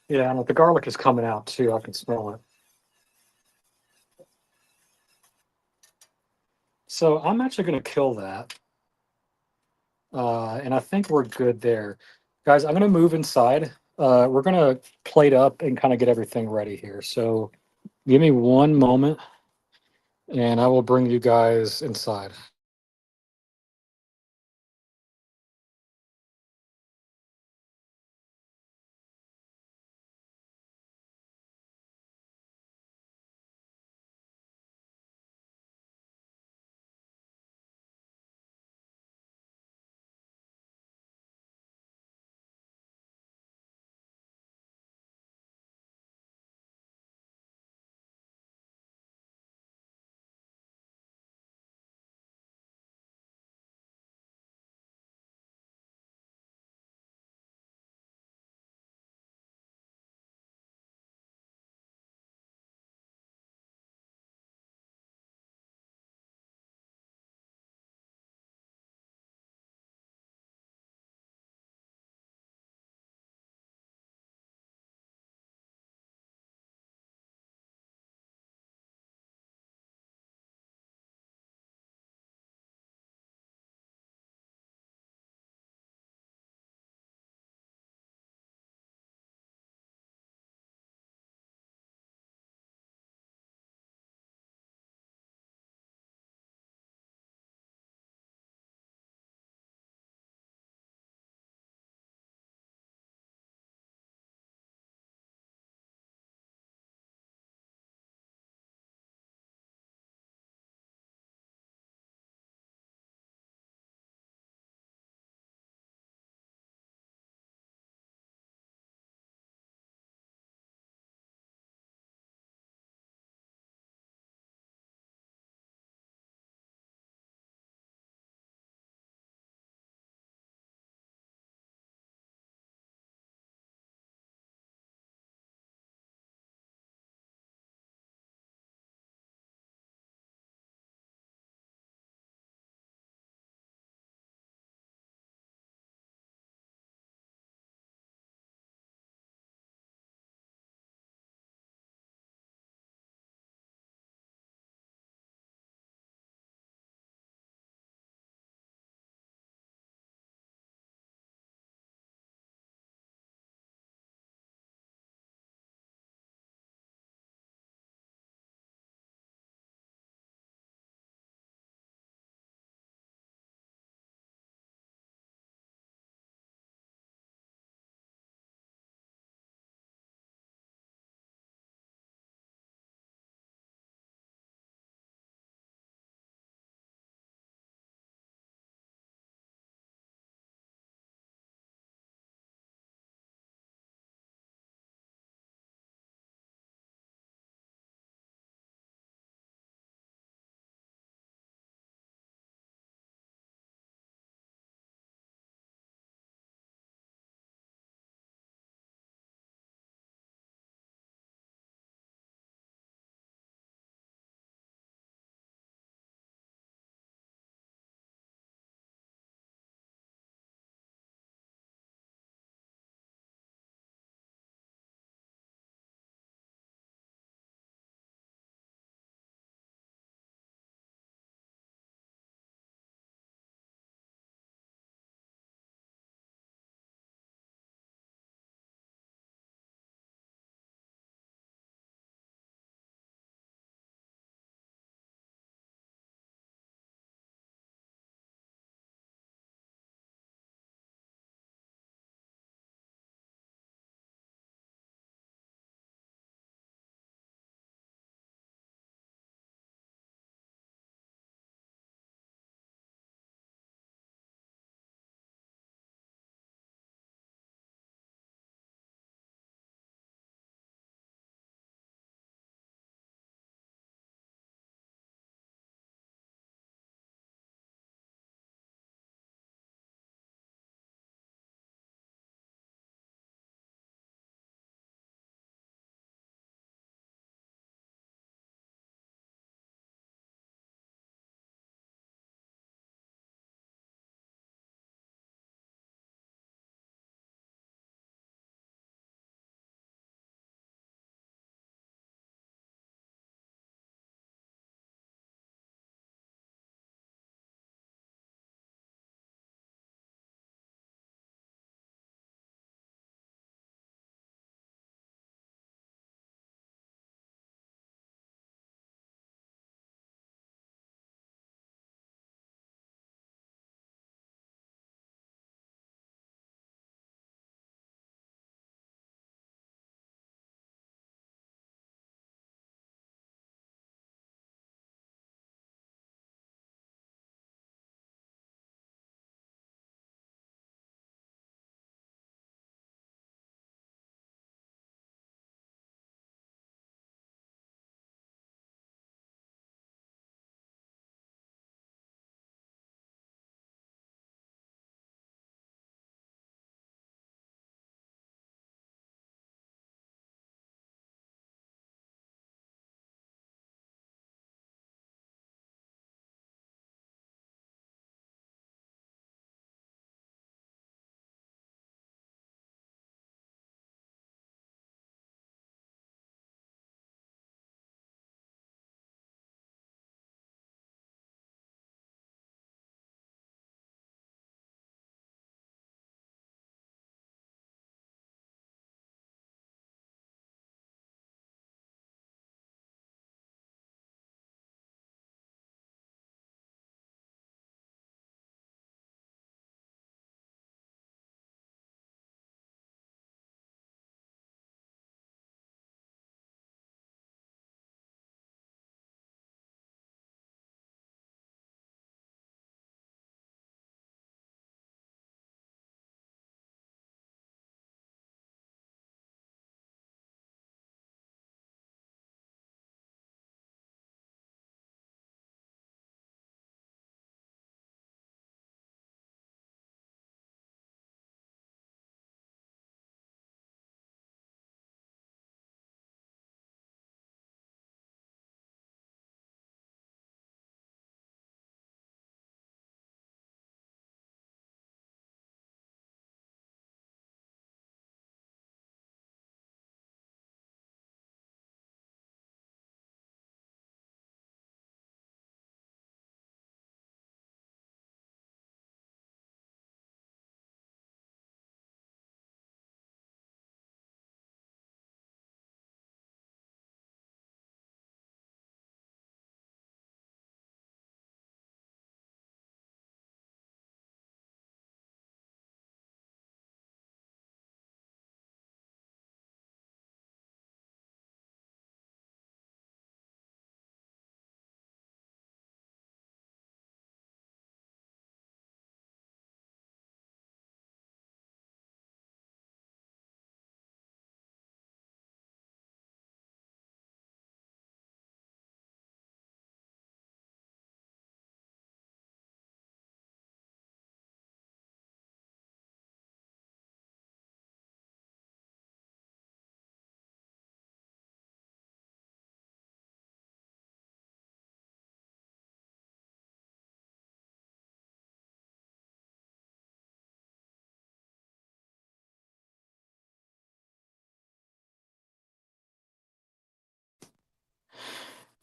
Yeah, and the garlic is coming out too. I can smell it. So I'm actually going to kill that. And I think we're good there. Guys, I'm going to move inside. We're going to plate up and kind of get everything ready here. So give me one moment and I will bring you guys inside.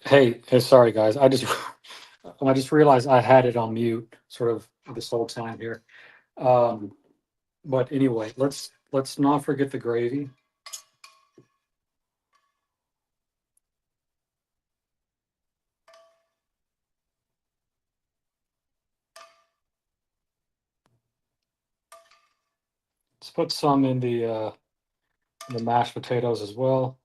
Hey, sorry guys. I just realized I had it on mute sort of this whole time here. Um, but anyway, let's not forget the gravy. Let's put some in the mashed potatoes as well.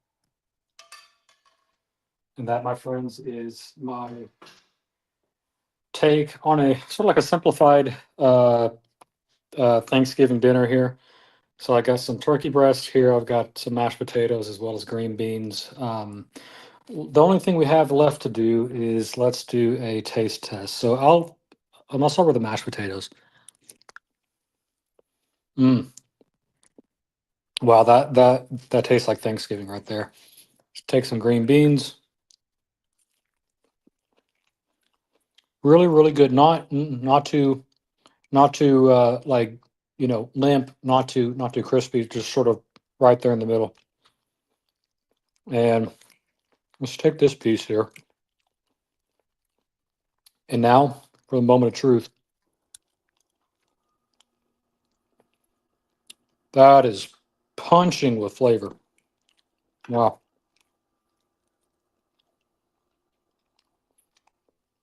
And that, my friends, is my take on a sort of like a simplified Thanksgiving dinner here. So I got some turkey breast here. I've got some mashed potatoes as well as green beans. The only thing we have left to do is let's do a taste test. I'll start with the mashed potatoes. Mm, wow, that tastes like Thanksgiving right there. Take some green beans. Really, really good. Not too like limp. Not too crispy. Just sort of right there in the middle. And let's take this piece here. And now for the moment of truth. That is punching with flavor. Wow.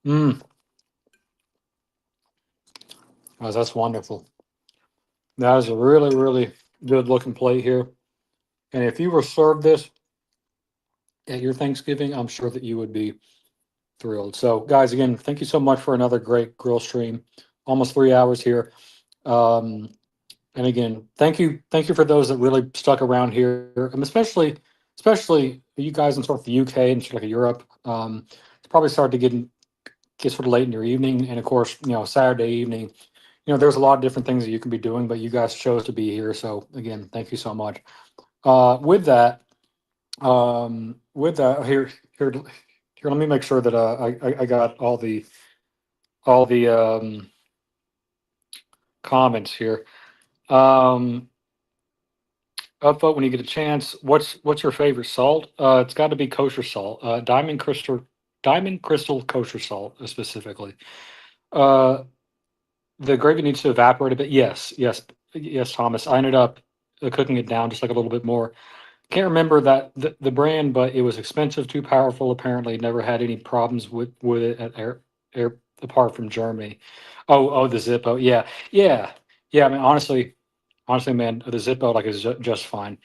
Mm, guys, that's wonderful. That is a really, really good looking plate here. And if you were served this at your Thanksgiving, I'm sure that you would be thrilled. So, guys, again, thank you so much for another great grill stream. Almost 3 hours here. Um, and again, thank you for those that really stuck around here, and especially you guys in sort of the UK and sort of like Europe. It's probably started to get sort of late in your evening, and of course, Saturday evening. There's a lot of different things that you can be doing, but you guys chose to be here. So again, thank you so much. With that, here, let me make sure that I got all the comments here. Um, Upvote when you get a chance. What's your favorite salt? It's got to be kosher salt. Diamond crystal kosher salt specifically. Uh, the gravy needs to evaporate a bit. Yes, Thomas. I ended up cooking it down just like a little bit more. Can't remember the brand, but it was expensive, too powerful. Apparently, never had any problems with it at air apart from Germany. Oh, the Zippo. Yeah. I mean, honestly, man, the Zippo like is just fine.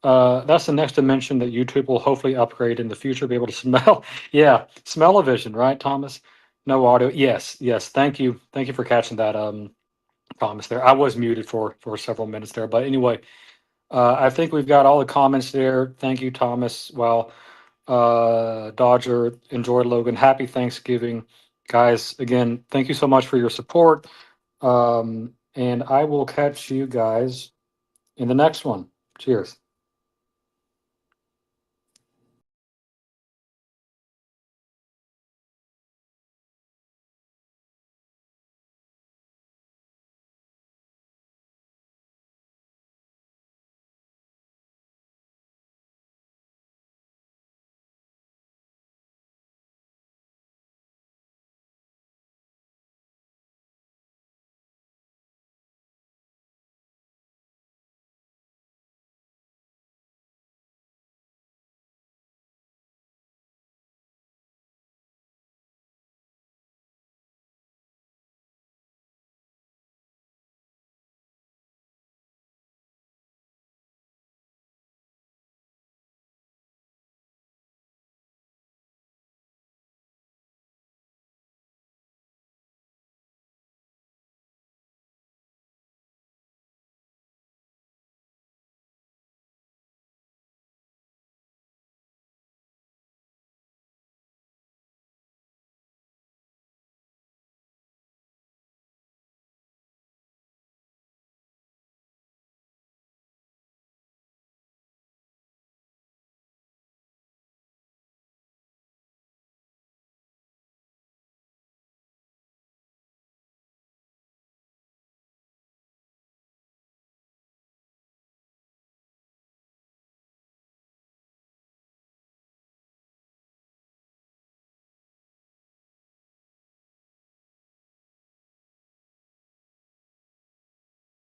That's the next dimension that YouTube will hopefully upgrade in the future. Be able to smell. Yeah, smell-o-vision, right, Thomas? No audio. Yes. Thank you for catching that, Thomas. There, I was muted for several minutes there, but anyway. I think we've got all the comments there. Thank you, Thomas. Well, Dodger, enjoy Logan. Happy Thanksgiving, guys. Again, thank you so much for your support. And I will catch you guys in the next one. Cheers.